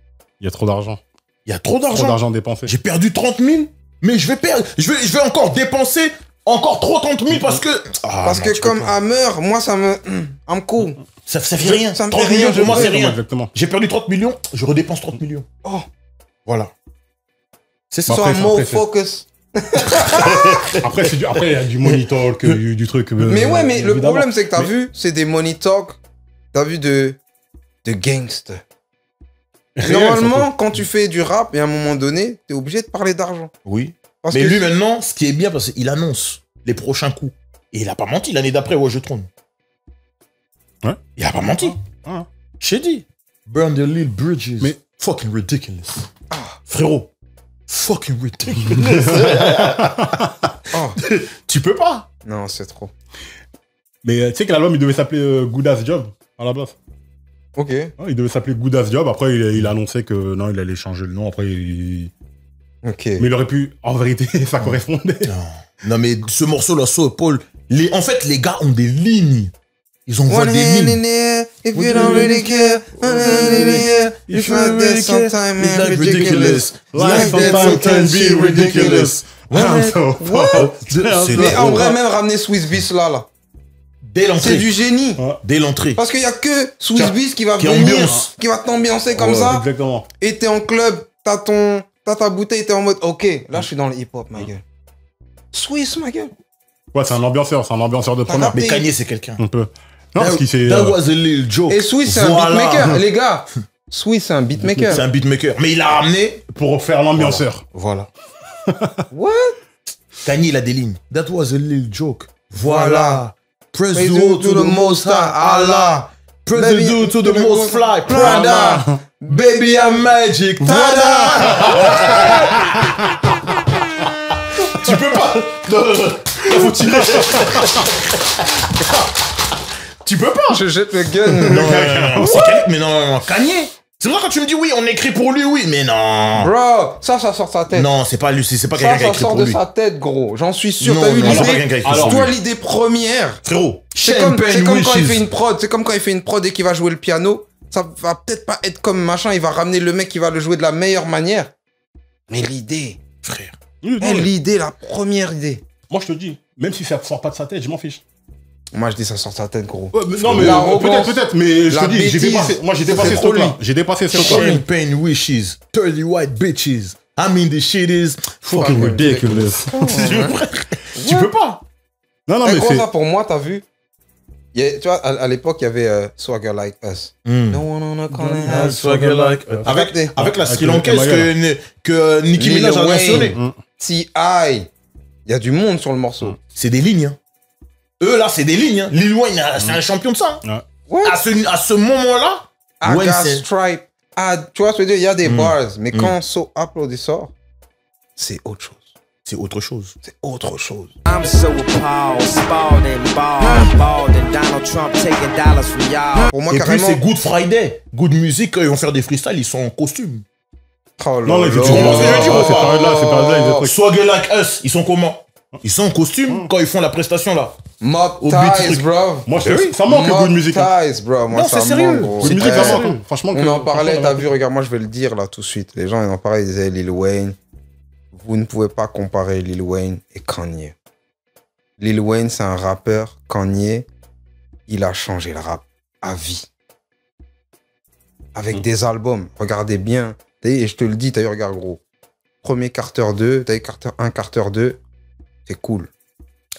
Il y a trop d'argent. Il y a trop d'argent. Trop d'argent dépensé. J'ai perdu 30 000, mais je vais perdre. Je vais encore dépenser encore trop 30 000 parce que... parce que comme Hammer, moi, ça me... I'm cool. Ça fait rien. Ça me 30 fait millions, rien, pour moi, c'est rien. J'ai perdu 30 millions, je redépense 30 millions. Oh. Voilà. C'est ça. So I'm more focus. Après, il y a du money talk, du truc. Mais ouais, mais le problème, c'est que t'as vu, c'est des money talk, t'as vu de gangster. Normalement, quand tu fais du rap, et à un moment donné, t'es obligé de parler d'argent. Oui. Parce mais lui, maintenant, ce qui est bien, parce qu'il annonce les prochains coups. Et il a pas menti l'année d'après, ouais, je trône. Ouais. Il a pas menti. J'ai dit. Burn the little bridges. Mais fucking ridiculous. Frérot. Fucking ridiculous. Tu peux pas. Non, c'est trop. Mais tu sais que l'album, il devait s'appeler Good Ass Job, à la base. Ok. Il devait s'appeler Good Ass Job. Après, il a annoncé que non, il allait changer le nom. Après, ok. Mais il aurait pu, en vérité, ça correspondait. Non, mais ce morceau-là, Soul Paul, en fait, les gars ont des lignes. Ils envoient des lignes. If you don't really care, if you like that sometimes it's ridiculous. Life sometimes be ridiculous. Mais en vrai, même ramener Swiss Beats là. Dès l'entrée. C'est du génie. Dès l'entrée. Parce qu'il n'y a que Swiss Beats qui va venir, qui va t'ambiancer comme ça. Exactement. Et t'es en club, t'as ta bouteille, t'es en mode, ok, là je suis dans le hip-hop, ma gueule. Swiss, ma gueule. Ouais, c'est un ambianceur de première. Mais Kanye, c'est quelqu'un. Un peu. Non, parce qu'il s'est... That was a little joke. Et Swiss, c'est un beatmaker, les gars. Swiss, c'est un beatmaker. C'est un beatmaker. Mais il a ramené... Pour faire l'ambianceur. Voilà. What? Kanye, il a des lignes. That was a little joke. Voilà. Praise Praise you to the most high, Allah. Praise you to the most fly, Prada. Baby, I'm magic, Tada. Tu peux pas. Non, faut tirer. Tu peux pas. Je jette le gun. Non, mais non, Kanye. C'est vrai quand tu me dis oui, on écrit pour lui, oui, mais non. Bro, ça sort de sa tête. Non, c'est pas lui, c'est pas quelqu'un qui a Ça écrit sort pour de lui. sa tête, gros. J'en suis sûr. Non, T'as eu non, c'est pas quelqu'un l'idée. qui a écrit Alors, pour toi, lui. l'idée première. Frérot, C'est comme Champagne quand il fait Wishes. une prod. C'est comme quand il fait une prod et qu'il va jouer le piano. Ça va peut-être pas être comme machin. Il va ramener le mec qui va le jouer de la meilleure manière. Mais l'idée. Frère. L'idée, la première idée. Moi, je te dis, même si ça sort pas de sa tête, je m'en fiche. Moi, je dis ça sort de sa tête, gros. Ouais, mais non, mais L'arrogance, peut-être, mais je la te dis, j'ai bêtise, dépassé. Moi, j'ai c'est dépassé ce trop truc-là. lui. J'ai dépassé ce truc-là. Champagne Wishes. 30 white bitches. I mean, the shit is Fucking ridiculous. Tu peux pas. Non, non, Eh, mais gros, c'est... ça, pour moi, t'as vu? Tu vois, à l'époque, il y avait Swagger Like Us. No one on a corner has Swagger like avec la Sri Lankaise que Nicki Lil Minaj a Wayne. mentionné. T.I. Il y a du monde sur le morceau. C'est des lignes. Hein. Eux, là, c'est des lignes. Hein. Lil Wayne, c'est un champion de ça. Hein. Ouais. À ce moment-là, Wayne, Aga c'est... Stripe. Ah, tu vois, ce que je veux dire, il y a des bars. Mais quand So Upload sort, c'est autre chose. C'est autre chose. C'est autre chose. I'm so appalled, spalled and bald and Donald Trump taking dollars from y'all. Pour moi, Et puis, carrément. c'est Good Friday. Good Music, quand ils vont faire des freestyles, ils sont en costume. Oh là Non, là, là. comprends ce que je veux dire ou pas c'est période-là, c'est période-là, il y a des trucs. Swagger Like Us, ils sont comment? Ils sont en costume quand ils font la prestation, là. Mob Au beat Ties, truc. bro. Moi, Eh oui. ça manque Mob Good Music. Hein. Ties, bro. Moi, Non, ça c'est sérieux. manque, gros. Good Music, très ça sérieux. manque. Franchement, On en parlait, franchement, t'as vu, regarde, moi je vais le dire là tout de suite. Les gens ils en parlaient, ils disaient Lil Wayne. Vous ne pouvez pas comparer Lil Wayne et Kanye. Lil Wayne, c'est un rappeur. Kanye, il a changé le rap à vie. Avec des albums. Regardez bien. Et je te le dis, t'as vu, regarde gros. Premier Carter 2, t'as vu Carter 1, Carter 2. C'est cool.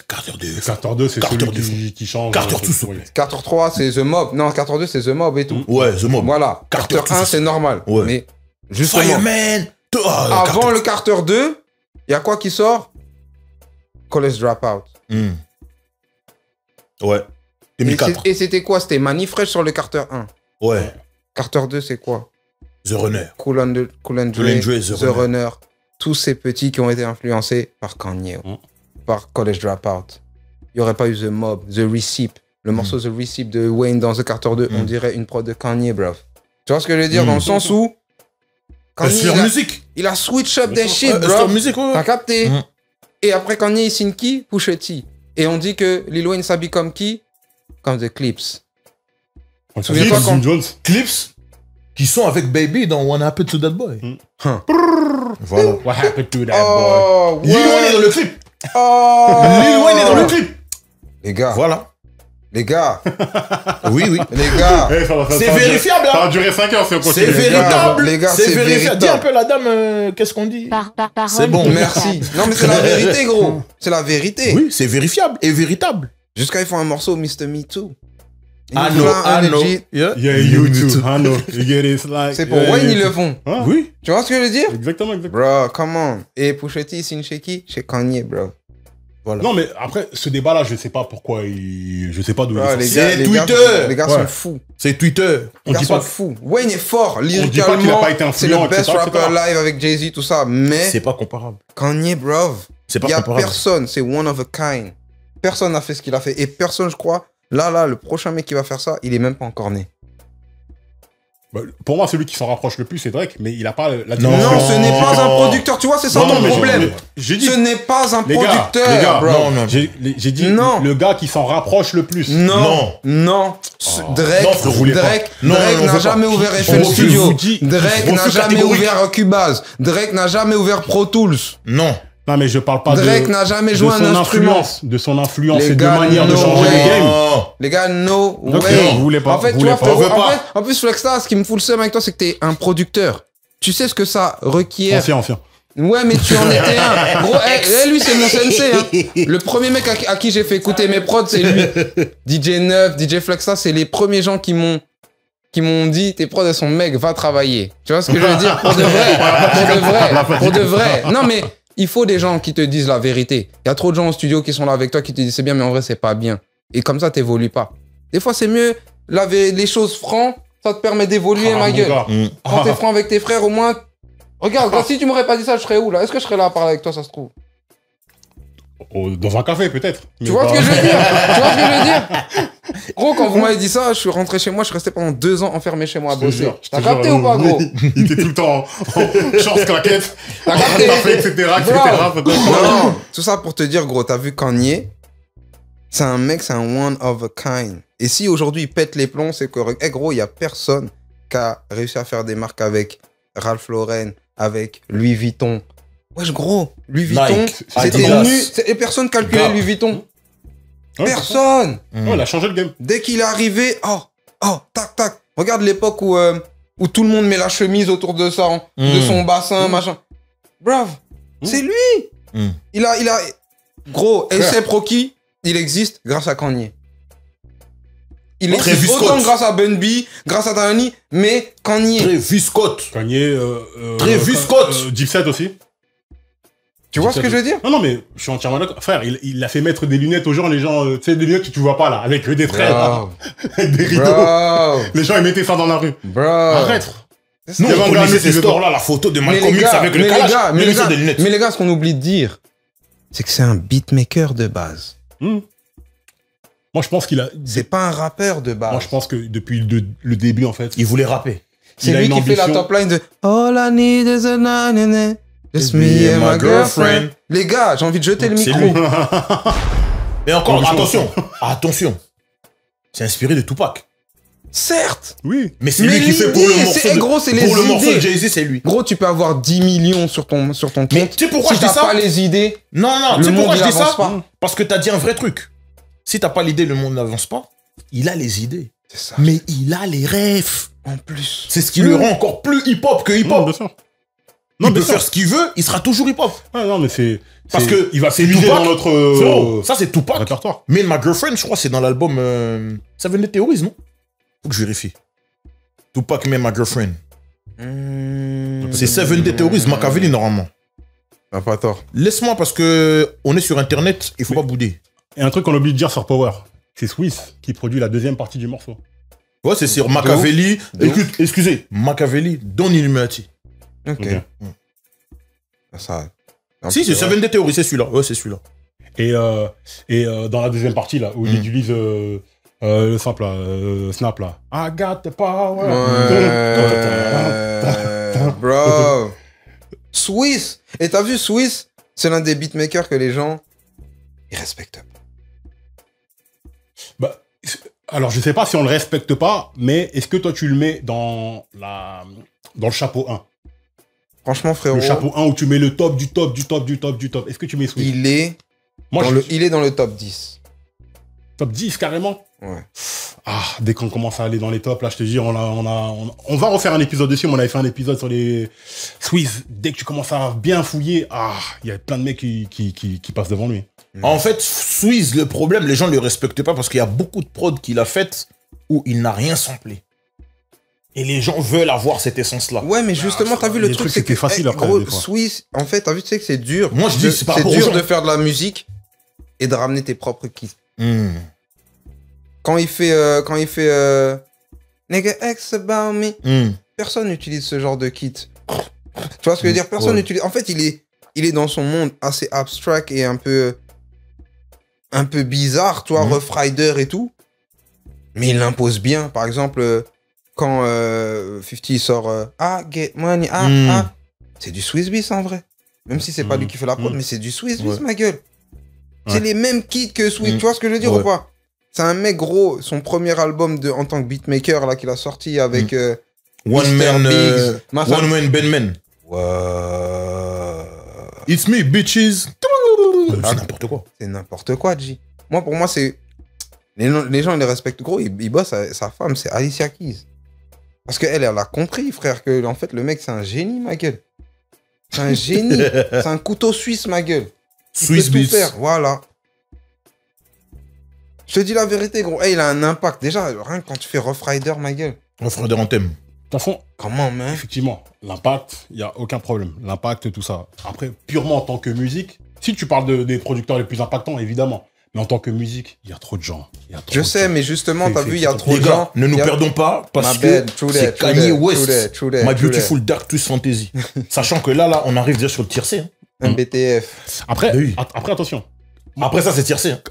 Carter 2. Carter 2, c'est Carter celui qui change. Carter tout seul. Carter 3, c'est The Mob. Non, Carter 2, c'est The Mob et tout. Ouais, The Mob. Voilà. Carter Carter tout 1, seul. c'est normal. Ouais. Mais justement, Fireman. avant le Carter 2, il y a quoi qui sort? College Dropout. Ouais. 2004. Et c'était quoi? C'était Manifresh sur le Carter 1. Ouais. Carter 2, c'est quoi? The Runner. Cool and Dre, The The Runner. Tous ces petits qui ont été influencés par Kanye, par College Dropout. Il n'y aurait pas eu The Mob, The Receipt. Le morceau The Receipt de Wayne dans The Carter 2, on dirait une prod de Kanye, bro. Tu vois ce que je veux dire? Dans le sens où Kanye, Leur musique. il a switch up des shit, bro. Leur musique, ouais. T'as capté? Et après, Kanye, il signe qui? Pusha T. Et on dit que Lil Wayne s'habille comme qui? Comme The Clips. Souviens-toi quand... Jones. Clips qui sont avec Baby dans What Happened to That Boy. Voilà. What happened to that boy? Oh, Lil Wayne est dans ouais. le clip. Oh. Lil Wayne est dans le clip. Les gars, Voilà. les gars, Oui, oui. les gars. C'est vérifiable, Ça a hein. duré 5 heures, c'est C'est véritable. les gars, c'est c'est vérifiable. Dis un véritable. peu la dame, qu'est-ce qu'on dit? C'est bon. Merci. Non, mais c'est la vérité, gros. C'est la vérité. Oui, c'est vérifiable et véritable. Jusqu'à ils font un morceau Mr. Me Too. I know, I know. Yeah, Yeah, you too. I know. You get it. Like, C'est pour Wayne, ils le font. Hein? Oui. Tu vois ce que je veux dire? Exactement, exactement. Bro, come on. Et Pusha T, signe chez qui? Chez Kanye, bro. Voilà. Non, mais après, ce débat-là, je sais pas pourquoi je sais pas d'où il Bro, est les sorti. gars, C'est les gars, Twitter. les gars Ouais. sont fous. C'est Twitter. Les gars dit sont pas- fous. Wayne est fort. dit pas qu'il Lyricalement, a pas été c'est le influent, best etc., rapper live avec Jay-Z, tout ça. Mais C'est pas comparable. Kanye, bro. C'est pas Il y a comparable. personne, c'est one of a kind. Personne n'a fait ce qu'il a fait. Et personne, je crois, là, le prochain mec qui va faire ça, il est même pas encore né. Bah, pour moi, celui qui s'en rapproche le plus, c'est Drake, mais il a pas la Non. Non, ce n'est pas un producteur. Tu vois, c'est ça Non, ton mais problème. j'ai dit. Ce n'est pas un Les gars, producteur, bro. non, non. J'ai dit Non. le gars qui s'en rapproche le plus. Non, non. Drake, Non, frère, vous voulez pas. Drake, Non, Drake non, on n'a veut jamais pas. ouvert On FL refuse, Studio. je vous dis, Drake refus n'a jamais catégorique. ouvert Cubase. Drake n'a jamais ouvert Pro Tools. Non. Non, mais je parle pas Drake de. n'a jamais de joué un son instrument. influence, de son influence Les et de gars, manière de no changer way. le game. Non. Les gars, no Ok, way. vous voulez pas, En fait, vous tu vois, voulez pas. frérot, On veut pas. en plus, Flexstar, ce qui me fout le seum avec toi, c'est que t'es un producteur. Tu sais ce que ça requiert. Ancien. Ouais, mais tu en étais un. Gros, lui, c'est mon sensei. Hein. Le premier mec à qui j'ai fait écouter mes prods, c'est lui. DJ Neuf, DJ Flexa, c'est les premiers gens qui m'ont dit, tes prods, elles sont mec, va travailler. Tu vois ce que je veux dire? Pour de vrai. Non, mais il faut des gens qui te disent la vérité. Il y a trop de gens au studio qui sont là avec toi, qui te disent c'est bien, mais en vrai, c'est pas bien. Et comme ça, t'évolues pas. Des fois, c'est mieux, les choses francs, ça te permet d'évoluer, ma gueule. Quand t'es franc avec tes frères, au moins... Regarde, si tu m'aurais pas dit ça, je serais où là? Est-ce que je serais là à parler avec toi, ça se trouve? Dans un café, peut-être. Tu vois ce que je veux dire? Gros, quand vous m'avez dit ça, je suis rentré chez moi, je suis resté pendant 2 ans enfermé chez moi à bosser. T'as capté ou pas, gros? Il était tout le temps en shorts, claquettes, t'as capté, etc. Non, tout ça pour te dire, gros, t'as vu Kanye? C'est un mec, c'est un one of a kind. Et si aujourd'hui il pète les plombs, c'est que, gros, il y a personne qui a réussi à faire des marques avec Ralph Lauren, avec Louis Vuitton. Wesh, gros, Louis Vuitton, c'était nu. Et personne calculait Louis Vuitton. Personne. Ouais, il a changé le game. Dès qu'il est arrivé, tac, tac. Regarde l'époque où tout le monde met la chemise autour de son bassin, machin. Bravo, c'est lui. Il a, gros, A$AP Rocky, il existe grâce à Kanye. Il existe autant grâce à Bun B, grâce à Dani, mais Kanye. Travis Scott. Kanye, Travis Scott. Dipset aussi. Tu vois ce que je veux dire? Non, mais je suis entièrement d'accord. Frère, il a fait mettre des lunettes aux gens, les gens, tu sais, des lunettes que tu vois pas là, avec des traits, avec des rideaux. Les gens, ils mettaient ça dans la rue. Arrête. Nous, on connaissait ces stores-là, la photo de Malcolm X avec le calage. Mais les gars, ce qu'on oublie de dire, c'est que c'est un beatmaker de base. Moi, je pense qu'il a... C'est pas un rappeur de base. Moi, je pense que depuis le début, en fait... Il voulait rapper. C'est lui qui fait la top line de All I need is a nine, just me and my girlfriend. Les gars, j'ai envie de jeter le micro. Mais encore, attention. C'est inspiré de Tupac. Certes. Oui. Mais c'est lui qui fait pour le morceau. Gros, c'est les idées. Pour le morceau de idées. Jay-Z, c'est lui. Gros, tu peux avoir 10 millions sur ton compte. Mais tu sais pourquoi je dis ça? Si t'as pas les idées, non, tu sais pourquoi je dis ça? Parce que t'as dit un vrai truc. Si t'as pas l'idée, le monde n'avance pas. Il a les idées. C'est ça. Mais il a les rêves. En plus. C'est ce qui le rend encore plus hip-hop que hip-hop. Non, il peut faire ce qu'il veut, il sera toujours hip-hop. Ouais, non, mais c'est... Parce que il va s'éluder dans notre... ça, c'est Tupac. Répertoire. Mais My Girlfriend, je crois, c'est dans l'album... Ça venait de Théorise, non? Faut que je vérifie. Tupac, mais My Girlfriend. C'est Seven Day Theories, Machiavelli, normalement. T'as pas tort. Laisse-moi, parce que on est sur Internet, il faut pas bouder. Et un truc qu'on oublie de dire sur Power, c'est Swiss qui produit la deuxième partie du morceau. Ouais, c'est sur Machiavelli. Écoute, excusez, Machiavelli, Don Illuminati. Ok. Ça... Si, c'est Seven Day Theory, c'est celui-là. Ouais, c'est celui-là. Et dans la deuxième partie, là, où il utilise le simple, là, Snap, là. I got the power. Bro. Swiss. Et t'as vu, Swiss, c'est l'un des beatmakers que les gens, ils respectent pas. Bah, alors, je sais pas si on le respecte pas, mais est-ce que toi, tu le mets dans le chapeau 1? Franchement, frérot. Le chapeau 1 où tu mets le top du top du top du top du top. Est-ce que tu mets Swiss? Il est dans le top 10. Top 10, carrément? Ouais. Ah, dès qu'on commence à aller dans les tops, là, je te dis, on va refaire un épisode dessus. On avait fait un épisode sur les Swiss. Dès que tu commences à bien fouiller, il y a plein de mecs qui passent devant lui. En fait, Swiss, le problème, les gens ne le respectent pas parce qu'il y a beaucoup de prods qu'il a faites où il n'a rien samplé. Et les gens veulent avoir cette essence-là. Ouais, mais justement, t'as vu le truc, c'est que facile après. Gros, Swiss, en fait, t'as vu, tu sais que c'est dur. Moi, je dis, c'est c'est dur de faire de la musique et de ramener tes propres kits. Quand il fait Nigga X about me, personne n'utilise ce genre de kit. Tu vois ce que je veux dire? Personne n'utilise. En fait, il est dans son monde assez abstract et un peu bizarre, toi, Rough Rider et tout. Mais il l'impose bien. Par exemple, quand 50 sort Get Money, c'est du Swiss Beats en vrai. Même si c'est pas lui qui fait la prod, mais c'est du Swiss Beats, ma gueule. C'est les mêmes kits que Swiss. Tu vois ce que je veux dire ou pas? C'est un mec gros, son premier album en tant que beatmaker là qu'il a sorti avec One Man Ben Man. It's me, bitches. C'est n'importe quoi. C'est n'importe quoi, G. Moi, pour moi, c'est... Les gens, ils les respectent. Gros, il bosse sa femme, c'est Alicia Keys. Parce qu'elle a compris, frère, que en fait, le mec, c'est un génie, ma gueule. C'est un génie. C'est un couteau suisse, ma gueule. Swiss Beats. Beats. Voilà. Je te dis la vérité, gros. Hey, il a un impact. Déjà, rien que quand tu fais Rough Rider, ma gueule. Rough Rider en thème. De toute façon, Comment, man? effectivement, l'impact, il n'y a aucun problème. L'impact, tout ça. Après, purement en tant que musique, si tu parles des producteurs les plus impactants, évidemment. Mais en tant que musique, il y a trop de gens. Je sais, mais justement, t'as vu, il y a trop Les de gars, gens. ne nous Il y a- perdons pas parce My que bad, true c'est that, Kanye true that, West. true that, My true Beautiful Dark Twist Fantasy. Sachant que là, on arrive déjà sur le tier C. Hein. Un BTF. Après, Oui. après, attention. Après ça, c'est tier C. Hein.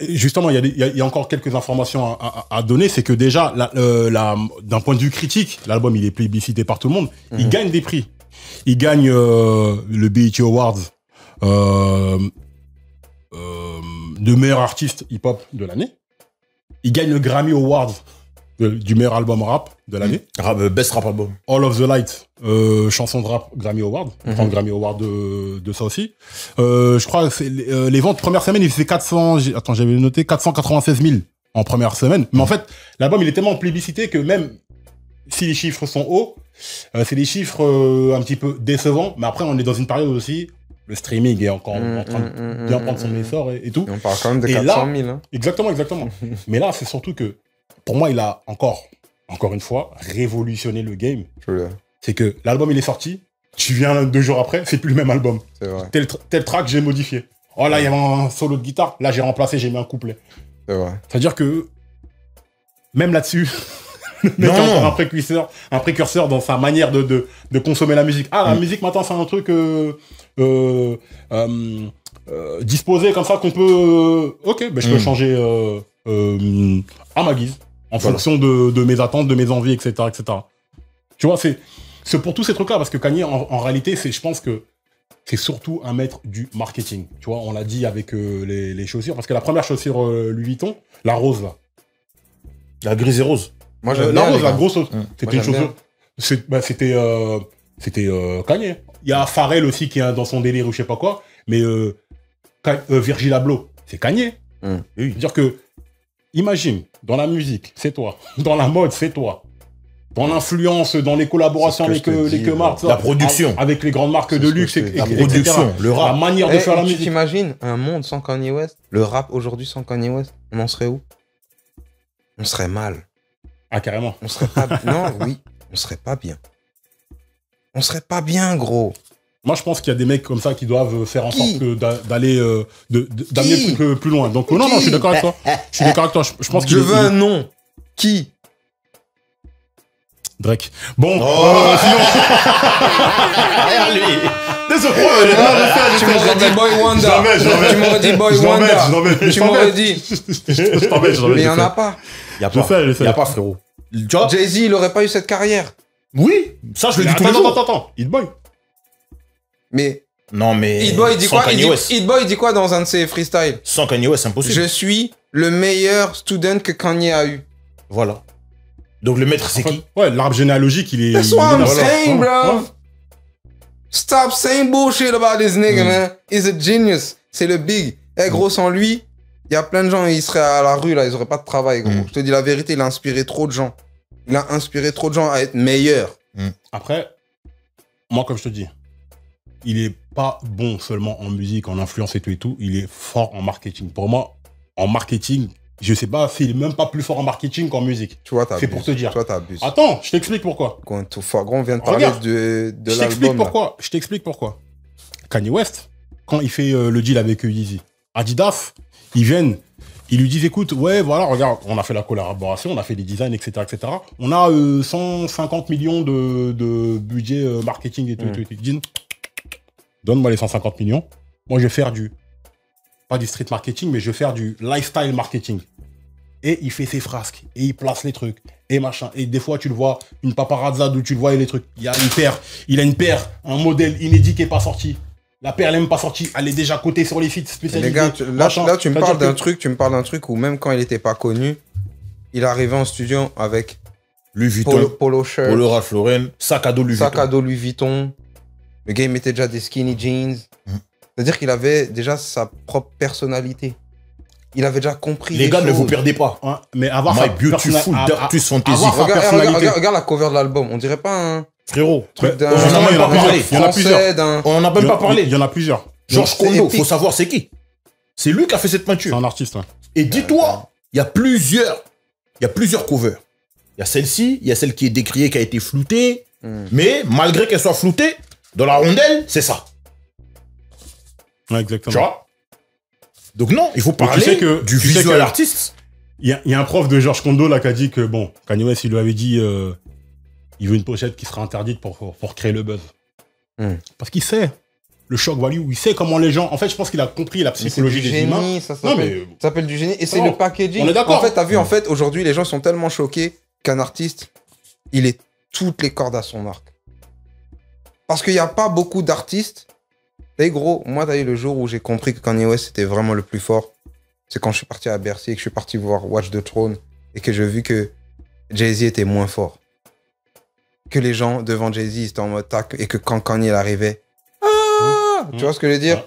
Justement, il y a encore quelques informations à donner. C'est que déjà, d'un point de vue critique, l'album, il est plébiscité par tout le monde. Il gagne des prix. Il gagne le BET Awards de meilleur artiste hip-hop de l'année. Il gagne le Grammy Awards du meilleur album rap de l'année. Best Rap Album. All of the Light, chanson de rap Grammy Award. On prend le Grammy Award de ça aussi. Je crois que les ventes première semaine, il faisait 496 000 en première semaine. Mais en fait, l'album, il est tellement plébiscité que même si les chiffres sont hauts, c'est des chiffres un petit peu décevants. Mais après, on est dans une période aussi, le streaming est encore en train de bien prendre son essor et tout. On parle quand même de Et 400 là, 000. Hein. Exactement. Mais là, c'est surtout que, pour moi, il a encore une fois, révolutionné le game. C'est que l'album, il est sorti, tu viens 2 jours après, c'est plus le même album. C'est vrai. Tel track, j'ai modifié. Oh là, il y avait un solo de guitare, là, j'ai remplacé, j'ai mis un couplet. C'est vrai. C'est-à-dire que, même là-dessus, le mec a encore un précurseur dans sa manière de consommer la musique. Ah, la musique, maintenant, c'est un truc disposé comme ça qu'on peut... ok, ben, je peux changer à ma guise, en fonction de mes attentes, de mes envies, etc. Tu vois, c'est pour tous ces trucs-là, parce que Kanye, en réalité, je pense que c'est surtout un maître du marketing. Tu vois, on l'a dit avec les chaussures, parce que la première chaussure Louis Vuitton, la rose, là. La grise et rose. Moi, j'aime la bien, rose, les la gars. grosse, c'était une j'aime chaussure. C'était Kanye. Il y a Pharrell aussi qui est dans son délire ou je sais pas quoi, mais Virgil Abloh, c'est Kanye. Oui. C'est-à-dire que, imagine, dans la musique, c'est toi. Dans la mode, c'est toi. Dans l'influence, dans les collaborations avec les marques, la production. avec les grandes marques de luxe, La production, le rap. la manière de faire la Tu musique. t'imagines un monde sans Kanye West? Le rap aujourd'hui sans Kanye West? On en serait où? On serait mal. Ah, carrément. On serait pas... Non, oui. On serait pas bien. On serait pas bien, gros. Moi, je pense qu'il y a des mecs comme ça qui doivent faire en Qui? sorte d'aller d'amener le truc plus loin. Donc, non, je suis d'accord avec toi. Je suis d'accord avec toi. Je pense Je veux un nom. Qui? Drake. Bon, Regarde lui. Tu m'aurais dit Boy Wanda. Jamais. Tu m'aurais dit Boy Wanda. Tu m'aurais dit. Je t'en mets, Mais il n'y en a pas. Y a Je pas. sais. Y a pas, frérot. Tu vois? Jay-Z, il aurait pas eu cette carrière. Oui. Ça, je le dis tous les jours. Attends. Hit Boy. Mais Non, mais. Hit Boy, il dit sans quoi? Kanye West. Hit Boy, il dit quoi dans un de ses freestyles? Sans Kanye West, c'est impossible. Je suis le meilleur student que Kanye a eu. Voilà. Donc le maître, c'est qui? Ouais, l'arbre généalogique, il est. That's what I'm voilà. saying, Ouais, bro. ouais. Stop saying bullshit about this nigga, man. He's a genius. C'est le big. Eh, gros, sans lui, il y a plein de gens, ils seraient à la rue, là, ils auraient pas de travail, gros. Je te dis la vérité, il a inspiré trop de gens. Il a inspiré trop de gens à être meilleurs. Après, moi, comme je te dis, il est pas bon seulement en musique, en influence et tout. Il est fort en marketing. Pour moi, en marketing, je sais pas s'il est même pas plus fort en marketing qu'en musique. Tu vois, t'abuses. C'est pour te dire. Tu vois, t'abuses. Attends, je t'explique pourquoi. Going too far. Gros, on vient de parler Regarde. de Je t'explique l'album. là. pourquoi. Je t'explique pourquoi. Kanye West, quand il fait le deal avec Yeezy, Adidas, ils viennent, ils lui disent, écoute, ouais, voilà, regarde, on a fait la collaboration, on a fait les designs, etc., etc. On a 150 millions de budget marketing et tout. Ils disent, donne-moi les 150 millions. Moi, je vais faire pas du street marketing, mais je vais faire du lifestyle marketing. Et il fait ses frasques, et il place les trucs, et machin. Et des fois, tu le vois, une paparazza d'où tu le vois et les trucs. Il a une paire, un modèle inédit qui n'est pas sorti. La paire, elle n'est même pas sortie, elle est déjà cotée sur les sites spécialisés. Les gars, là, tu me parles d'un truc. truc, où même quand il était pas connu, il arrivait en studio avec Louis Vuitton. polo shirt, Polo Ralph Lauren. Sac à dos Louis sac Vuitton. à dos Louis Vuitton. Le gars, il mettait déjà des skinny jeans. C'est-à-dire qu'il avait déjà sa propre personnalité. Il avait déjà compris Les gars, ne choses. vous perdez pas. Hein, mais avoir My sa Beautiful personnalité- Dark Twist Fantasy. avoir sa personnalité. Regarde la cover de l'album. On dirait pas Frérot, Truc d'un on en a même pas parlé. Il y en a plusieurs. On en a même pas parlé. Il y en a plusieurs. Georges Kondo, faut savoir c'est qui. C'est lui qui a fait cette peinture. C'est un artiste. Hein. Et dis-toi, il y a plusieurs covers. Il y a celle-ci, il y a celle qui est décriée, qui a été floutée. Mais malgré qu'elle soit floutée, dans la rondelle, c'est ça. Ouais, exactement. Tu vois? Donc non, il faut parler du visual artiste. Il y a un prof de Georges Kondo là qui a dit que bon, Kanye West il lui avait dit il veut une pochette qui sera interdite pour créer le buzz. Parce qu'il sait le shock value, il sait comment les gens. En fait, je pense qu'il a compris la psychologie des humains. Ça s'appelle du génie et c'est le packaging. On est d'accord. En fait, t'as vu, en fait, aujourd'hui, les gens sont tellement choqués qu'un artiste, il est toutes les cordes à son arc. Parce qu'il n'y a pas beaucoup d'artistes. T'as gros, moi, t'as eu le jour où j'ai compris que Kanye West était vraiment le plus fort. C'est quand je suis parti à Bercy et que je suis parti voir Watch the Throne et que j'ai vu que Jay-Z était moins fort. Que les gens devant Jay-Z étaient en mode tac et que quand Kanye arrivait, tu vois ce que je veux dire?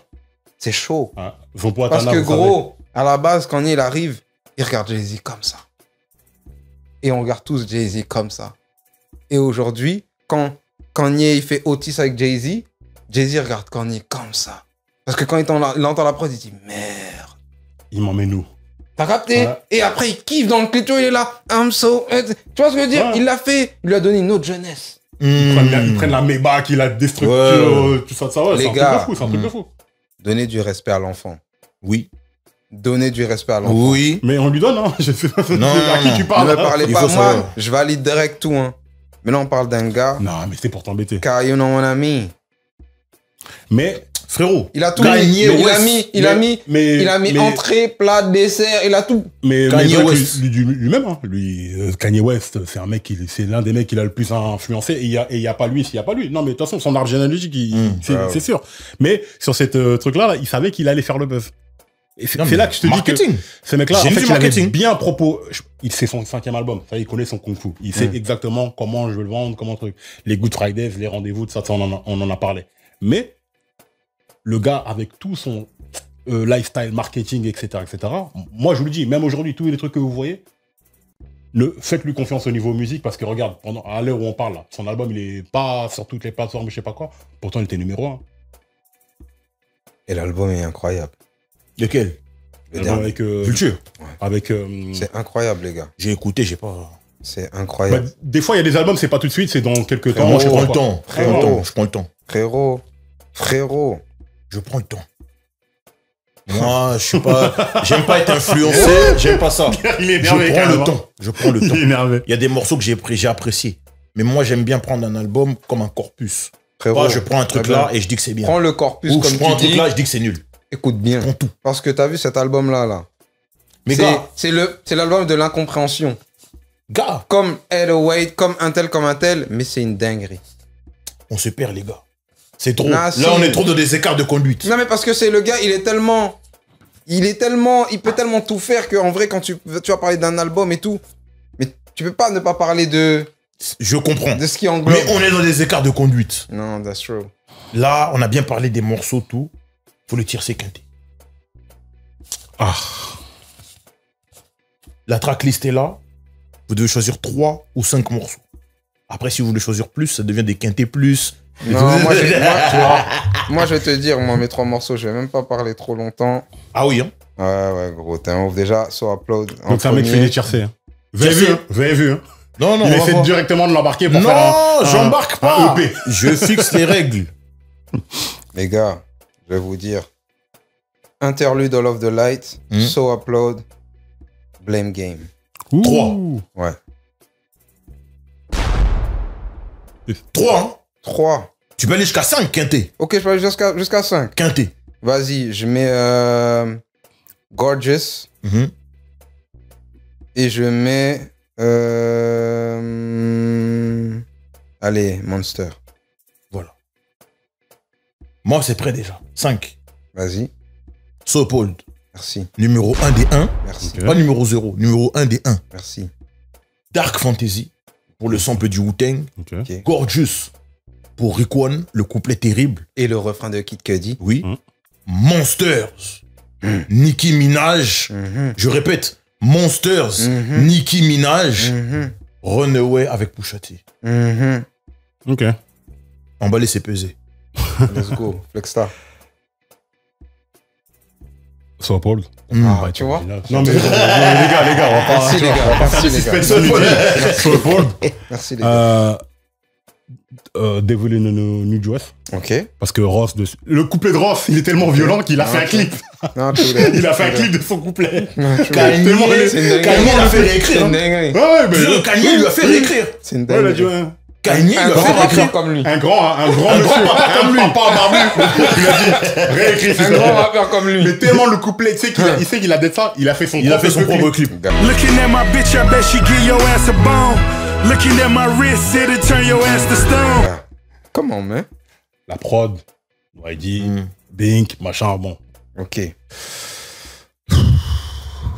C'est chaud. Parce que gros, à la base, quand il arrive, il regarde Jay-Z comme ça. Et on regarde tous Jay-Z comme ça. Et aujourd'hui, quand Kanye il fait Otis avec Jay-Z, Jay-Z regarde Kanye comme ça. Parce que quand il entend la prod, il dit merde. Il m'en met nous. T'as capté? Et après, il kiffe dans le clip, il est là. I'm so... Tu vois ce que je veux dire? Il l'a fait. Il lui a donné une autre jeunesse. Ils prennent la Maybach, il a déstructuré, tout ça, ouais. Les gars, c'est un truc de fou. Donnez du respect à l'enfant. Oui. Donnez du respect à l'enfant. Oui. Mais on lui donne, hein. Je sais pas à qui tu parles. Ne me parlez pas. Moi, je valide direct tout, hein. Mais là, on parle d'un gars. Non, mais c'est pour t'embêter. Car you know what I mean. Mais, frérot, il a tout mis. Il a mis entrée, plat, dessert, il a tout. Mais Kanye West lui-même, hein. Kanye West, c'est un mec, c'est l'un des mecs qui l'a le plus influencé. Et il y a pas lui s'il y a pas lui. Non, mais de toute façon, son arbre généalogique, c'est sûr. Mais sur cette truc-là, là, il savait qu'il allait faire le buzz. Et c'est là que je te dis que ce mec-là, en fait, il avait bien c'est son 5e album. Ça, il connaît son kung fu. Il sait exactement comment je veux le vendre, comment truc. Les Good Fridays, les rendez-vous, ça, on en a parlé. Mais le gars, avec tout son lifestyle, marketing, etc., moi, je vous le dis, même aujourd'hui, tous les trucs que vous voyez, faites-lui confiance au niveau musique, parce que regarde, à l'heure où on parle, là, son album, il est pas sur toutes les plateformes, je sais pas quoi. Pourtant, il était numéro 1. Et l'album est incroyable. Lequel? Avec Culture. Avec. C'est incroyable, les gars. J'ai écouté, j'ai pas. C'est incroyable. Bah, des fois, il y a des albums, c'est pas tout de suite, c'est dans quelques temps. Moi, je prends le temps. Je prends le temps. Frérot. Je prends le temps. Moi, je suis pas. J'aime pas être influencé. J'aime pas ça. Il est énervé. Je prends le temps. Il est énervé. Il y a des morceaux que j'ai appréciés. Mais moi, j'aime bien prendre un album comme un corpus. Frérot, je prends un truc là et je dis que c'est bien. Prends le corpus comme tu dis. Je prends un truc là et je dis que c'est nul. Écoute bien. Je prends tout. Parce que t'as vu cet album-là. Mais gars. C'est l'album de l'incompréhension. Gars. Comme 808, comme un tel, mais c'est une dinguerie. On se perd, les gars. C'est trop. Là, on est trop dans des écarts de conduite. Non, mais parce que c'est le gars, il peut tellement tout faire qu'en vrai, quand tu vas parler d'un album et tout, mais tu peux pas ne pas parler de... Je comprends. De ce qui englobe. Mais on est dans des écarts de conduite. Non, that's true. Là, on a bien parlé des morceaux, tout. Faut le tiercer quinté. La tracklist est là. Vous devez choisir 3 ou 5 morceaux. Après, si vous voulez choisir plus, ça devient des quintés plus. Non, moi, je vais te dire, mes 3 morceaux, je vais même pas parler trop longtemps. Ah oui, hein? Ouais, gros, t'es un ouf. Déjà, So Upload. Donc, c'est un mec qui fait des tiercés. Hein. Vous avez vu, hein? Non, il essaie directement de l'embarquer pour faire Non, j'embarque pas. EP. Je fixe les règles. Les gars, je vais vous dire. Interlude All of the Light, So Upload, Blame Game. 3. Ouais. 3, hein? 3. Tu peux aller jusqu'à 5, quinté. Ok, je peux aller jusqu'à 5. Quinté. Vas-y, je mets Gorgeous. Et je mets... Allez, Monster. Voilà. Moi, c'est prêt déjà. 5. Vas-y. So Upload. Merci. Numéro 1 des 1. Merci. Pas numéro 0. Numéro 1 des 1. Merci. Dark Fantasy. Pour le sample du Wu-Tang. Okay. Gorgeous. Pour Rick-One. Le couplet terrible. Et le refrain de Kid Cudi. Oui. Monsters. Nicki Minaj. Je répète. Monsters. Nicki Minaj. Runaway avec Pusha T. Ok. Emballer, c'est peser. Let's go. Flexstar. So Paul. Ah, tu vois? Non, mais les gars, on va pas. Merci, les gars. Merci, les gars. So Paul. Merci, les gars. Devil in New Jersey. Ok. Parce que Ross, le couplet de Ross, il est tellement violent qu'il a fait un clip. Non, il a fait un clip de son couplet. Kanye l'a fait réécrire. C'est une dinguerie. Ouais, mais Kanye lui a fait réécrire. C'est une dinguerie. Kanye lui a fait réécrire. Comme lui. Un grand monsieur, comme lui. Pas barbu. Il a dit, réécris, Un grand rappeur comme lui. Mais tellement le couplet, il sait qu'il a dit ça, il a fait son propre clip. Looking at my bitch, I bet she give your ass a bone. Looking at my wrist, it'll turn your ass to stone. Comment, mais? La prod, YD, Bink, machin, bon. Ok.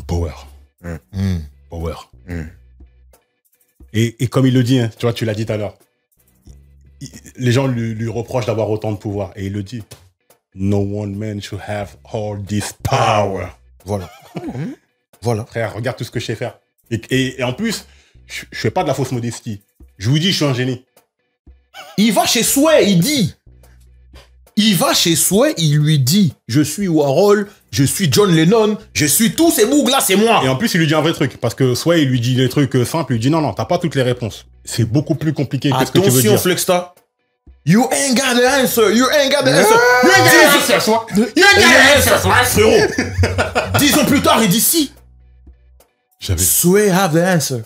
Power. Power. Et comme il le dit, hein, tu vois, tu l'as dit tout à l'heure, les gens lui reprochent d'avoir autant de pouvoir. Et il le dit. No one man should have all this power. Voilà. Voilà. Frère, regarde tout ce que je sais faire. Et en plus, je fais pas de la fausse modestie. Je vous dis, je suis un génie. Il va chez Sway, il dit. Il va chez Sway, il lui dit, je suis Warhol, je suis John Lennon, je suis tous ces bougs là, c'est moi. Et en plus, il lui dit un vrai truc. Parce que Sway, il lui dit des trucs simples. Il lui dit, non, t'as pas toutes les réponses. C'est beaucoup plus compliqué que ce que tu veux dire. Attention, Flexstar. You ain't got the answer. You ain't got the answer. You ain't got the answer. You ain't got the answer, frérot. 10 ans plus tard, il dit si. Sway have the answer.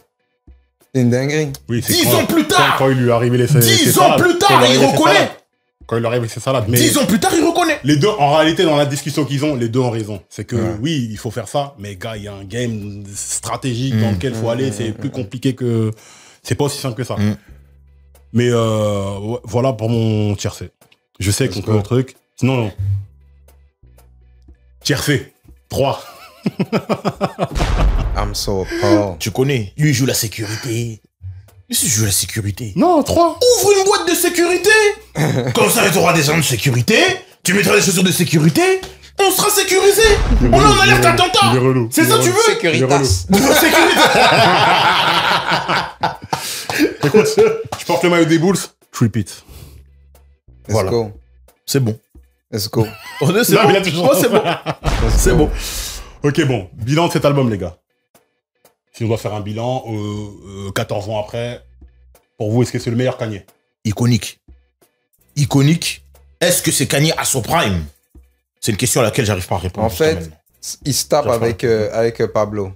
C'est une dinguerie. Oui, 10 ans plus tard. Quand il lui est arrivé les 10 ans plus tard, il reconnaît. Quand il lui arrive ses salades. Mais 10 ans plus tard, il reconnaît. Les deux, en réalité, dans la discussion qu'ils ont, les deux ont raison. C'est que oui, il faut faire ça, mais gars, il y a un game stratégique dans lequel il faut aller. C'est plus compliqué que. C'est pas aussi simple que ça. Mais voilà pour mon tiercé. Je sais qu'on peut le truc. Sinon, tiercé. 3. I'm so appalled. Tu connais, lui il joue la sécurité. Mais si je joue la sécurité. Non, 3. Ouvre une boîte de sécurité. Comme ça, tu auras des armes de sécurité. Tu mettras des chaussures de sécurité. On sera sécurisé. On est en alerte attentat. C'est ça que tu veux? Sécuritas. Écoute, je porte le maillot des Bulls. Repeat. Let's go. C'est bon. Let's go. C'est bon. C'est bon. C'est bon. Ok, bon. Bilan de cet album, les gars. Si on doit faire un bilan 14 ans après, pour vous, est-ce que c'est le meilleur Kanye? Iconique. Iconique. Est-ce que c'est Kanye à son prime? C'est une question à laquelle j'arrive pas à répondre. En fait, il se tape avec Pablo.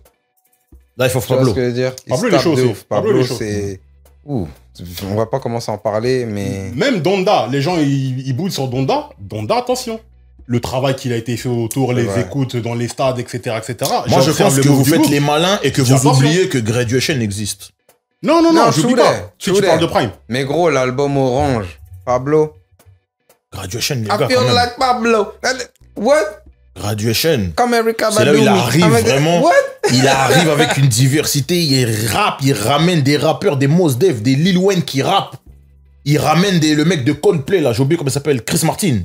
Là, il faut Pablo. Tu vois ce que je veux dire? Pablo, il est chaud aussi. Pablo, c'est... Ouh, on va pas commencer à en parler, mais... Même Donda, les gens, ils boudent sur Donda. Donda, attention. Le travail qu'il a été fait autour, les écoutes dans les stades, etc., etc. Moi, je pense que vous faites les malins et que vous oubliez que Graduation existe. Non, j'oublie pas. Tu parles de Prime. Mais gros, l'album Orange, Pablo... Graduation, les I gars, feel quand même. like Pablo. What? Graduation. Comme Erykah Badu. C'est là où il arrive vraiment. What? Il arrive avec une diversité. Il rappe, il ramène des rappeurs, des Mos Def, des Lil Wayne qui rappent. Il ramène le mec de Coldplay, là, j'ai oublié comment il s'appelle, Chris Martin.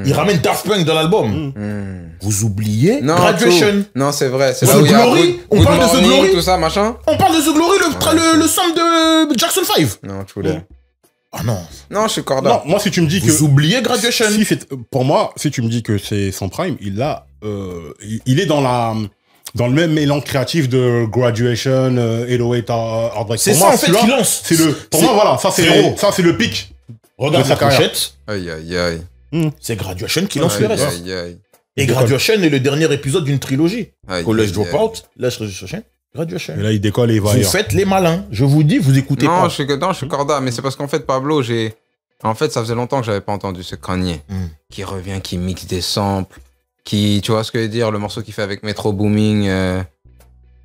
Il ramène Daft Punk dans l'album. Vous oubliez Graduation. Non, c'est vrai. C'est The là où il y a Glory. On parle de The Glory. Tout ça, machin. On parle de The Glory, le son de Jackson 5. Non, tu voulais. Ah non. Non, je suis corda. Non, moi, si tu me dis que... Vous oubliez Graduation. Pour moi, si tu me dis que c'est son prime, il est dans le même élan créatif de Graduation, 808 Heartbreak. C'est ça, en fait, qu'il lance. Pour moi, voilà, ça, c'est le pic. Regarde sa pochette. Aïe, aïe, aïe. C'est Graduation qui lance le reste. Aïe, aïe. Et Graduation est le dernier épisode d'une trilogie. Aïe, College aïe, aïe. Dropout, Graduation. Et là, il décolle et il va Vous ailleurs. faites les malins. Je vous dis, vous écoutez Non, pas. je suis corda, mais c'est parce qu'en fait, Pablo, en fait, ça faisait longtemps que j'avais pas entendu ce Kanye qui revient, qui mixe des samples, tu vois ce que je veux dire, le morceau qu'il fait avec Metro Booming,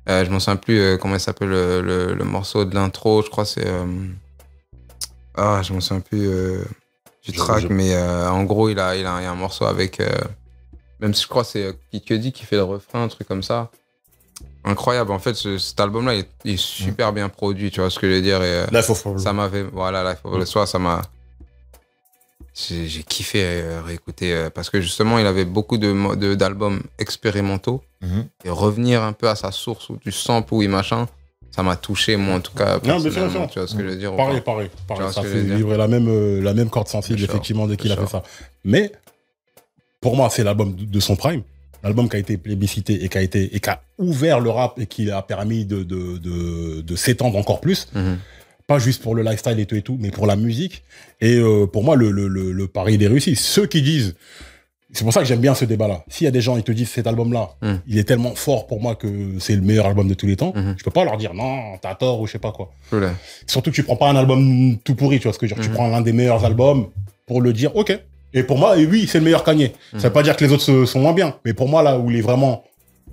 je m'en souviens plus comment il s'appelle le morceau de l'intro, je crois c'est... je m'en souviens plus du track, mais en gros, il y a un morceau avec... même si je crois que c'est Kid Cudi qui fait le refrain, un truc comme ça. Incroyable, en fait, cet album-là, il est super bien produit, tu vois ce que je veux dire. Et, Life of Pablo. ça m'avait... Voilà, Life of Pablo, ça m'a... J'ai kiffé réécouter, parce que justement, il avait beaucoup d'albums expérimentaux. Et revenir un peu à sa source, ou du sample, ou machin, ça m'a touché, moi, en tout cas. Non, mais sûr. Tu vois ce que je veux dire? Pareil. Ça fait vibrer la même corde sensible, effectivement, dès qu'il a fait ça. Mais, pour moi, c'est l'album de son prime. L'album qui a été plébiscité et qui a ouvert le rap et qui a permis de s'étendre encore plus. Pas juste pour le lifestyle et tout, mais pour la musique. Et pour moi, le pari, il est réussi. Ceux qui disent... C'est pour ça que j'aime bien ce débat-là. S'il y a des gens qui te disent cet album-là, il est tellement fort pour moi que c'est le meilleur album de tous les temps, je peux pas leur dire non, t'as tort ou je sais pas quoi. Surtout que tu prends pas un album tout pourri, tu vois ce que je veux dire. Tu prends l'un des meilleurs albums pour le dire, ok. Et pour moi, oui, c'est le meilleur Kanye. Ça veut pas dire que les autres sont moins bien. Mais pour moi, là où il est vraiment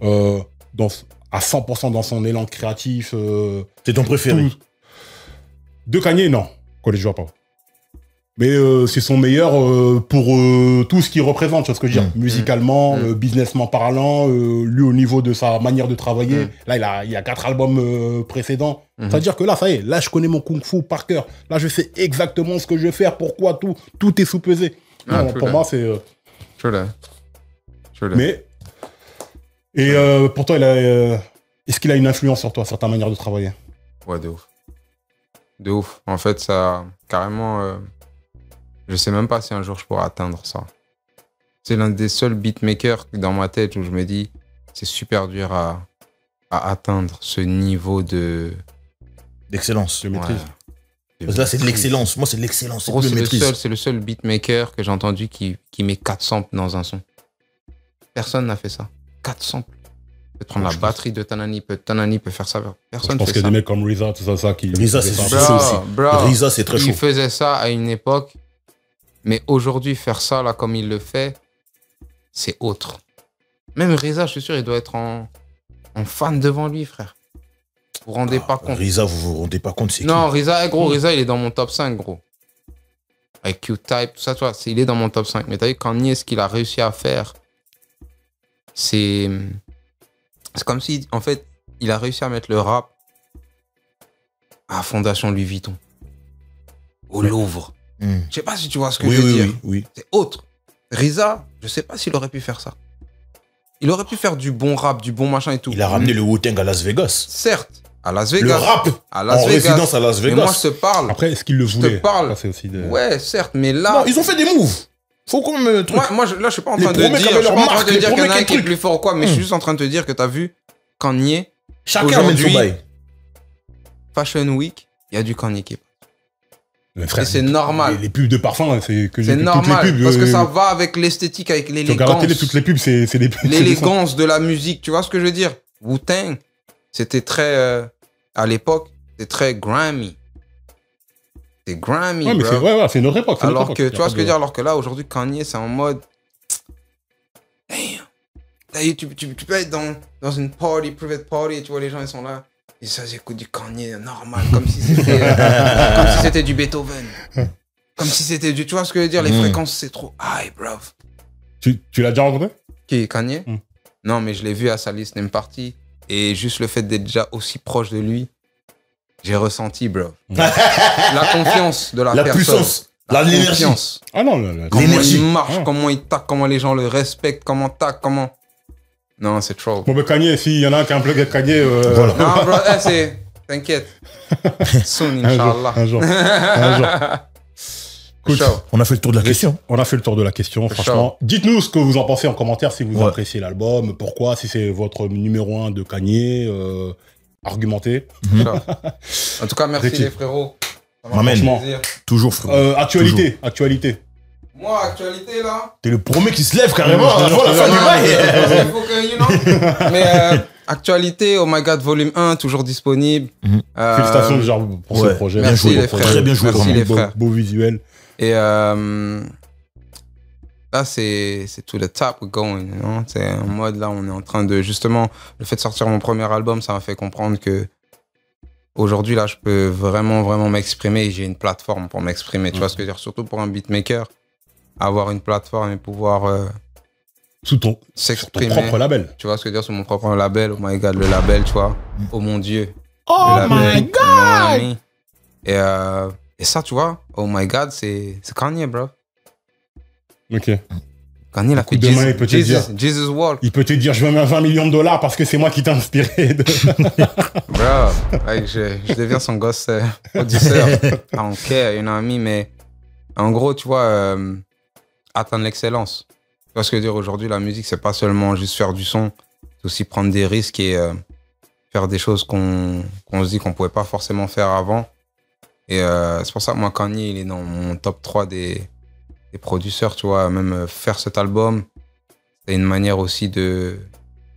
à 100% dans son élan créatif... c'est ton préféré? De Kanye, non. College Dropout. Mais c'est son meilleur pour tout ce qu'il représente, tu vois ce que je veux dire. Musicalement, businessment parlant, lui au niveau de sa manière de travailler. Là, il a 4 albums précédents. C'est-à-dire que là, ça y est, là, je connais mon kung-fu par cœur. Là, je sais exactement ce que je vais faire, pourquoi, tout est sous-pesé. Pour moi, c'est... Mais... Et pour toi, est-ce qu'il a une influence sur toi, sur ta manière de travailler? Ouais, de ouf. De ouf. En fait, ça, carrément... Je sais même pas si un jour je pourrai atteindre ça. C'est l'un des seuls beatmakers dans ma tête où je me dis c'est super dur à atteindre ce niveau d'excellence, de maîtrise. Parce que là, c'est de l'excellence. Moi, c'est de l'excellence. C'est le seul beatmaker que j'ai entendu qui met 4 samples dans un son. Personne n'a fait ça. 4 samples. Peut prendre la batterie de Tanani peut faire ça. Personne ne fait ça. Je pense qu'il y a des mecs comme RZA, tout ça qui... RZA, c'est ça aussi. RZA, c'est très chaud. Il faisait ça à une époque. Mais aujourd'hui, faire ça, là, comme il le fait, c'est autre. Même RZA, je suis sûr, il doit être en fan devant lui, frère. Vous vous rendez pas compte. RZA, vous vous rendez pas compte, c'est non, RZA, gros, RZA, il est dans mon top 5, gros. Avec Q-Type, tout ça, tu vois, il est dans mon top 5. Mais t'as vu, Kanye, ce qu'il a réussi à faire, c'est comme si, en fait, il a réussi à mettre le rap à Fondation Louis Vuitton. Au Louvre. Je sais pas si tu vois ce que je veux dire. Oui. C'est autre. RZA, je sais pas s'il aurait pu faire ça. Il aurait pu faire du bon rap, du bon machin et tout. Il a ramené le Wu-Tang à Las Vegas. Certes, à Las Vegas. Le rap à Las en Vegas. résidence à Las Vegas. Mais moi, je te parle. Après, est-ce qu'il le voulait? Je te parle. Ça, aussi ouais, certes, mais là... Non, ils ont fait des moves. Faut qu'on me... Moi, là, je suis pas en train de dire... Je suis pas en train de dire qu'il y en a un qui est plus fort ou quoi, mais je suis juste en train de te dire que t'as vu Kanye... Chacun amène son bail. Fashion Week, il y a du Kanye qui est... Frère, et c'est normal. Les pubs de parfum, c'est que c'est normal, toutes les pubs, parce que ça va avec l'esthétique, avec l'élégance. Toutes les pubs, c'est des pubs. L'élégance de la musique, tu vois ce que je veux dire? Wu-Tang, c'était très... à l'époque, c'était très Grammy. C'est Grammy, ouais, mais bro. C'est notre époque. Alors que, tu vois ce que je veux dire? Alors que là, aujourd'hui, Kanye, c'est en mode... Damn. Tu peux être dans une private party, et tu vois, les gens, ils sont là. Et ça, j'écoute du Kanye normal, comme si c'était du Beethoven. Comme si c'était du... Tu vois ce que je veux dire? Les fréquences, c'est trop high, bro. Tu l'as déjà rencontré? Qui, Kanye? Non, mais je l'ai vu à sa listening party. Et juste le fait d'être déjà aussi proche de lui, j'ai ressenti, bro. La confiance de la personne. Puissance. L'énergie. Ah non, comment il marche, comment il tac, comment les gens le respectent, comment... Non, c'est trop. Bon, mais Kanye, s'il y en a un qui a un plug avec Kanye... Voilà. Non, bro, t'inquiète. Soon, Inch'Allah. Un jour. Écoute, on a fait le tour de la question. On a fait le tour de la question, franchement. Dites-nous ce que vous en pensez en commentaire, si vous appréciez l'album, pourquoi, si c'est votre numéro 1 de Kanye, argumentez. En tout cas, merci les frérots. Toujours frérot. Actualité. Moi, actualité, là. T'es le premier qui se lève carrément avant la fin du bail. Il faut que, you know. Mais actualité, Oh My God Volume 1, toujours disponible. Félicitations déjà pour ce projet. Merci les frères. Très bien joué, merci les frères. Beau visuel. Et là, c'est to the top we're going. C'est en mode, là, on est en train de... Justement, le fait de sortir mon premier album, ça m'a fait comprendre que aujourd'hui, là, je peux vraiment m'exprimer et j'ai une plateforme pour m'exprimer. Tu vois ce que je veux dire? Surtout pour un beatmaker, avoir une plateforme et pouvoir s'exprimer. Sur ton propre label. Tu vois ce que je veux dire? Sur mon propre label. Oh my God, le label, tu vois. Oh mon Dieu. Oh my God. Et ça, tu vois, Oh my God, c'est Kanye, bro. Ok. Kanye, il a fait demain, il peut te dire, Jesus Walk. Il peut te dire, je veux mettre 20 millions de dollars parce que c'est moi qui t'ai inspiré. Bro, like, je deviens son gosse producteur. I don't care, you know what I mean, mais en gros, tu vois, atteindre l'excellence. Tu vois ce que je veux dire, aujourd'hui, la musique, c'est pas seulement juste faire du son, c'est aussi prendre des risques et faire des choses qu'on se dit qu'on pouvait pas forcément faire avant. Et c'est pour ça que moi, Kanye, il est dans mon top 3 des producteurs, tu vois. Même faire cet album, c'est une manière aussi de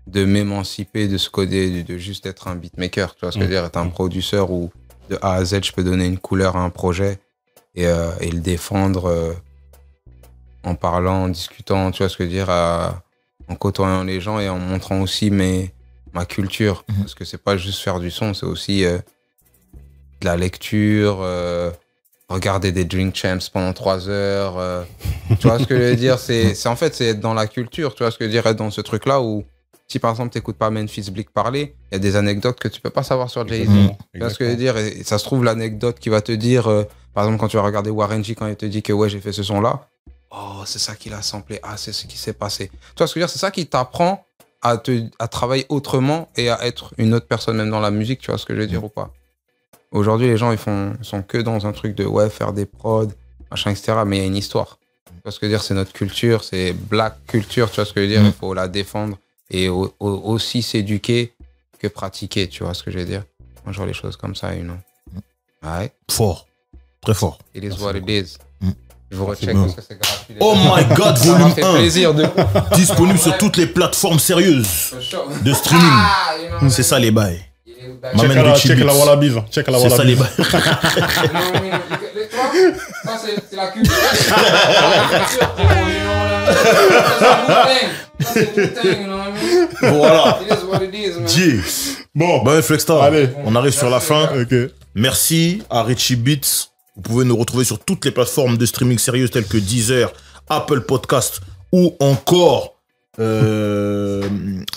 m'émanciper de ce côté, de juste être un beatmaker, tu vois ce que je veux dire, être un producteur où de A à Z, je peux donner une couleur à un projet et le défendre en parlant, en discutant, tu vois ce que je veux dire, en côtoyant les gens et en montrant aussi ma culture. Parce que c'est pas juste faire du son, c'est aussi de la lecture, regarder des Drink Champs pendant 3 heures. Tu vois ce que je veux dire, c'est en fait, c'est être dans la culture, tu vois ce que je veux dire, être dans ce truc-là où si par exemple t'écoutes pas Memphis Bleek parler, il y a des anecdotes que tu peux pas savoir sur Jay-Z. Tu vois ce que je veux dire, et ça se trouve l'anecdote qui va te dire, par exemple quand tu vas regarder Warren G quand il te dit que ouais j'ai fait ce son-là, oh c'est ça qu'il a samplé, ah c'est ce qui s'est passé. Tu vois ce que je veux dire, c'est ça qui t'apprend à travailler autrement et à être une autre personne même dans la musique, tu vois ce que je veux dire ou pas. Aujourd'hui les gens ils sont que dans un truc de ouais faire des prods, machin etc. Mais il y a une histoire. Tu vois ce que je veux dire, c'est notre culture, c'est black culture, tu vois ce que je veux dire, il faut la défendre. Et aussi s'éduquer que pratiquer, tu vois ce que je veux dire. Moi, je vois les choses comme ça, you know. Ouais. Fort. Très fort. It is what it is. Je vous recheck parce que c'est gratuit. Oh my God, ça volume m'a fait 1. plaisir de... Disponible sur toutes les plateformes sérieuses de streaming. C'est ça les bails. Check la Wallabies. Check la C'est ça les bails. Ça, c'est la culture. Voilà. It is what it is, man. G. Bon, Ben Flexstar, allez. on arrive sur la fin. Ok. Merci à Richie Beats. Vous pouvez nous retrouver sur toutes les plateformes de streaming sérieuses telles que Deezer, Apple Podcast ou encore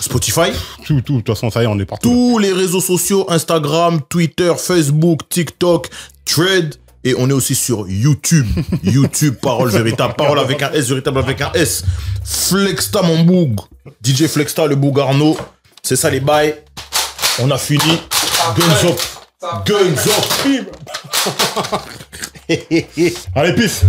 Spotify. Tout. De toute façon, ça y est, on est partout. Tous les réseaux sociaux, Instagram, Twitter, Facebook, TikTok, Thread. Et on est aussi sur YouTube. YouTube, parole véritable. Parole avec un S, véritable avec un S. Flexta, mon boug. DJ Flexta, le boug Arnaud. C'est ça les bails. On a fini. Guns up. Guns up. Allez, peace.